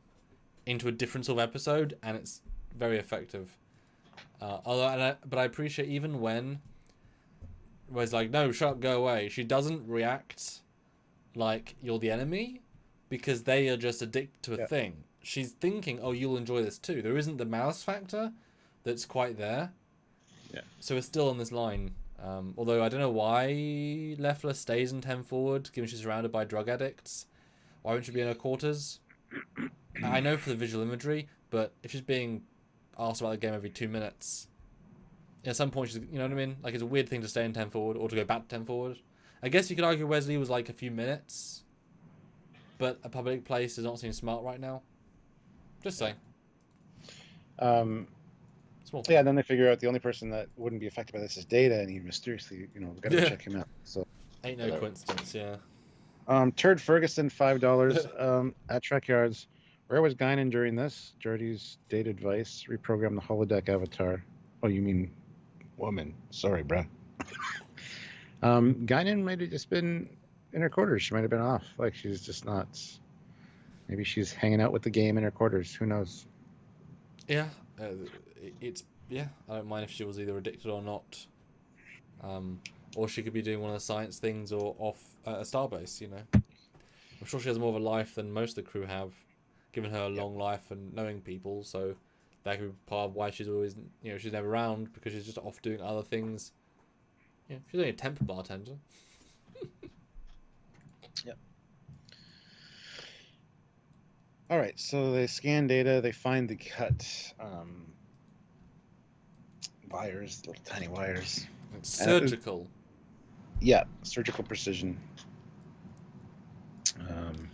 into a different sort of episode, and it's very effective. But I appreciate even when it's like, no, shut up, go away. She doesn't react like you're the enemy, because they are just addicted to a thing. She's thinking, oh, you'll enjoy this too. There isn't the malice factor that's quite there. Yeah. So it's still on this line. Although I don't know why Lefler stays in 10 forward, given she's surrounded by drug addicts. Why wouldn't she be in her quarters? I know for the visual imagery, but if she's being asked about the game every 2 minutes, at some point she's, you know what I mean? Like, it's a weird thing to stay in 10 forward or to go back to 10 forward. I guess you could argue Wesley was like a few minutes, but a public place does not seem smart right now. Just saying. Yeah, then they figure out the only person that wouldn't be affected by this is Data, and he mysteriously, got to check him out. So ain't no coincidence, yeah. Turd Ferguson, $5 at Trekyards. Where was Guinan during this? Geordi's date advice: reprogram the holodeck avatar. Oh, you mean woman? Sorry, bro. Guinan might have just been in her quarters. She might have been off. Like, she's just not. Maybe she's hanging out with the game in her quarters. Who knows? Yeah, I don't mind if she was either addicted or not, or she could be doing one of the science things or off at a starbase. I'm sure she has more of a life than most of the crew have, given her a long life and knowing people. So that could be part of why she's always, she's never around, because she's just off doing other things. Yeah, she's only a temp bartender. Yep. All right, so they scan Data. They find the cut wires, little tiny wires. It's surgical. Surgical precision.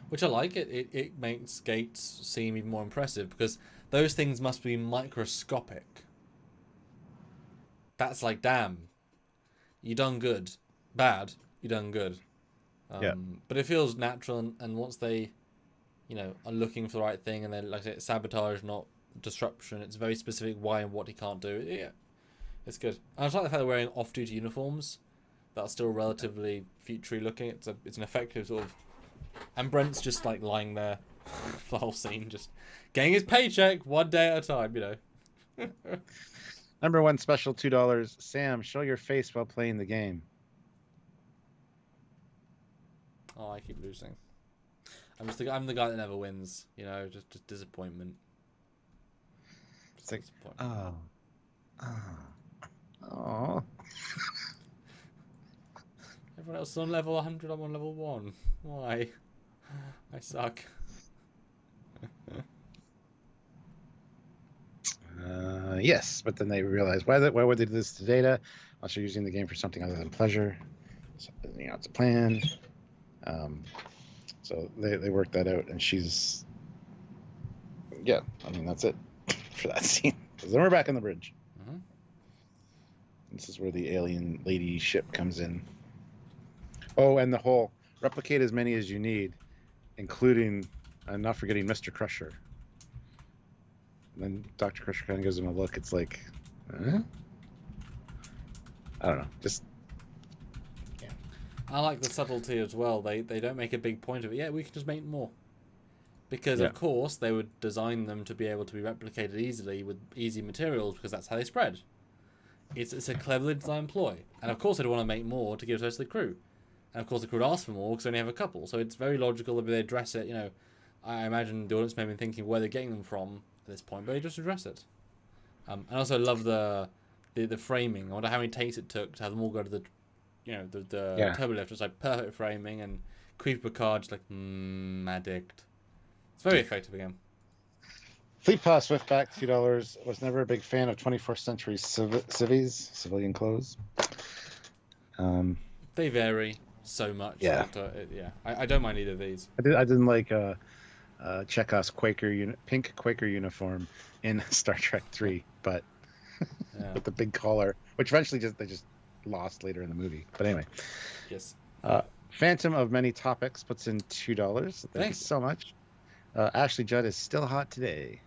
Which I like. It makes Gates seem even more impressive, because those things must be microscopic. That's like, damn, you done good. Bad, you done good. But it feels natural, and once they, are looking for the right thing, and then, like I said, sabotage, not disruption. It's very specific why and what he can't do. Yeah, it's good. And I just like the fact they're wearing off-duty uniforms that are still relatively future-y looking. It's an effective sort of. And Brent's just like lying there for the whole scene, just getting his paycheck one day at a time, Number one special, $2. Sam, show your face while playing the game. Oh, I keep losing. I'm the guy that never wins. Just disappointment. It's like, oh. Everyone else is on level 100. I'm on level 1. Why? I suck. Yes, but then they realize why would they do this to Data? Also using the game for something other than pleasure. So, it's a plan. So they work that out, and she's. Yeah, that's it for that scene. Because then we're back on the bridge. Mm-hmm. This is where the alien lady ship comes in. Oh, and the whole replicate as many as you need, including, and not forgetting Mr. Crusher. And then Dr. Crusher kind of gives him a look. It's like, huh? I don't know. Just, yeah. I like the subtlety as well. They don't make a big point of it. Yeah, we can just make more. Because, of course, they would design them to be able to be replicated easily with easy materials, because that's how they spread. It's a cleverly designed ploy. And, of course, they'd want to make more to give to the crew. And, of course, the crew would ask for more because they only have a couple. So it's very logical that they address it. I imagine the audience may have been thinking where they're getting them from at this point, but they just address it. And I also love the framing. I wonder how many takes it took to have them all go to the turbo lift. It's like perfect framing, and creepy Picard just like, addict. It's very effective again. Fleet Pass Swiftback, $2. Was never a big fan of 24th century civvies, civilian clothes. They vary so much. Yeah. I don't mind either of these. I didn't like Chekhov's pink Quaker uniform in Star Trek 3, but with the big collar, which eventually they just lost later in the movie. But anyway. Yes. Phantom of Many Topics puts in $2. Thank you so much. Ashley Judd is still hot today.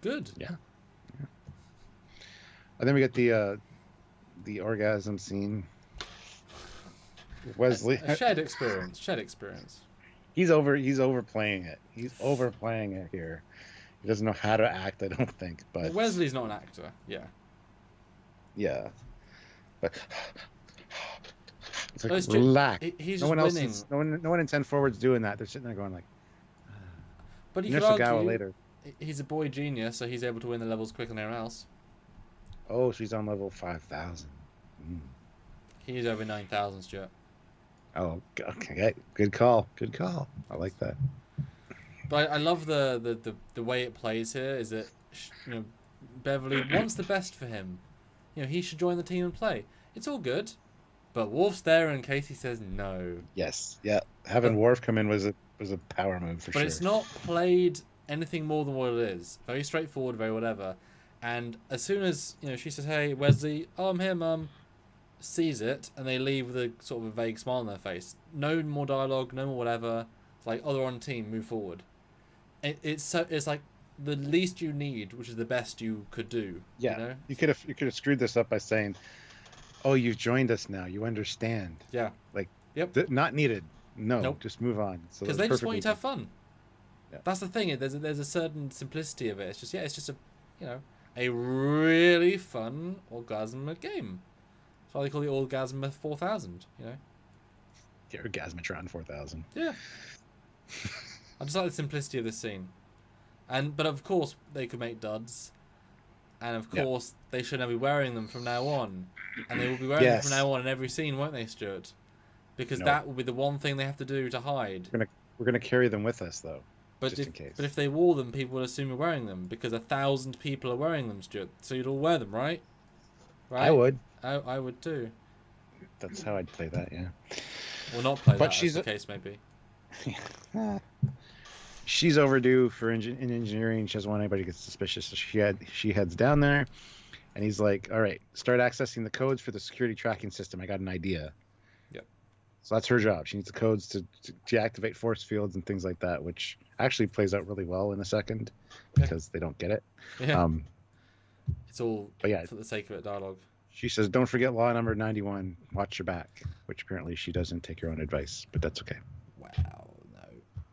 Good. Yeah. And then we get the the orgasm scene. Wesley. A shared experience. Shared experience. He's overplaying it. He's overplaying it here. He doesn't know how to act, I don't think. But well, Wesley's not an actor. Yeah. Yeah. But it's like, it's relax. He's no one winning. else is, no one in 10 forward's doing that. They're sitting there going like. But you could argue later. He's a boy genius, so he's able to win the levels quicker than anyone else. Oh, she's on level 5,000. He's over 9,000, Stuart. Oh, okay. Good call. Good call. I like that. But I love the way it plays here. Is that Beverly wants the best for him. He should join the team and play. It's all good, but Worf's there in case he says no. Yes. Yeah. Having Worf come in was a power move for sure. But it's not played anything more than what it is. Very straightforward, very whatever. And as soon as she says, "Hey, Wesley, I'm here, Mum," sees it, and they leave with a sort of a vague smile on their face. No more dialogue, no more whatever. It's like, they're on team, move forward. It's like the least you need, which is the best you could do. Yeah, you could have screwed this up by saying, "Oh, you've joined us now. You understand." Yeah. Like, yep. Not needed. No, nope. Just move on. Because they just want you to have fun. Yeah. That's the thing. There's a certain simplicity of it. It's just a really fun orgasmic game. That's why they call it Orgasm 4000. The Orgasmatron 4000. Yeah. I just like the simplicity of this scene. But of course they could make duds. And of course they shouldn't be wearing them from now on. And they will be wearing them from now on in every scene, won't they, Stuart? Because that will be the one thing they have to do to hide. We're gonna carry them with us though. But if they wore them, people would assume you're wearing them because 1,000 people are wearing them, Stuart. So you'd all wear them, right? I would. I would too. That's how I'd play that, yeah. Well, not play that, as the case may be. She's overdue for in engineering. She doesn't want anybody to get suspicious, so she heads down there, and he's like, "All right, start accessing the codes for the security tracking system. I got an idea." Yep. So that's her job. She needs the codes to deactivate force fields and things like that, which actually plays out really well in a second because they don't get it. Yeah. It's all for the sake of it, dialogue. She says, "Don't forget law number 91. Watch your back," which apparently she doesn't take her own advice, but that's okay. Wow,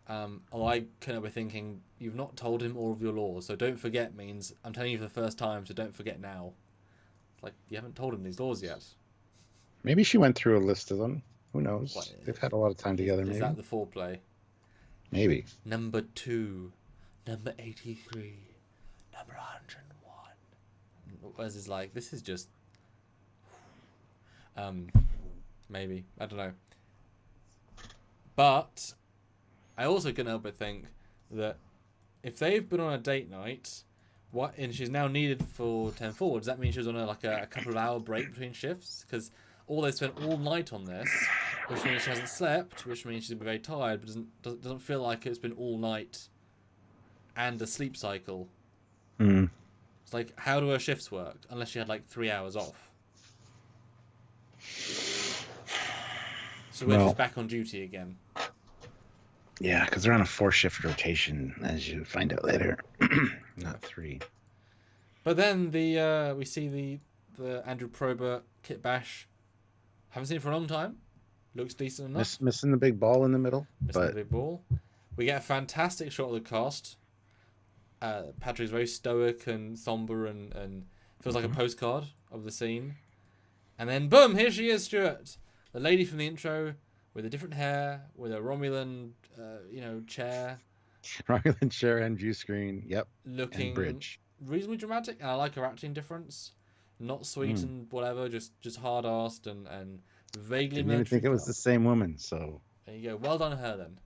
no. I kind of be thinking, you've not told him all of your laws, so don't forget means I'm telling you for the first time, so don't forget now. It's like, you haven't told him these laws yet. Maybe she went through a list of them. Who knows? They've had a lot of time together, maybe. Is that the foreplay? Maybe. Number 2. Number 83. Number 101. Wes is like, this is just... maybe. I don't know. But I also couldn't help but think that if they've been on a date night, and she's now needed for 10 forward, does that mean she was on a couple of hour break between shifts? Because they spent all night on this, which means she hasn't slept, which means she's been very tired, but doesn't feel like it's been all night and a sleep cycle. It's like, how do her shifts work? Unless she had 3 hours off. So when she's back on duty again. Yeah, because they're on a 4-shift rotation, as you find out later. Not 3. But then we see the Andrew Probert kit bash. Haven't seen it for a long time. Looks decent enough. Missing the big ball in the middle. The big ball. We get a fantastic shot of the cast. Patrick's very stoic and somber and feels like a postcard of the scene. And then, boom, here she is, Stuart. The lady from the intro with a different hair, with a Romulan, chair. Romulan chair and view screen, yep. Looking and bridge. Reasonably dramatic, and I like her acting difference. Not sweet and whatever, just hard-assed and vaguely military. I didn't think it was the same woman, so... There you go. Well done her, then.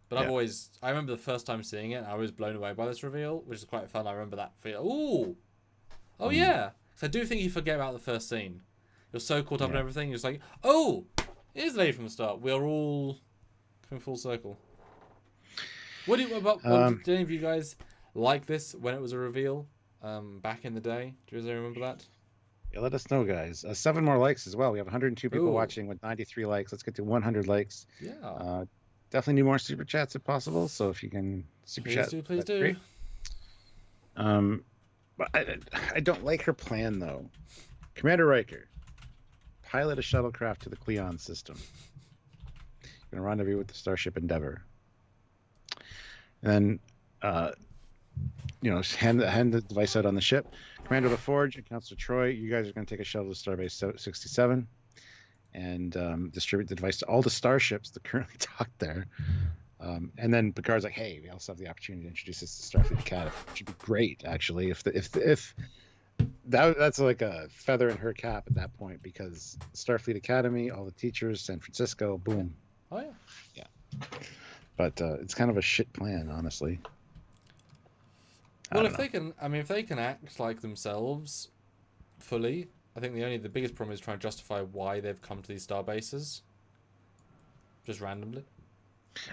But I remember the first time seeing it, I was blown away by this reveal, which is quite fun. I remember that feel. Ooh! Oh, yeah! So I do think you forget about the first scene. You're so caught up in everything, you're just like, oh! Here's the lady from the start. We're all coming full circle. Did any of you guys like this when it was a reveal back in the day? Do you guys remember that? Yeah, let us know, guys. 7 more likes as well. We have 102 people watching with 93 likes. Let's get to 100 likes. Yeah. Definitely need more super chats if possible. So if you can super chat, please do. Great. But I don't like her plan though. Commander Riker, pilot a shuttlecraft to the Cleon system. You're going to rendezvous with the Starship Endeavor. And then, hand the device out on the ship. Commander LaForge and Counselor Troy, you guys are going to take a shuttle to Starbase 67 and distribute the device to all the starships that currently dock there. And then Picard's like, "Hey, we also have the opportunity to introduce this to Starfleet Academy, which would be great, actually. If that's like a feather in her cap at that point, because Starfleet Academy, all the teachers, San Francisco, boom. Oh yeah. But it's kind of a shit plan, honestly. Well, if they can act like themselves fully, I think the biggest problem is trying to justify why they've come to these star bases, just randomly.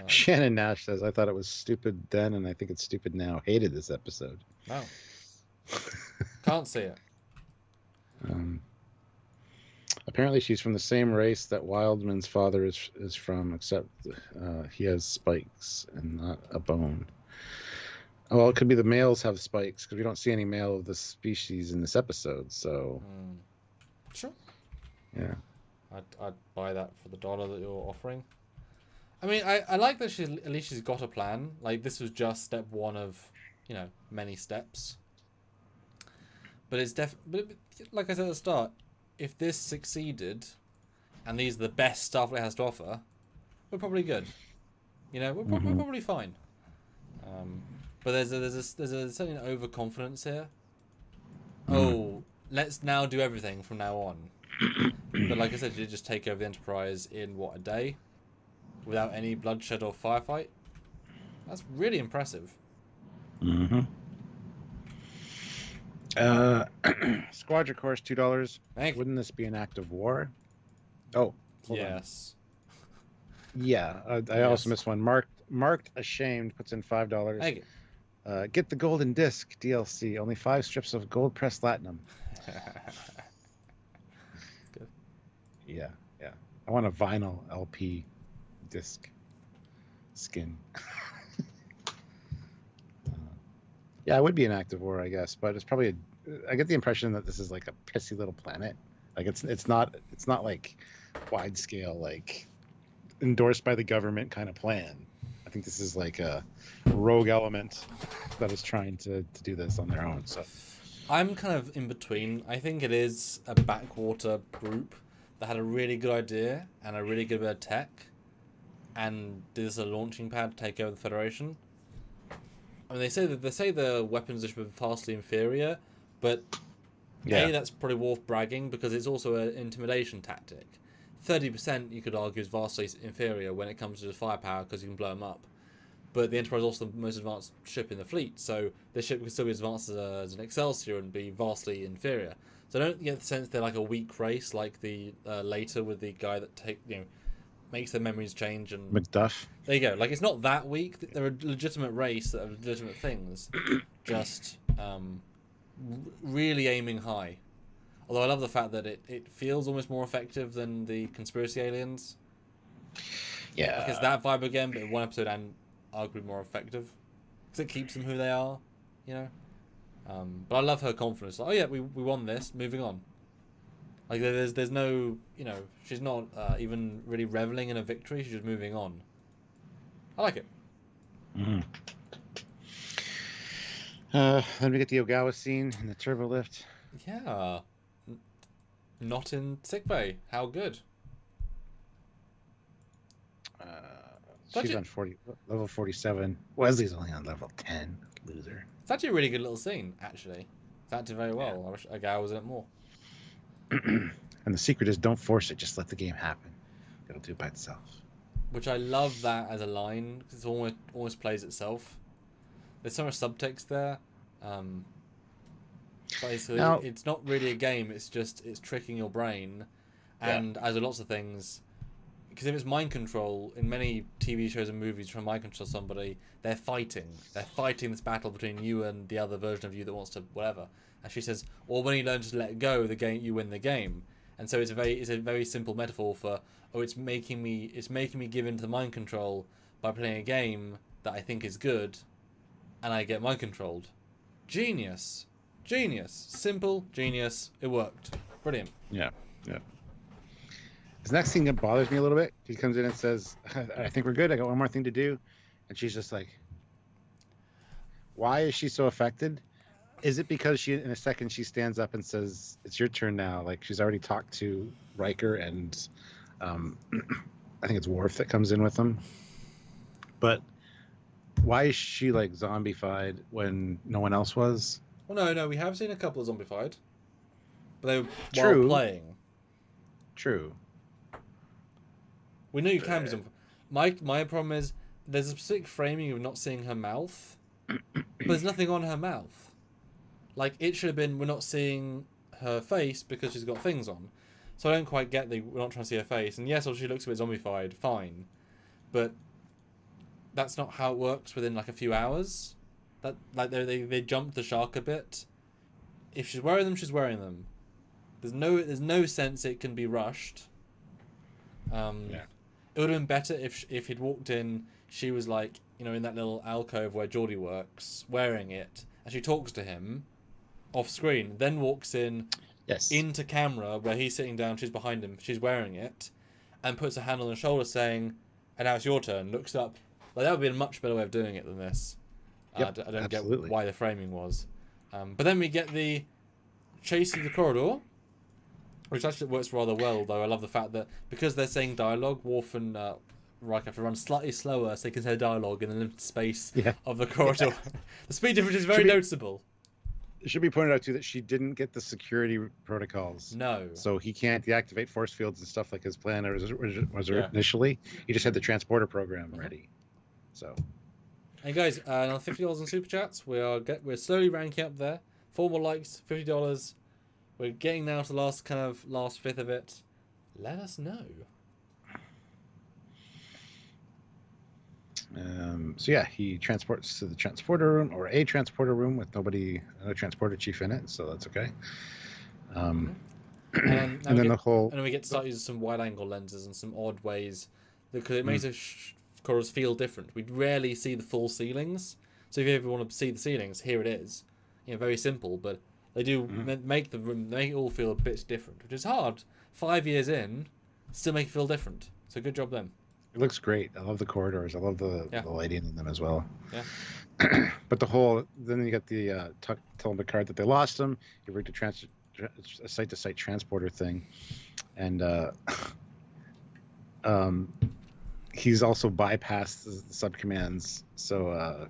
Shannon Nash says, "I thought it was stupid then, and I think it's stupid now. Hated this episode." No, can't see it. Apparently, she's from the same race that Wildman's father is from, except he has spikes and not a bone. Oh, well, it could be the males have spikes, because we don't see any male of this species in this episode. So, sure. Yeah, I'd buy that for the $1 that you're offering. I mean, I like that at least she's got a plan. Like, this was just step one of, many steps. But it's but like I said at the start, if this succeeded, and these are the best stuff it has to offer, we're probably good. We're probably fine. But there's a certain overconfidence here. Oh, let's now do everything from now on. But like I said, you did just take over the Enterprise in a day, without any bloodshed or firefight. That's really impressive. Squadron course, $2. Wouldn't this be an act of war? Oh, yes. Yeah, I also missed one. Marked Ashamed puts in $5. Thank you. Get the Golden Disc DLC. Only 5 strips of gold pressed platinum. Good. Yeah. I want a vinyl LP disc skin. Yeah, it would be an act of war, I guess, but it's probably I get the impression that this is like a pissy little planet. Like it's not like wide scale, like endorsed by the government kind of plan. I think this is like a rogue element that is trying to do this on their own. So I'm kind of in between. I think it is a backwater group that had a really good idea and a really good bit of tech, and did this as a launching pad to take over the Federation. I mean, they say the weapons are vastly inferior, but A, that's probably worth bragging because it's also an intimidation tactic. 30%, you could argue, is vastly inferior when it comes to firepower because you can blow them up. But the Enterprise is also the most advanced ship in the fleet, so the ship can still be as advanced as an Excelsior and be vastly inferior. So I don't get the sense they're like a weak race like the later with the guy that makes their memories change and Macduff. There you go. Like, it's not that weak. They're a legitimate race that have legitimate things, just really aiming high. Although I love the fact that it feels almost more effective than the conspiracy aliens. Yeah, like it's that vibe again, but in one episode and arguably more effective because it keeps them who they are, But I love her confidence. Like, oh yeah, we won this. Moving on. Like there's no, she's not even really reveling in a victory. She's just moving on. I like it. Then we get the Ogawa scene in the turbo lift. Yeah. Not in sickbay. How good. She's on level 47. Wesley's only on level 10. Loser. It's actually a really good little scene, actually. It's acted very well. Yeah. I wish Ogawa was in it more. And the secret is don't force it, just let the game happen. It'll do it by itself. Which I love that as a line, because it almost plays itself. There's so much subtext there. Basically, it's not really a game, it's tricking your brain. And as with lots of things, because if it's mind control, in many TV shows and movies trying to mind control somebody, they're fighting this battle between you and the other version of you that wants to whatever. And she says, or when you learn to let go, you win the game. And so it's a very simple metaphor for, it's making me give in to mind control by playing a game that I think is good, and I get mind controlled. Genius, simple, genius. It worked. Brilliant. Yeah. This next thing that bothers me a little bit. He comes in and says, "I think we're good. I got one more thing to do," and she's just like, "Why is she so affected? Is it because she, in a second, she stands up and says, 'It's your turn now'? Like she's already talked to Riker and, I think it's Worf that comes in with them. But why is she like zombified when no one else was? Well, no, we have seen a couple of zombified, but they were True. while playing. True. We know you can be zombified. My problem is there's a specific framing of not seeing her mouth, but there's nothing on her mouth. Like it should have been we're not seeing her face because she's got things on. So I don't quite get we're not trying to see her face. And yes, well, she looks a bit zombified, fine, but that's not how it works within like a few hours. That like they jumped the shark a bit. If she's wearing them, she's wearing them. There's no sense it can be rushed. It would have been better if he'd walked in. She was like in that little alcove where Geordie works, wearing it, and she talks to him off screen. Then walks in. Yes. Into camera where he's sitting down, she's behind him, she's wearing it, and puts her hand on her shoulder saying, "And now it's your turn." Looks up. Like that would be a much better way of doing it than this. Yep, I don't absolutely. get why the framing was. But then we get the chase through the corridor, which actually works rather well, though. I love the fact that because they're saying dialogue, Worf and Riker have to run slightly slower so they can say dialogue in the limited space of the corridor. The speed difference is very noticeable. It should be pointed out too that she didn't get the security protocols. No. So he can't deactivate force fields and stuff like his plan was initially. He just had the transporter program ready. So. And guys, another $50 in super chats. We're slowly ranking up there. 4 more likes, $50. We're getting now to the last fifth of it. Let us know. So yeah, he transports to the transporter room or a transporter room with no transporter chief in it, so that's okay. And then we get to start using some wide-angle lenses and some odd ways because it makes the corridors feel different. We rarely see the full ceilings, so if you ever want to see the ceilings, here it is. Very simple, but they do make the room, make it all feel a bit different, which is hard. 5 years in, still make it feel different. So good job then. It looks great. I love the corridors. I love the lighting in them as well. Yeah. But then you get the telling Picard that they lost him. He rigged a site-to-site transporter thing, and he's also bypassed the subcommands. So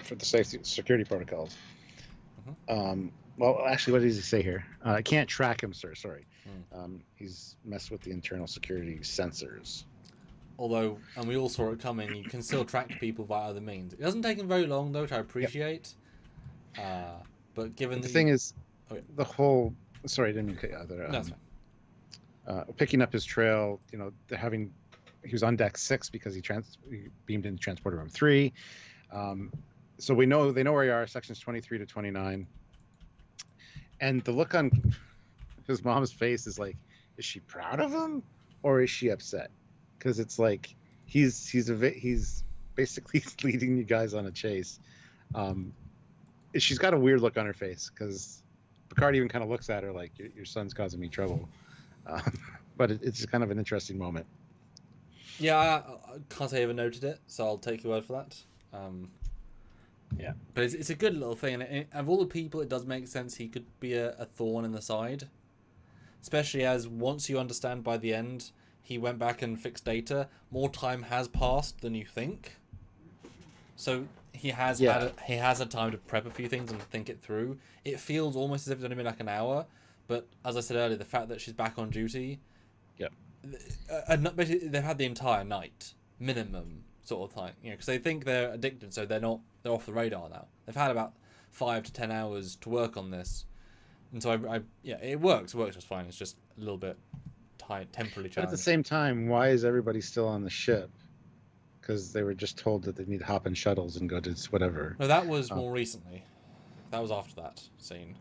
for the security protocols. Well, actually, what does he say here? I can't track him, sir. Sorry. He's messed with the internal security sensors. Although, and we all saw it coming, you can still track people via other means. It doesn't take him very long, though, which I appreciate. But given the thing is, the whole... Sorry, I didn't mean to cut you out there. That's fine. Picking up his trail, they're having... He was on deck 6 because he beamed into transporter room 3. So they know where you are, sections 23 to 29. And the look on his mom's face is like, is she proud of him or is she upset? Because it's like he's basically leading you guys on a chase. She's got a weird look on her face because Picard even kind of looks at her like, your son's causing me trouble. But it's just kind of an interesting moment. Yeah, I can't say I ever noted it, so I'll take your word for that. Yeah, but it's a good little thing, and of all the people, it does make sense he could be a thorn in the side, especially as once you understand by the end he went back and fixed data, more time has passed than you think. So he has had time to prep a few things and think it through. It feels almost as if it's only been like an hour, but as I said earlier, the fact that she's back on duty, basically they've had the entire night minimum sort of time, because they think they're addicted, so they're off the radar now. They've had about 5 to 10 hours to work on this, and so it works just fine. It's just a little bit temporarily challenged. But at the same time, why is everybody still on the ship? Because they were just told that they need to hop in shuttles and go to whatever. No, that was more recently. That was after that scene.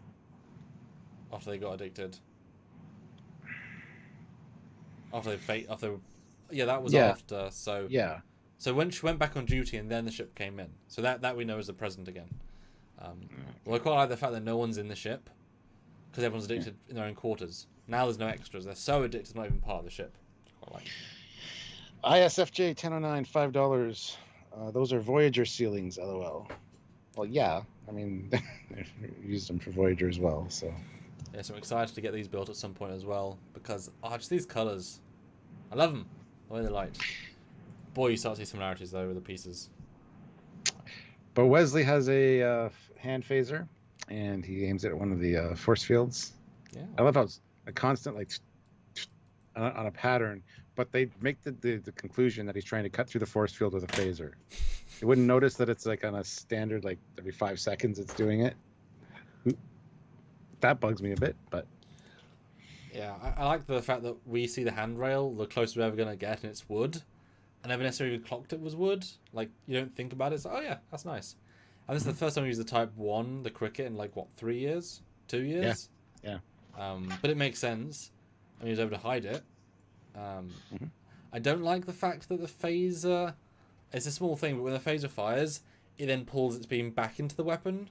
After they got addicted. After so yeah. So when she went back on duty and then the ship came in, so that we know is the present again. Well, I quite like the fact that no one's in the ship because everyone's addicted in their own quarters. Now there's no extras. They're so addicted, it's not even part of the ship. I like. ISFJ 1009, $5. Those are Voyager ceilings, LOL. Well, yeah. I mean, used them for Voyager as well, so. Yeah, so I'm excited to get these built at some point as well, because, just these colours. I love them. The way they're light. Boy, you start to see similarities, though, with the pieces. But Wesley has a hand phaser, and he aims it at one of the force fields. Yeah. I love how it's a constant, like, on a pattern, but they make the conclusion that he's trying to cut through the force field with a phaser. You wouldn't notice that it's like on a standard, like every 5 seconds it's doing it. That bugs me a bit, but yeah, I like the fact that we see the handrail the closest we're ever gonna get, and it's wood. I never necessarily clocked it was wood. Like, you don't think about it. It's like, oh yeah, that's nice. And this is the first time we use the Type 1, the cricket, in like what, 3 years, 2 years? Yeah. But it makes sense. I mean, he was able to hide it. I don't like the fact that the phaser. It's a small thing, but when the phaser fires, it then pulls its beam back into the weapon,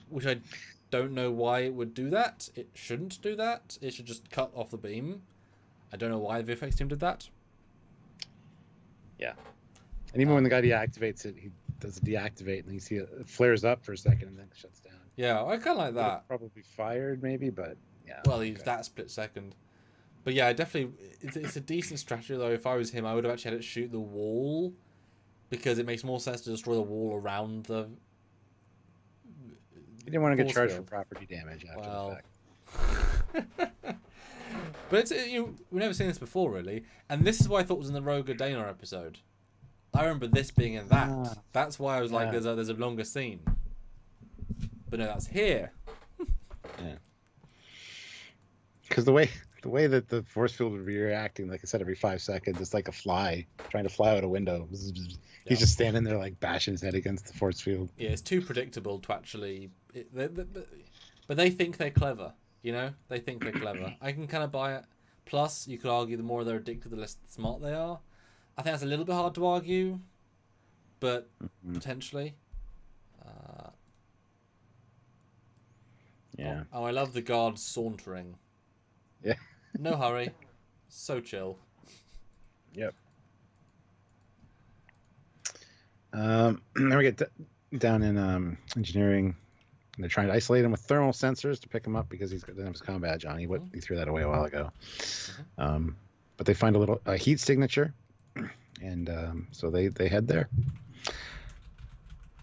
which I don't know why it would do that. It shouldn't do that. It should just cut off the beam. I don't know why the VFX team did that. Yeah. And even when the guy deactivates it, he does deactivate, and you see it flares up for a second and then shuts down. Yeah, I kind of like that. Probably fired, maybe, but yeah. Well, he's that split second. But yeah, definitely, it's a decent strategy, though. If I was him, I would have actually had it shoot the wall, because it makes more sense to destroy the wall around the... You didn't want to get charged for property damage after the fact. But we've never seen this before, really. And this is what I thought was in the Rogue Dana episode. I remember this being in that. That's why I was like, there's a longer scene. But no, that's here. Yeah. Because the way that the force field would be reacting, like I said, every 5 seconds, it's like a fly trying to fly out a window. He's just standing there like bashing his head against the force field. Yeah, it's too predictable to actually... But they think they're clever, you know? They think they're clever. I can kind of buy it. Plus, you could argue the more they're addicted, the less smart they are. I think that's a little bit hard to argue, but potentially. Yeah. Oh, I love the guards sauntering. Yeah. No hurry. So chill. Yep. Then we get down in engineering. And they're trying to isolate him with thermal sensors to pick him up because he doesn't have his comm badge on. He threw that away a while ago. But they find a heat signature, and so they head there.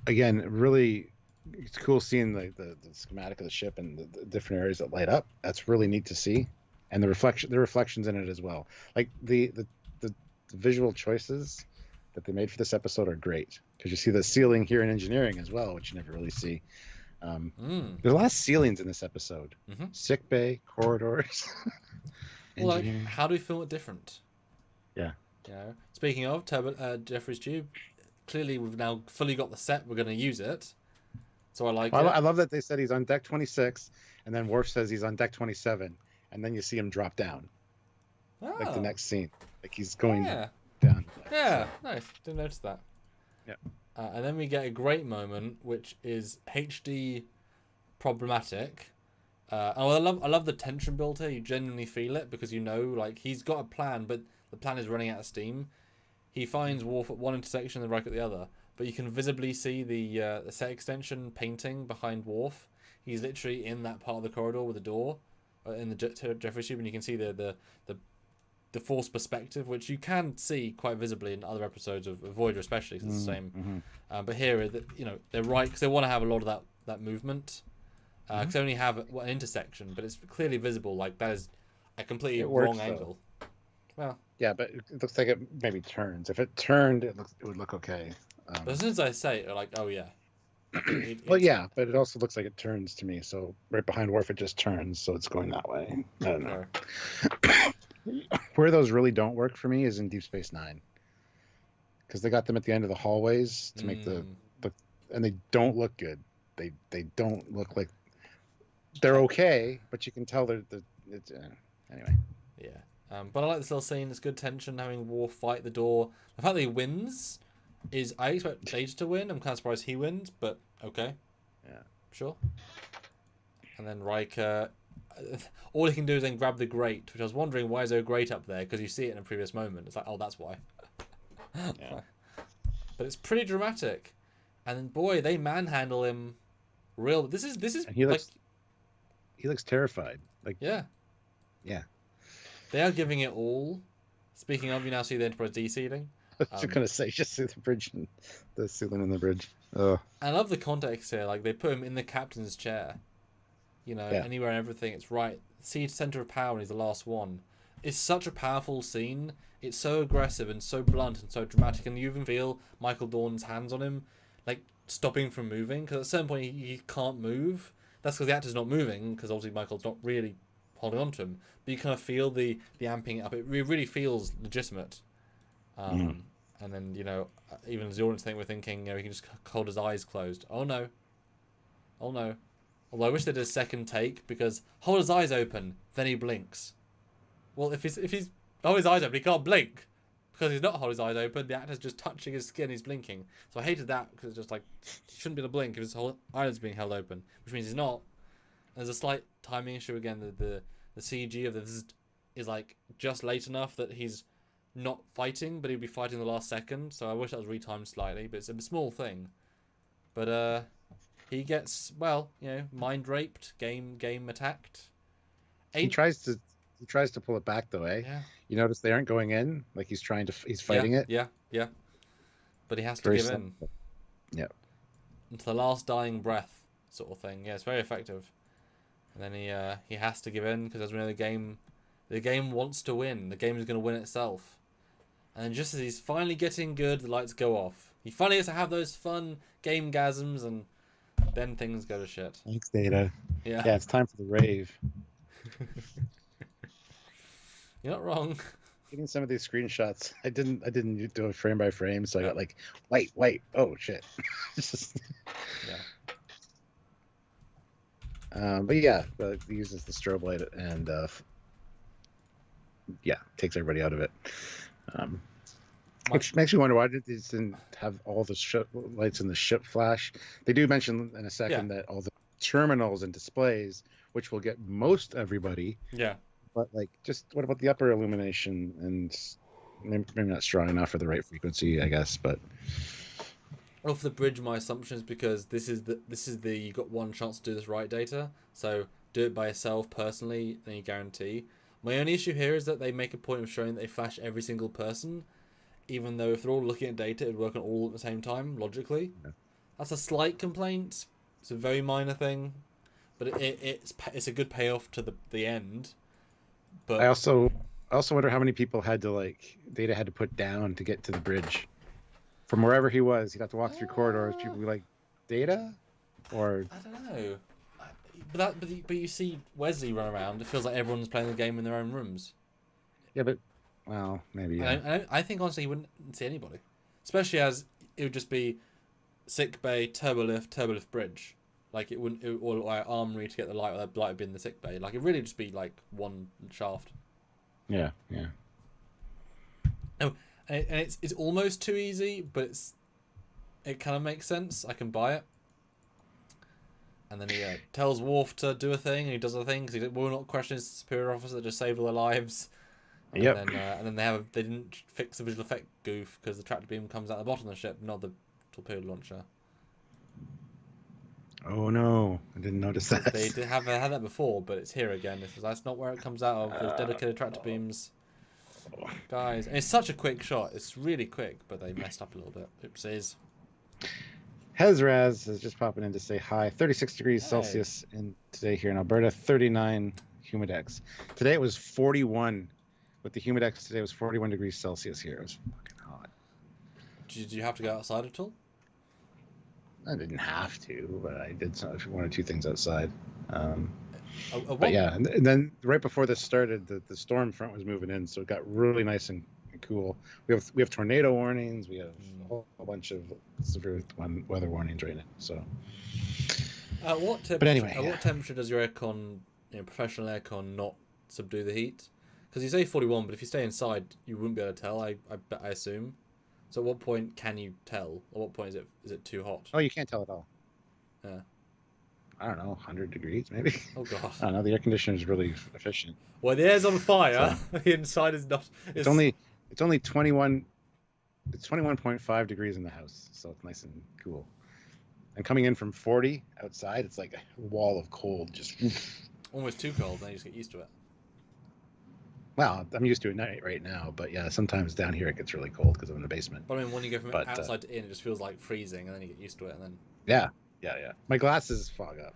Again, really, it's cool seeing the schematic of the ship and the different areas that light up. That's really neat to see, and the reflections in it as well. Like the visual choices that they made for this episode are great, because you see the ceiling here in engineering as well, which you never really see. There's a lot of ceilings in this episode. Sick bay, corridors. Well, how do we film it different? Yeah. You know, speaking of Jeffrey's Tube, clearly we've now fully got the set. We're going to use it. So I like it. I love that they said he's on deck 26, and then Worf says he's on deck 27, and then you see him drop down. Like the next scene. Like he's going down. Yeah, nice. Didn't notice that. Yeah. And then we get a great moment, which is HD problematic. I love the tension built here. You genuinely feel it, because you know, like, he's got a plan, but the plan is running out of steam. He finds Worf at one intersection and Riker at the other, but you can visibly see the set extension painting behind Worf. He's literally in that part of the corridor with the door in the Jeffrey tube, and you can see the forced perspective, which you can see quite visibly in other episodes of Voyager, especially, because it's the same. But here, they're right, because they want to have a lot of that movement. Because they only have an intersection, but it's clearly visible. Like, that is a completely wrong angle. Well, yeah, but it looks like it maybe turns. If it turned, it would look okay. But as soon as I say it, like, oh yeah. Well, yeah, but it also looks like it turns to me. So right behind Worf, it just turns, so it's going that way. I don't know. Where those really don't work for me is in Deep Space Nine, because they got them at the end of the hallways to make the and they don't look good. They don't look like they're okay, but you can tell anyway. Yeah. But I like this little scene. It's good tension, having Worf fight the door. The fact that he wins is... I expect Data to win. I'm kind of surprised he wins, but okay. Yeah. Sure. And then Riker... all he can do is then grab the grate, which I was wondering, why is there a grate up there? Because you see it in a previous moment. It's like, oh, that's why. Yeah. But it's pretty dramatic. And then, boy, they manhandle him real. This is And he looks terrified. Like, yeah. They are giving it all. Speaking of, you now see the Enterprise de-sealing. I was just gonna say, just see the bridge and the ceiling on the bridge. Oh. I love the context here. Like, they put him in the captain's chair. You know, anywhere and everything. It's right. See, center of power, and he's the last one. It's such a powerful scene. It's so aggressive and so blunt and so dramatic, and you even feel Michael Dorn's hands on him, like stopping from moving. Because at a certain point he can't move. That's because the actor's not moving. Because obviously Michael's not really holding on to him. But you kind of feel the amping up. It really feels legitimate. And then, you know, even as the audience we're thinking, you know, he can just hold his eyes closed. Oh no. Although I wish they did a second take, because hold his eyes open, then he blinks. Well, if he's hold his eyes open, he can't blink, because he's not holding his eyes open. The actor's just touching his skin, he's blinking. So I hated that, because it's just like, he shouldn't be able to blink if his whole eyelids being held open, which means he's not. And there's a slight timing issue again. The CG of this is like just late enough that he's not fighting, but he'd be fighting the last second. So I wish that was retimed slightly, but it's a small thing. But he gets, well, you know, mind raped, game attacked. He tries to pull it back though, eh? Yeah. You notice they aren't going in, like he's fighting it. Yeah. But he has to give in. Yeah. Until the last dying breath, sort of thing. Yeah, it's very effective. And then he has to give in, because as we know, the game wants to win. The game is going to win itself. And just as he's finally getting good, the lights go off. He finally gets to have those fun game-gasms, and then things go to shit. Thanks, Data. Yeah, it's time for the rave. You're not wrong. Getting some of these screenshots, I didn't do it frame by frame, so I got like, wait, oh shit. But he uses the strobe light and takes everybody out of it. Which makes me wonder, why did these didn't have all the ship lights in the ship flash? They do mention in a second that all the terminals and displays, which will get most everybody. Yeah. But like, just what about the upper illumination? And maybe not strong enough for the right frequency, I guess. But off the bridge, my assumption is because this is the you got one chance to do this right data. So do it by yourself personally, then you guarantee. My only issue here is that they make a point of showing that they flash every single person, even though if they're all looking at data, it'd work on all at the same time, logically. Yeah. That's a slight complaint. It's a very minor thing, but it's a good payoff to the end. But I also wonder how many people Data had to put down to get to the bridge. From wherever he was, he'd have to walk through corridors. People would be like, Data? Or I don't know. But you see Wesley run around. It feels like everyone's playing the game in their own rooms. Yeah, but well, maybe. Yeah. I think honestly he wouldn't see anybody, especially as it would just be sick bay, turbolift bridge. Like it wouldn't, or like armory to get the light. Or the light would be in the sick bay. Like it really would just be like one shaft. Yeah. Oh, and it's almost too easy, but it kind of makes sense. I can buy it. And then he tells Worf to do a thing, and he does a thing because he will not question his superior officer that just saved all their lives. And then they didn't fix the visual effect goof because the tractor beam comes out the bottom of the ship, not the torpedo launcher. Oh no, I didn't notice that. They did had that before, but it's here again. That's not where it comes out of. There's dedicated tractor beams. Guys, and it's such a quick shot. It's really quick, but they messed up a little bit. Oopsies. Hezraz is just popping in to say hi. 36 degrees Celsius in today here in Alberta. 39 humidex. Today it was 41. With the humidex today, it was 41 degrees Celsius here. It was fucking hot. Did you have to go outside at all? I didn't have to, but I did one or two things outside. But yeah, and then right before this started, the storm front was moving in, so it got really nice and cool. We have tornado warnings. We have a whole bunch of severe weather warnings right now. So, what temperature does your aircon, professional aircon, not subdue the heat? Because you say 41, but if you stay inside, you wouldn't be able to tell. I assume. So, at what point can you tell? At what point is it too hot? Oh, you can't tell at all. Yeah. I don't know, 100 degrees maybe. Oh god. I don't know. The air conditioner is really efficient. Well, the air's on fire. So, the inside is not. It's only 21. It's 21.5 degrees in the house, so it's nice and cool. And coming in from 40 outside, it's like a wall of cold. Just almost too cold. Then you just get used to it. Well, I'm used to it right now, but yeah, sometimes down here it gets really cold because I'm in the basement. But I mean, when you go from outside to in, it just feels like freezing, and then you get used to it, and then. Yeah. My glasses fog up.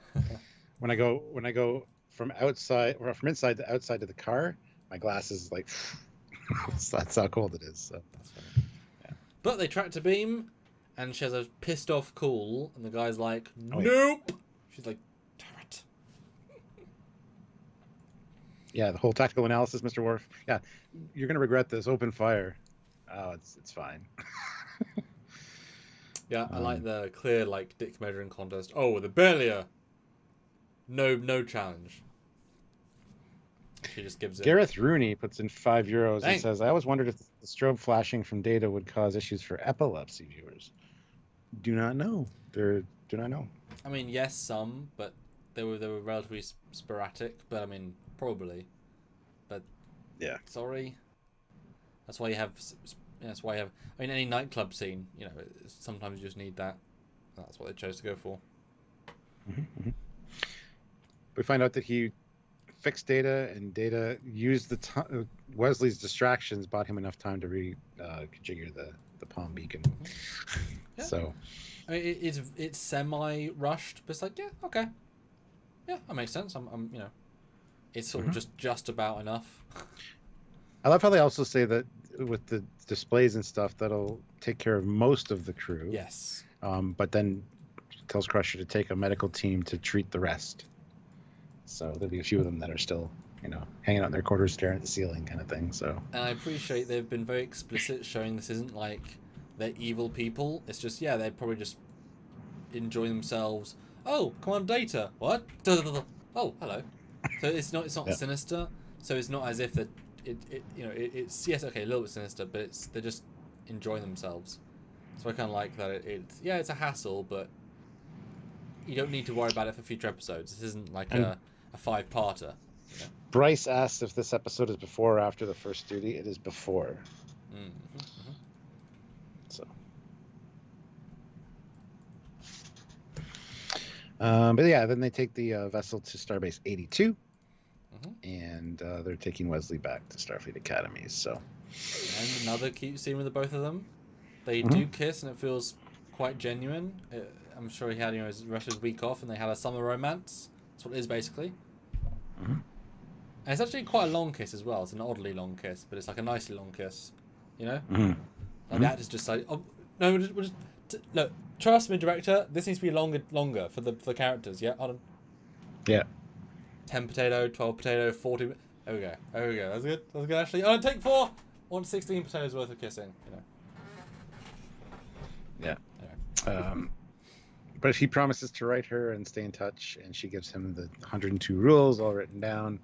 when I go from outside or from inside to outside to the car, my glasses like. That's how cold it is. So. That's funny. Yeah. But they tracked a beam, and she has a pissed off call, and the guy's like, "Nope." Yeah. She's like, "Damn it." Yeah, the whole tactical analysis, Mr. Worf. Yeah, you're gonna regret this. Open fire. Oh, it's fine. Yeah, I like the clear dick measuring contest. Oh, the Belia. No challenge. She just gives it. Gareth Rooney puts in €5 and says, "I always wondered if the strobe flashing from data would cause issues for epilepsy viewers. Do not know. Do not know." I mean, yes, some, but they were relatively sporadic. But I mean, probably. But yeah, sorry. That's why you have. That's why you have. I mean, any nightclub scene, sometimes you just need that. That's what they chose to go for. Mm-hmm. We find out that he fixed data, and data used Wesley's distractions, bought him enough time to reconfigure the Palm beacon. Yeah. So, I mean, it's semi rushed, but it's like, yeah, okay, yeah, that makes sense. I'm it's sort of just about enough. I love how they also say that with the displays and stuff, that'll take care of most of the crew. Yes. But then tells Crusher to take a medical team to treat the rest. So there'll be a few of them that are still, hanging out in their quarters, staring at the ceiling, kind of thing. So. And I appreciate they've been very explicit, showing this isn't like they're evil people. It's just they're probably just enjoying themselves. Oh, come on, Data. What? Oh, hello. So it's not sinister. So it's not as if that it's yes, okay, a little bit sinister, but they're just enjoying themselves. So I kind of like that. It's a hassle, but you don't need to worry about it for future episodes. This isn't like a 5-parter. Bryce asked if this episode is before or after the first duty. It is before. Mm-hmm. So. But yeah, then they take the vessel to Starbase 82. And they're taking Wesley back to Starfleet Academy. So, and another cute scene with the both of them. They do kiss, and it feels quite genuine. I'm sure he had his rest of his week off, and they had a summer romance. That's what it is basically. And it's actually quite a long kiss as well. It's an oddly long kiss, but it's like a nicely long kiss. Like the actor's just like, oh no, we'll just look. Trust me, director. This needs to be longer for the characters. Yeah, hold on. Yeah. 10 potato, 12 potato, 40. There we go. That's good actually. Oh, take 4. 116 potatoes worth of kissing. Yeah. Anyway. But he promises to write her and stay in touch, and she gives him the 102 rules all written down.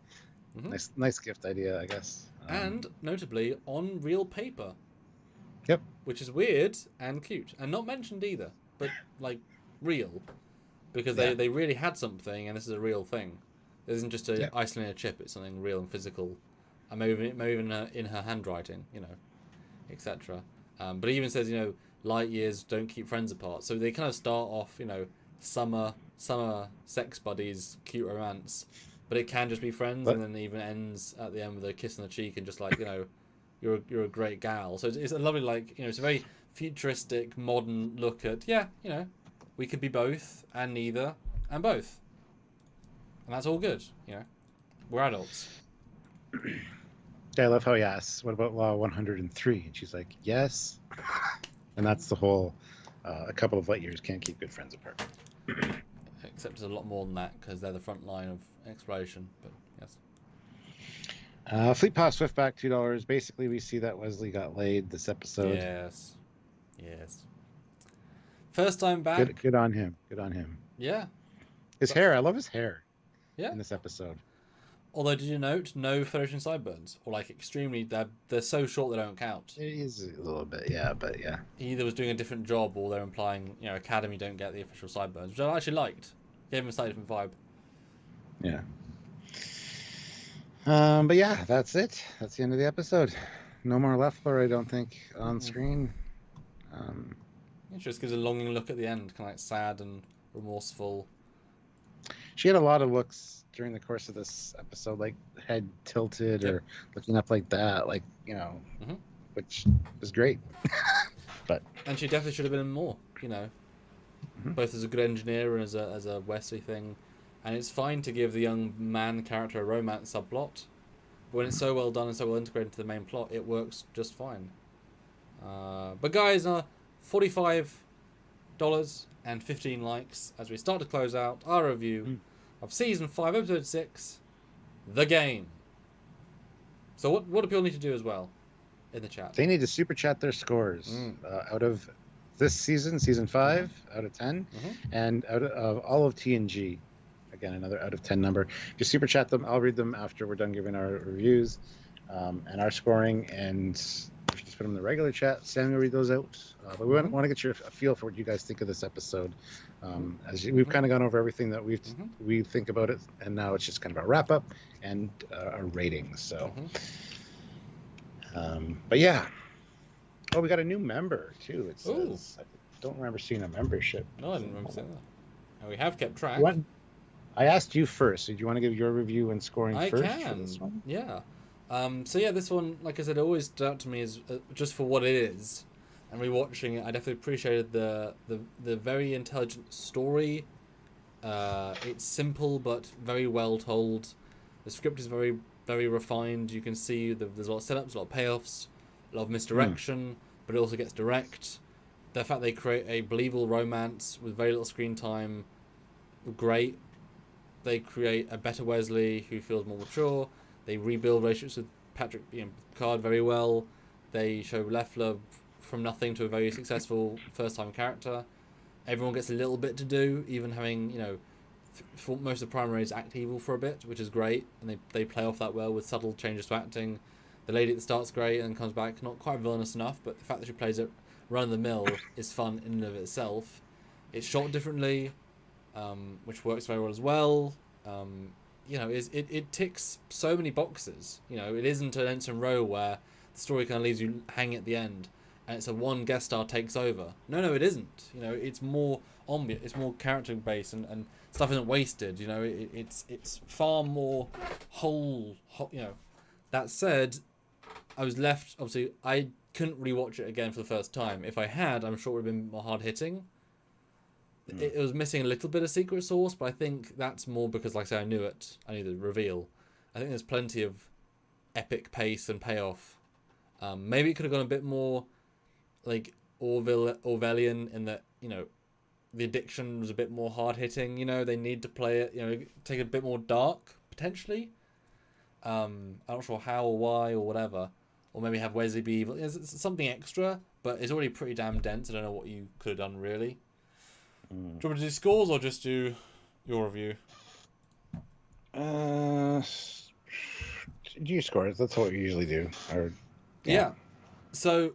Nice gift idea, I guess. And notably on real paper. Yep. Which is weird and cute, and not mentioned either, but real, because they really had something, and this is a real thing. It isn't just an isolated chip; it's something real and physical, and maybe in her handwriting, etc. But it even says, light years don't keep friends apart. So they kind of start off, summer sex buddies, cute romance, but it can just be friends, and then even ends at the end with a kiss on the cheek and just you're a great gal. So it's a lovely it's a very futuristic, modern look at we could be both and neither and both. And that's all good, We're adults. Yeah, I love how he asks, what about Law 103? And she's like, yes. And that's the whole, a couple of light years can't keep good friends apart. Except it's a lot more than that, because they're the front line of exploration, but yes. Fleet Pass Swiftback, $2. Basically, we see that Wesley got laid this episode. Yes. First time back. Good on him. Yeah. His hair, I love his hair. Yeah. In this episode. Although, did you note no Federation sideburns, or extremely? They're so short they don't count. It is a little bit, yeah, but yeah. He either was doing a different job, or they're implying Academy don't get the official sideburns, which I actually liked. Gave him a slightly different vibe. Yeah. But yeah, that's it. That's the end of the episode. No more Lefler, I don't think, on screen. It just gives a longing look at the end, kind of like sad and remorseful. She had a lot of looks during the course of this episode, like head tilted or looking up like that, like, you know, which was great. And she definitely should have been in more, you know, both as a good engineer and as a Wesley thing. And it's fine to give the young man character a romance subplot. But when it's so well done and so well integrated into the main plot, it works just fine. But guys, $45 and 15 likes as we start to close out our review of Season 5, Episode 6, The Game. So what do people need to do as well in the chat? They need to super chat their scores out of this season, Season 5, out of 10, and out of all of TNG. Again, another out of 10 number. Just super chat them. I'll read them after we're done giving our reviews and our scoring. And if you just put them in the regular chat, Sam will read those out. But we want to get a feel for what you guys think of this episode. We've kind of gone over everything that we think about it, and now it's just kind of a wrap up and a ratings. So, but yeah. Oh, we got a new member too. It says, I don't remember seeing a membership. No, I didn't remember seeing that. And we have kept track. I asked you first. So do you want to give your review and scoring first? I can. This one? Yeah. So yeah, this one, like I said, always stood out to me as just for what it is. And rewatching it, I definitely appreciated the very intelligent story. It's simple but very well told. The script is very, very refined. You can see there's a lot of setups, a lot of payoffs, a lot of misdirection, but it also gets direct. The fact they create a believable romance with very little screen time, great. They create a better Wesley who feels more mature. They rebuild relationships with Picard very well. They show Lefler from nothing to a very successful first-time character. Everyone gets a little bit to do, even having, you know, most of the primaries act evil for a bit, which is great, and they play off that well with subtle changes to acting. The lady at the start's great and comes back not quite villainous enough, but the fact that she plays it run-of-the-mill is fun in and of itself. It's shot differently, which works very well as well. You know, it ticks so many boxes. You know, it isn't an Ensign Row where the story kind of leaves you hanging at the end, and it's a one guest star takes over. No, it isn't. You know, it's more ambient, it's more character based, and stuff isn't wasted. You know, it's far more whole. You know, that said, I was left. Obviously, I couldn't rewatch it again for the first time. If I had, I'm sure it would have been more hard hitting. It was missing a little bit of secret sauce, but I think that's more because, like I say, I knew it. I knew the reveal. I think there's plenty of epic pace and payoff. Maybe it could have gone a bit more like Orwellian in that, you know, the addiction was a bit more hard hitting. You know, they need to play it, you know, take it a bit more dark potentially. I'm not sure how or why or whatever, or maybe have Wesley be evil. It's something extra, but it's already pretty damn dense. I don't know what you could have done really. Do you want me to do scores or just do your review? Do your scores. That's what we usually do. Yeah. So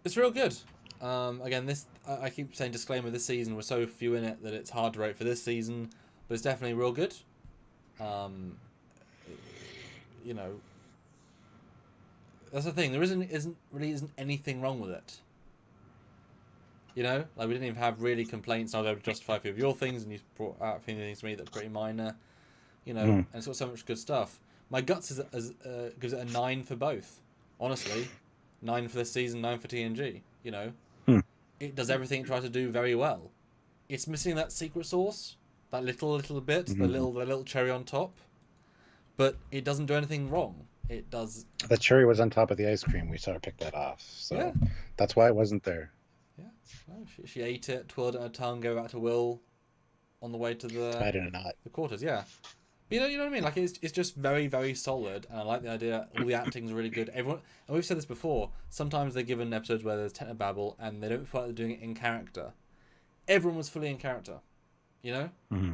it's real good. Again, this I keep saying disclaimer. This season we're so few in it that it's hard to rate for this season, but it's definitely real good. You know, that's the thing. There isn't anything wrong with it. You know, like we didn't even have really complaints. I'll be able to justify a few of your things, and you brought out a few things to me that are pretty minor. You know, and it's got so much good stuff. My guts gives it a 9 for both. Honestly, 9 for this season, 9 for TNG. You know, it does everything it tries to do very well. It's missing that secret sauce, that little bit, the little cherry on top, but it doesn't do anything wrong. It does. The cherry was on top of the ice cream. We sort of picked that off, so that's why it wasn't there. Yeah, no, she ate it, twirled it on her tongue, go back to Will, on the way to the quarters. Yeah, but you know what I mean. Like it's just very, very solid, and I like the idea. All the acting's really good. Everyone, and we've said this before. Sometimes they're given episodes where there's technobabble, and they don't feel like they're doing it in character. Everyone was fully in character, you know.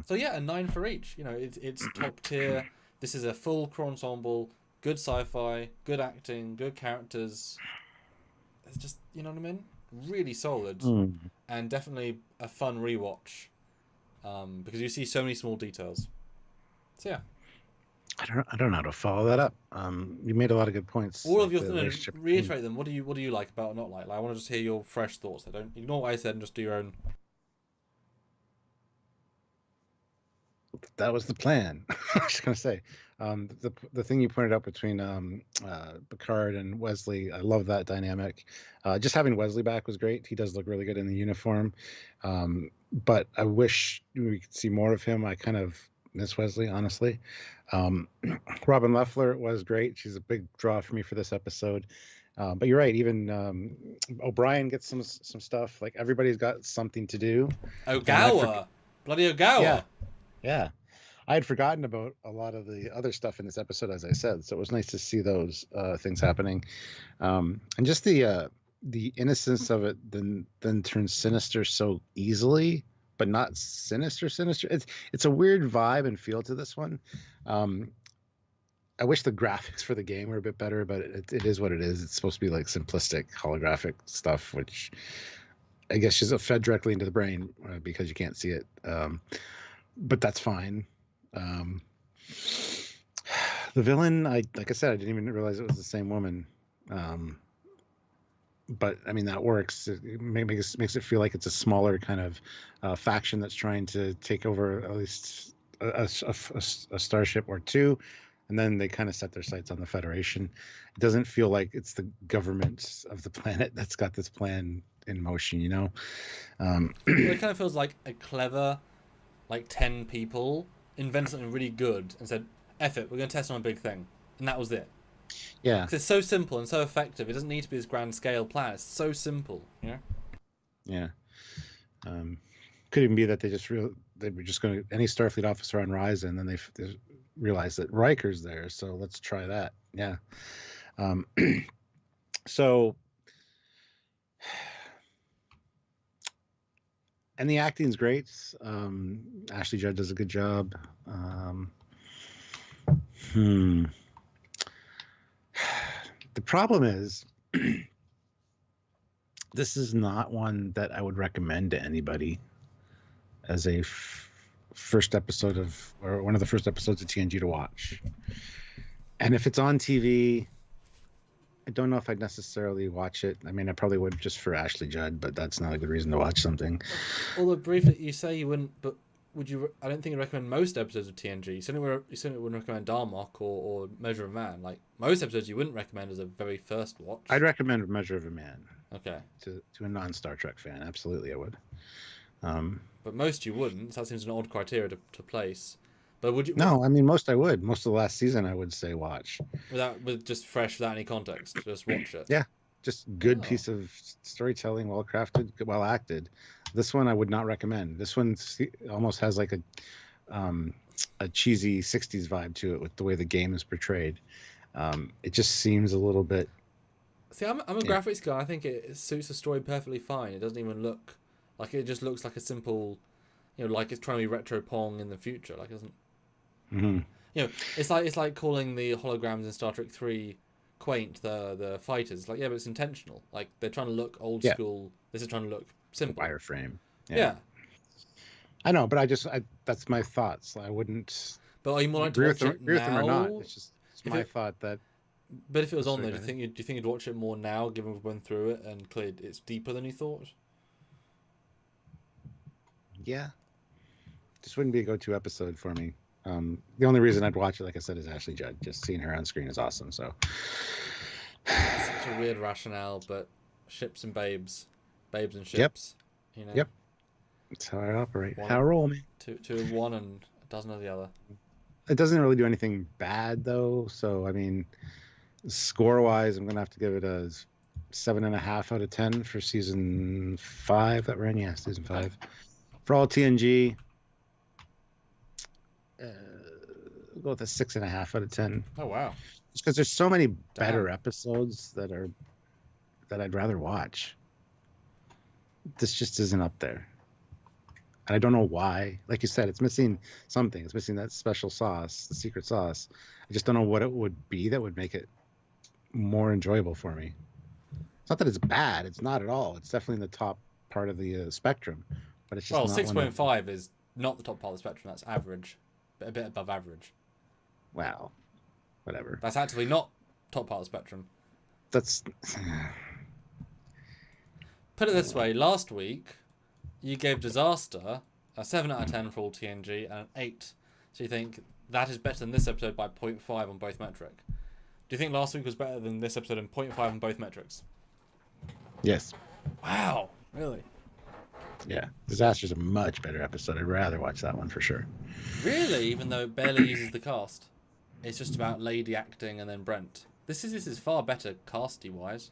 So yeah, a 9 for each. You know, it's top tier. This is a full crew ensemble. Good sci-fi, good acting, good characters. It's just, you know what I mean? Really solid, and definitely a fun rewatch. because you see so many small details. So yeah. I don't know how to follow that up. You made a lot of good points. All of your reiterate them. What do you like about or not like? I want to just hear your fresh thoughts. I don't ignore what I said and just do your own. That was the plan. I was gonna say, the thing you pointed out between Picard and Wesley, I love that dynamic. Just having Wesley back was great. He does look really good in the uniform, but I wish we could see more of him. I kind of miss Wesley, honestly. Robin Lefler was great. She's a big draw for me for this episode. But you're right. Even O'Brien gets some stuff. Like everybody's got something to do. Ogawa, bloody Ogawa. Yeah, I had forgotten about a lot of the other stuff in this episode, as I said. So it was nice to see those things happening, and just the innocence of it then turns sinister so easily, but not sinister. It's a weird vibe and feel to this one. I wish the graphics for the game were a bit better, but it is what it is. It's supposed to be like simplistic holographic stuff, which I guess is fed directly into the brain because you can't see it. But that's fine. The villain, like I said, I didn't even realize it was the same woman. But I mean, that works. It makes it feel like it's a smaller kind of faction that's trying to take over at least a starship or two, and then they kind of set their sights on the Federation. It doesn't feel like it's the government of the planet that's got this plan in motion, you know? It kind of feels like a clever, 10 people invented something really good and said, F it, we're going to test on a big thing. And that was it. Yeah. Because it's so simple and so effective. It doesn't need to be this grand scale plan. It's so simple, you know? Yeah. Could even be that they were just going to, any Starfleet officer on Ryza, and then they realized that Riker's there, so let's try that. Yeah. So, and the acting's great. Ashley Judd does a good job. The problem is, this is not one that I would recommend to anybody as a first episode or one of the first episodes of TNG to watch. And if it's on TV, I don't know if I'd necessarily watch it. I mean, I probably would just for Ashley Judd, but that's not a good reason to watch something. Although briefly, you say you wouldn't, but would you? I don't think you'd recommend most episodes of TNG. You certainly wouldn't recommend Darmok or Measure of a Man. Like most episodes, you wouldn't recommend as a very first watch. I'd recommend Measure of a Man. Okay. To a non-Star Trek fan, absolutely, I would. But most you wouldn't. So that seems an odd criteria to place. But would you? No, I mean most I would. Most of the last season, I would say watch. With just fresh, without any context, just watch it. Yeah, just good piece of storytelling, well crafted, well acted. This one I would not recommend. This one almost has like a cheesy '60s vibe to it with the way the game is portrayed. It just seems a little bit. See, I'm a graphics guy. I think it suits the story perfectly fine. It doesn't even look like it just looks like a simple, like it's trying to be retro Pong in the future. Like it doesn't. Mm-hmm. It's like calling the holograms in Star Trek 3 quaint. The fighters, like, yeah, but it's intentional. Like they're trying to look old school. This is trying to look simple. Wireframe. Yeah. I know, but that's my thoughts. I wouldn't. But are you more like to watch it now? Or not. It's my thought that. But if it was on there, do you think you'd watch it more now, given we've gone through it and clearly it's deeper than you thought? Yeah. Just wouldn't be a go-to episode for me. The only reason I'd watch it, like I said, is Ashley Judd. Just seeing her on screen is awesome. So such a weird rationale, but ships and babes and ships. Yep. Yep. That's how I operate. How I roll, man. Two of one and a dozen of the other. It doesn't really do anything bad though. So I mean, score-wise, I'm gonna have to give it a 7.5 out of 10 for season 5 that we're in. Yeah, season 5. For all TNG. Go with a 6.5 out of 10. Oh wow! Just because there's so many better episodes that I'd rather watch. This just isn't up there, and I don't know why. Like you said, it's missing something. It's missing that special sauce, the secret sauce. I just don't know what it would be that would make it more enjoyable for me. It's not that it's bad. It's not at all. It's definitely in the top part of the spectrum, but it's just. Well, 6.5 is not the top part of the spectrum. That's average, but a bit above average. Wow. Whatever. That's actually not top part of the spectrum. That's... Put it this way, last week, you gave Disaster a 7 out of 10 for all TNG and an 8. So you think that is better than this episode by 0.5 on both metric. Do you think last week was better than this episode in 0.5 on both metrics? Yes. Wow. Really? Yeah. Disaster's a much better episode. I'd rather watch that one for sure. Really? Even though it barely uses the cast? It's just about Lady acting and then Brent. This is far better casty-wise.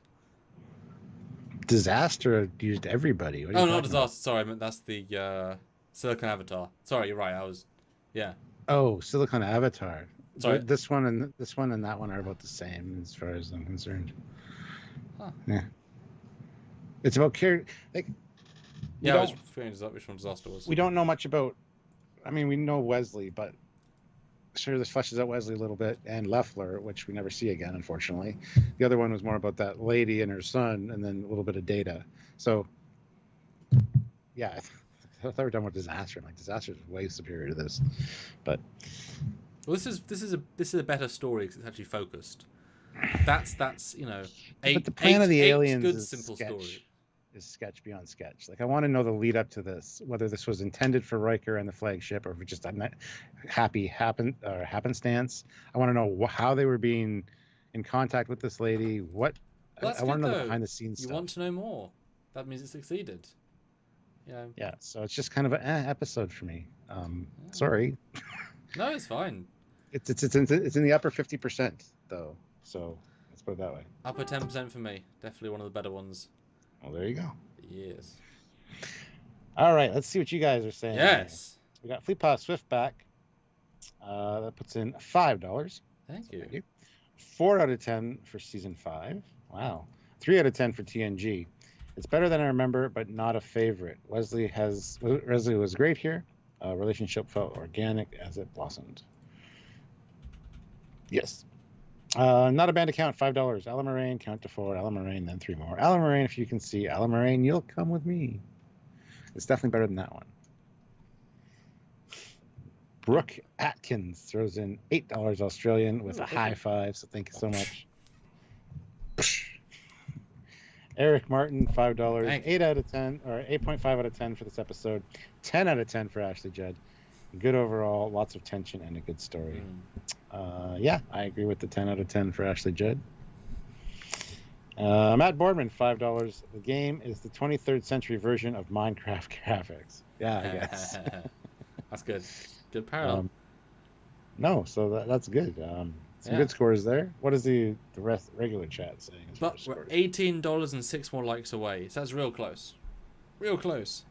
Disaster used everybody. Oh, not Disaster. About? Sorry, I meant that's the Silicon Avatar. Sorry, you're right. Yeah. Oh, Silicon Avatar. Sorry. This one and that one are about the same as far as I'm concerned. Huh. Yeah. It's about like. Yeah, I was forgetting which one Disaster was. We don't know much about. I mean, we know Wesley, but sure, this fleshes out Wesley a little bit, and Lefler, which we never see again, unfortunately. The other one was more about that lady and her son, and then a little bit of Data. So, yeah, I thought we were done with Disaster. Like, Disaster is way superior to this, but well, this is a better story because it's actually focused. That's but the plan of the aliens good is simple sketch. Story. Is sketch beyond sketch. Like, I want to know the lead up to this, whether this was intended for Riker and the flagship, or if it just happenstance. I want to know how they were being in contact with this lady. Well, I want to know the behind the scenes stuff. You want to know more. That means it succeeded. Yeah. Yeah. So it's just kind of an episode for me. Sorry. No, it's fine. It's in the upper 50% though. So let's put it that way. Upper 10% for me. Definitely one of the better ones. Well, there you go. Yes. All right, let's see what you guys are saying. Yes. We got Fleet Paw Swift back. That puts in $5. Thank you. Thank you. 4 out of 10 for season 5. Wow. 3 out of 10 for TNG. It's better than I remember, but not a favorite. Wesley was great here. Relationship felt organic as it blossomed. Yes. Not a band account, $5. Alan Moraine, count to 4. Alan Moraine, then 3 more. Alan Moraine, if you can see Alan Moraine, you'll come with me. It's definitely better than that one. Brooke Atkins throws in $8 Australian with a high five, so thank you so much. Eric Martin, $5. 8 out of 10, or 8.5 out of 10 for this episode. 10 out of 10 for Ashley Judd. Good overall, lots of tension and a good story. Yeah, I agree with the 10 out of 10 for Ashley Judd. Matt Boardman, $5. The game is the 23rd century version of Minecraft graphics. Yeah, I guess. That's good. Good parallel. No, so that's good. Some good scores there. What is the rest regular chat saying? But we're $18 and 6 more likes away, so that's real close. Real close.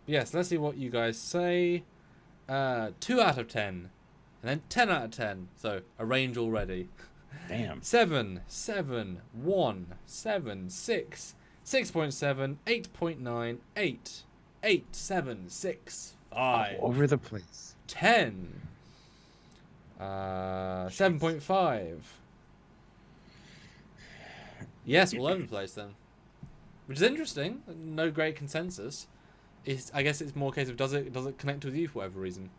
Yes, let's see what you guys say. 2 out of 10. And then 10 out of 10. So a range already. Damn. 7, 7, 1, 7, 6, 6.7, 8.9, 8, 8, 7, 6, 5. All over the place. 10. 7.5. Yes, all over the place then. Which is interesting. No great consensus. I guess it's more a case of does it connect with you for whatever reason?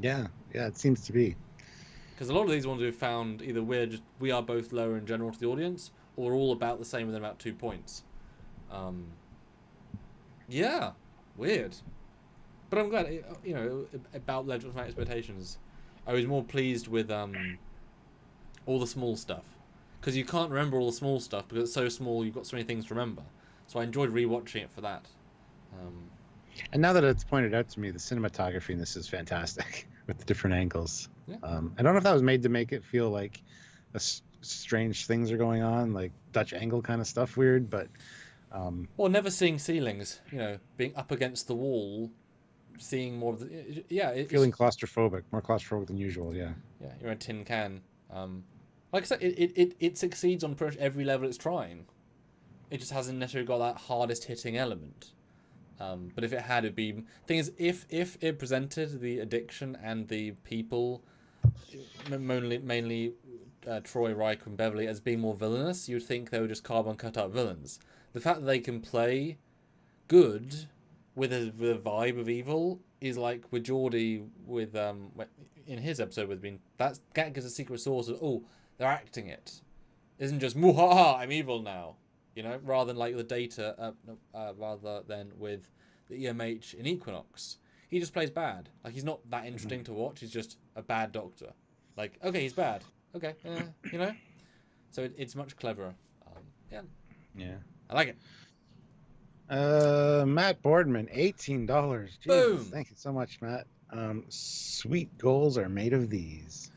Yeah, it seems to be. Because a lot of these ones we've found either we are both lower in general to the audience, or all about the same within about 2 points. Yeah, weird. But I'm glad, about Legend of My Expectations. I was more pleased with all the small stuff. Because you can't remember all the small stuff because it's so small, you've got so many things to remember. So I enjoyed rewatching it for that. And now that it's pointed out to me, the cinematography in this is fantastic with the different angles. Yeah. I don't know if that was made to make it feel like strange things are going on, like Dutch angle kind of stuff weird, but... Or never seeing ceilings, being up against the wall, seeing more of the... Feeling claustrophobic, more claustrophobic than usual, yeah. Yeah, you're in a tin can. Like I said, it succeeds on pretty much every level it's trying. It just hasn't necessarily got that hardest hitting element. But if it had, it'd be... Thing is, if it presented the addiction and the people, mainly Troy, Riker, and Beverly, as being more villainous, you'd think they were just carbon cut-out villains. The fact that they can play good with a vibe of evil is like with Geordie with in his episode with being that gives a secret source of they're acting it. Isn't just muhaha I'm evil now, you know, rather than like the Data rather than with the EMH in Equinox. He just plays bad. Like he's not that interesting to watch. He's just a bad doctor. Like okay, he's bad. Okay, you know. So it's much cleverer. Yeah, I like it. Matt Boardman, $18. Boom. Thank you so much, Matt. Sweet goals are made of these.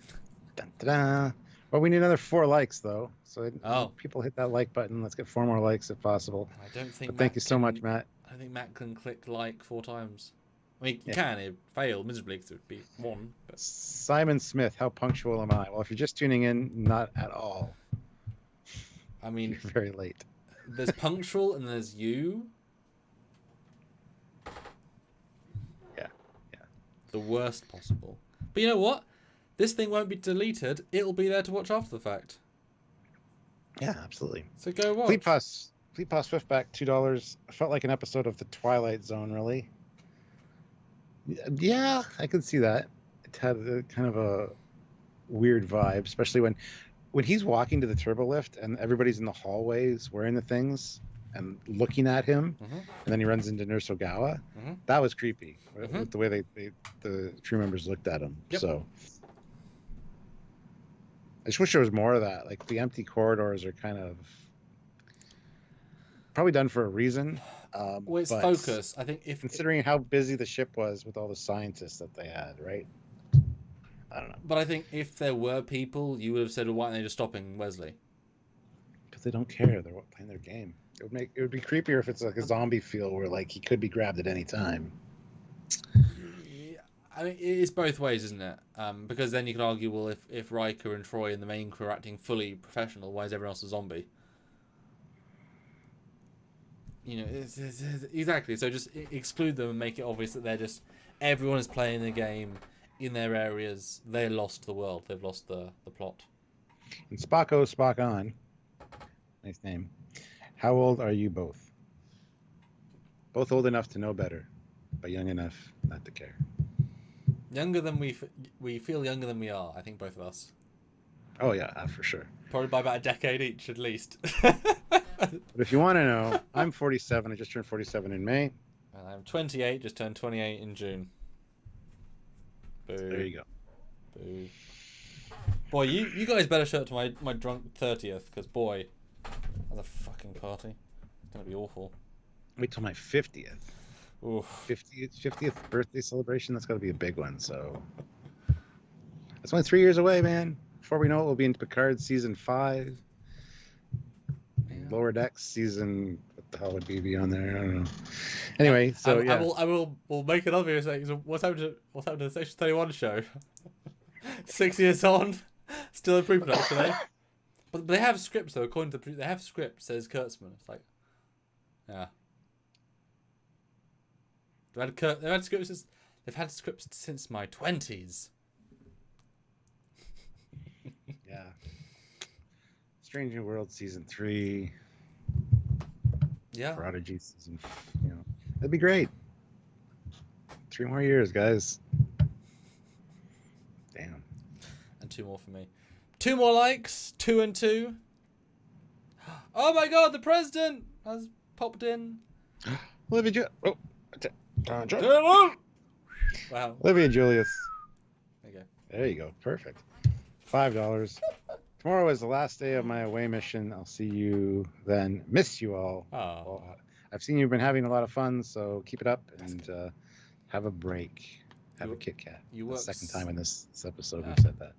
Dun-da-da. Well, we need another 4 likes though. So people hit that like button. Let's get 4 more likes if possible. I don't think. Thank you so much, Matt. I don't think Matt can click like 4 times. I mean, you can. It failed miserably because it would be 1. But... Simon Smith, how punctual am I? Well, if you're just tuning in, not at all. I mean, you're very late. There's punctual and there's you. Yeah. The worst possible. But you know what? This thing won't be deleted. It'll be there to watch after the fact. Yeah, absolutely. So go watch. Fleet Pass Swiftback, $2. Felt like an episode of The Twilight Zone, really. Yeah, I could see that. It had a kind of a weird vibe, especially when he's walking to the turbo lift and everybody's in the hallways wearing the things and looking at him, and then he runs into Nurse Ogawa. That was creepy with the way the crew members looked at him. Yep. So I just wish there was more of that. Like the empty corridors are kind of probably done for a reason. Well, it's focus. I think considering how busy the ship was with all the scientists that they had, right? I don't know. But I think if there were people, you would have said, well, why aren't they just stopping Wesley? Because they don't care. They're playing their game. It would be creepier if it's like a zombie feel where like he could be grabbed at any time. Yeah, I mean, it's both ways, isn't it? Because then you can argue, well, if Riker and Troy and the main crew are acting fully professional, why is everyone else a zombie? You know, it's exactly. So just exclude them and make it obvious that everyone is playing the game in their areas. They lost the world. They've lost the plot. And Spock on. Nice name. How old are you both? Both old enough to know better, but young enough not to care. Younger than we feel younger than we are. I think both of us. Oh yeah, for sure. Probably by about a decade each, at least. But if you want to know, I'm 47. I just turned 47 in May. And I'm 28. Just turned 28 in June. Boo. There you go. Boo. Boy, you guys better show up to my drunk 30th, because boy, that's a fucking party. It's gonna be awful. Wait till my 50th. Oof. 50th birthday celebration. That's got to be a big one. So that's only 3 years away, man. Before we know it, we'll be in Picard season 5. Lower Decks season. What the hell would be on there? I don't know. Anyway, so yeah, we'll make another video saying what's happened to the Section 31 show. 6 years on, still in pre-production, eh? But they have scripts though. According to they have scripts, says Kurtzman. It's like, yeah. They've had scripts since my 20s. Yeah. Strange New World season 3. Yeah. Prodigy season. That'd be great. 3 more years, guys. Damn. And 2 more for me. 2 more likes. 2 and 2. Oh my God! The president has popped in. Olivia. Wow. Olivia Julius. There you go. There you go. Perfect. $5. Tomorrow is the last day of my away mission. I'll see you then. Miss you all. Oh. Well, I've seen you've been having a lot of fun, so keep it up and have a break. Have a Kit Kat. The second time in this episode we've said that.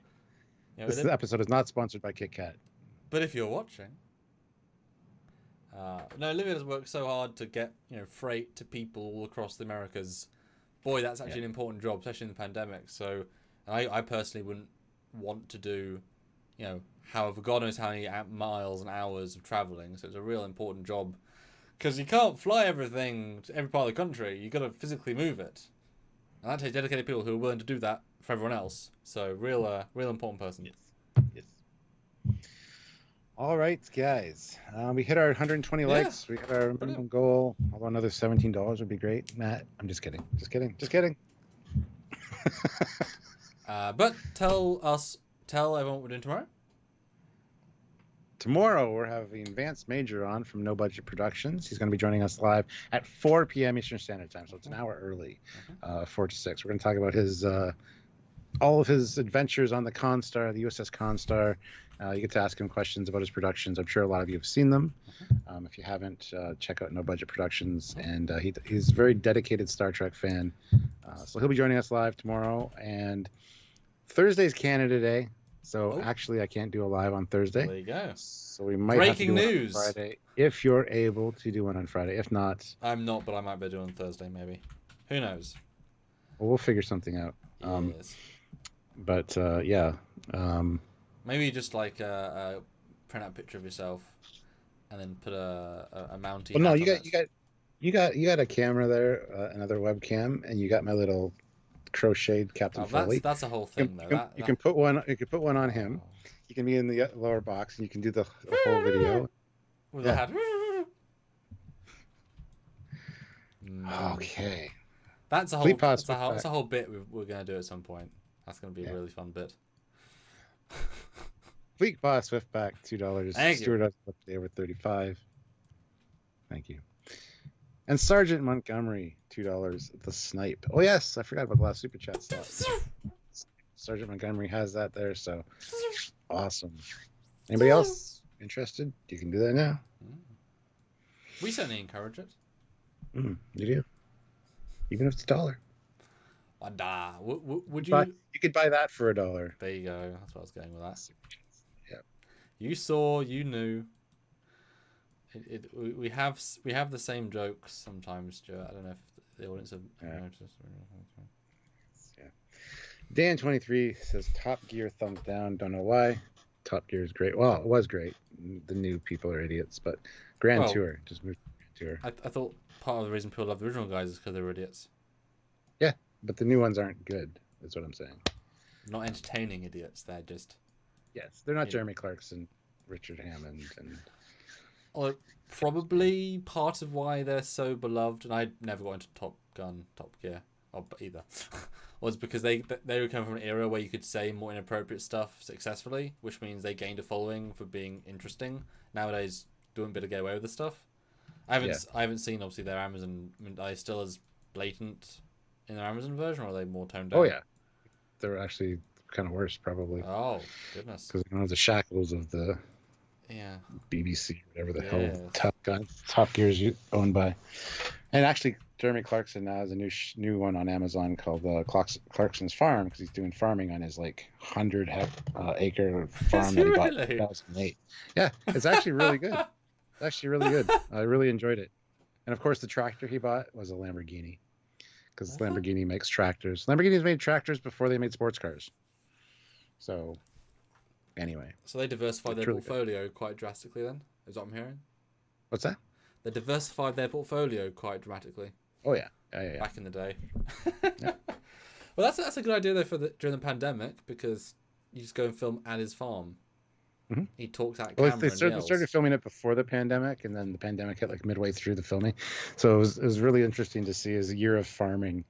Yeah, this episode is not sponsored by Kit Kat. But if you're watching, no, Olivia has worked so hard to get freight to people all across the Americas. Boy, that's actually an important job, especially in the pandemic. So, I personally wouldn't want to do, however, God knows how many miles and hours of traveling. So it's a real important job because you can't fly everything to every part of the country. You got to physically move it, and that takes dedicated people who are willing to do that for everyone else. So real important person. Yes. All right, guys. We hit our 120 likes. We hit our minimum goal. Although another $17 would be great. Matt, I'm just kidding. Just kidding. But tell everyone what we're doing tomorrow. Tomorrow, we're having Vance Major on from No Budget Productions. He's going to be joining us live at 4 p.m. Eastern Standard Time, so it's an hour early, 4 to 6. We're going to talk about his all of his adventures on the Constar, the USS Constar. You get to ask him questions about his productions. I'm sure a lot of you have seen them. If you haven't, check out No Budget Productions. And he's a very dedicated Star Trek fan. So he'll be joining us live tomorrow. And Thursday's Canada Day. So actually, I can't do a live on Thursday. There you go. So we might Breaking have to do news. one on Friday if you're able to do one on Friday. If not, I'm not, but I might be doing on Thursday maybe. Who knows? Well, we'll figure something out. Yes. But yeah. Maybe just like print out a picture of yourself, and then put a mountie. Well, no, you got a camera there, another webcam, and you got my little crocheted Captain Foley. That's a whole thing, though. You can put one. You can put one on him. You can be in the lower box, and you can do the whole video. With a hat. Okay. That's a whole bit we're gonna do at some point. That's gonna be a really fun bit. Fleet Boss Swiftback, $2. Thank you. Stuart they were $35. Thank you. And Sergeant Montgomery, $2. The Snipe. Oh yes, I forgot about the last super chat stuff. Sergeant Montgomery has that there, so awesome. Anybody else interested? You can do that now. We certainly encourage it. You do, even if it's $1. Would you? You could buy that for $1. There you go. That's what I was going with that. Yeah. You saw. You knew. We have the same jokes sometimes, Stuart. I don't know if the audience have noticed. Yeah. Dan23 says Top Gear thumbs down. Don't know why. Top Gear is great. Well, it was great. The new people are idiots, but Grand Tour just moved to Grand Tour. I thought part of the reason people love the original guys is because they're idiots. Yeah, but the new ones aren't good. Is what I'm saying. Not entertaining idiots. They're just. Yes, they're not Jeremy Clarkson, Richard Hammond, and. Or probably part of why they're so beloved, and I never got into Top Gear, either, was because they were coming from an era where you could say more inappropriate stuff successfully, which means they gained a following for being interesting. Nowadays, doing a bit of get away with the stuff. I haven't seen obviously their Amazon. I mean, are they still as blatant in their Amazon version, or are they more toned down? Oh yeah, they're actually kind of worse probably. Oh goodness, because they don't have the shackles of the. Yeah. BBC, whatever the hell Top Gear is owned by. And actually, Jeremy Clarkson now has a new one on Amazon called Clarkson's Farm, because he's doing farming on his 100-acre farm that he bought in 2008. Yeah, it's actually really good. It's actually really good. I really enjoyed it. And of course, the tractor he bought was a Lamborghini, because Lamborghini makes tractors. Lamborghini's made tractors before they made sports cars. So. Anyway. So they diversified their portfolio quite drastically then? Is what I'm hearing? What's that? They diversified their portfolio quite dramatically. Oh, yeah. Back in the day. Yeah. Well, that's a good idea, though, during the pandemic, because you just go and film at his farm. Mm-hmm. He talks at camera they started filming it before the pandemic, and then the pandemic hit midway through the filming. So it was really interesting to see his year of farming.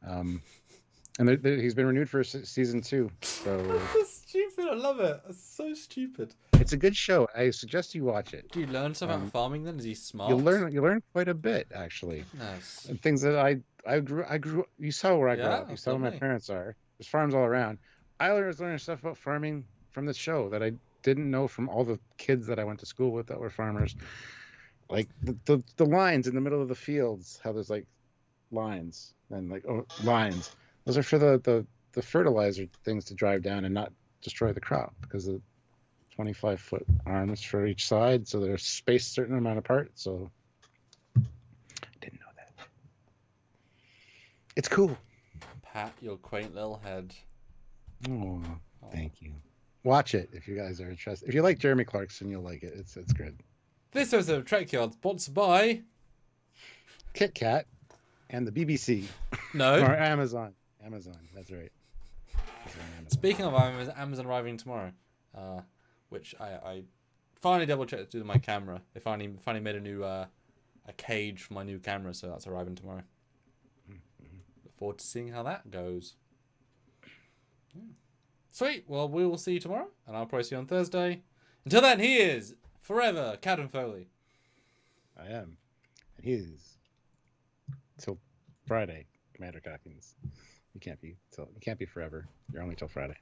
And he's been renewed for season 2. So... Stupid, I love it. It's so stupid. It's a good show. I suggest you watch it. Do you learn something about farming then? Is he smart? You learn quite a bit actually. Nice. And things that I grew. You saw where I grew up. You saw where my parents are. There's farms all around. I was learning stuff about farming from this show that I didn't know from all the kids that I went to school with that were farmers. Like the lines in the middle of the fields. How there's lines and lines. Those are for the fertilizer things to drive down and not destroy the crop, because of 25-foot arms for each side, so they're spaced a certain amount apart. So I didn't know that. It's cool. Pat your quaint little head. Oh, thank you. Watch it if you guys are interested. If you like Jeremy Clarkson, you'll like it. It's good. This episode of Trekyards sponsored by Kit Kat and the BBC. No. Or Amazon. That's right. Speaking of Amazon arriving tomorrow, which I finally double checked to do my camera. They finally made a new a cage for my new camera, so that's arriving tomorrow. Look forward to seeing how that goes. Sweet. Well, we will see you tomorrow, and I'll probably see you on Thursday. Until then, he is forever Captain Foley. I am. And he is till Friday, Commander Cockins. You can't be forever. You're only till Friday.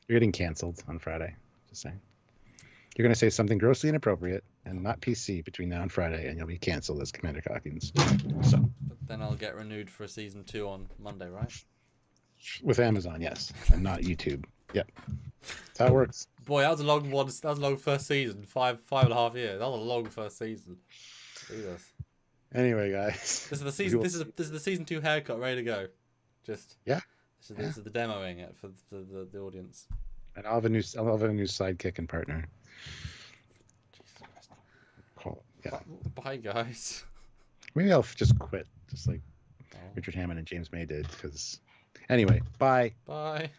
You're getting canceled on Friday. Just saying. You're going to say something grossly inappropriate and not PC between now and Friday, and you'll be canceled as Commander Cockins. So. But then I'll get renewed for season 2 on Monday, right? With Amazon, yes, and not YouTube. Yep, that's how it works. Boy, that was a long one. That was a long first season. 5.5 years. That was a long first season. Jesus. Anyway, guys, this is the season. This is the season 2 haircut ready to go. Just yeah. This is the demoing it for the audience. And I'll have a new sidekick and partner. Jesus Christ. Cool. Yeah. Bye, guys. Maybe I'll just quit, just like Richard Hammond and James May did. Because anyway, bye. Bye.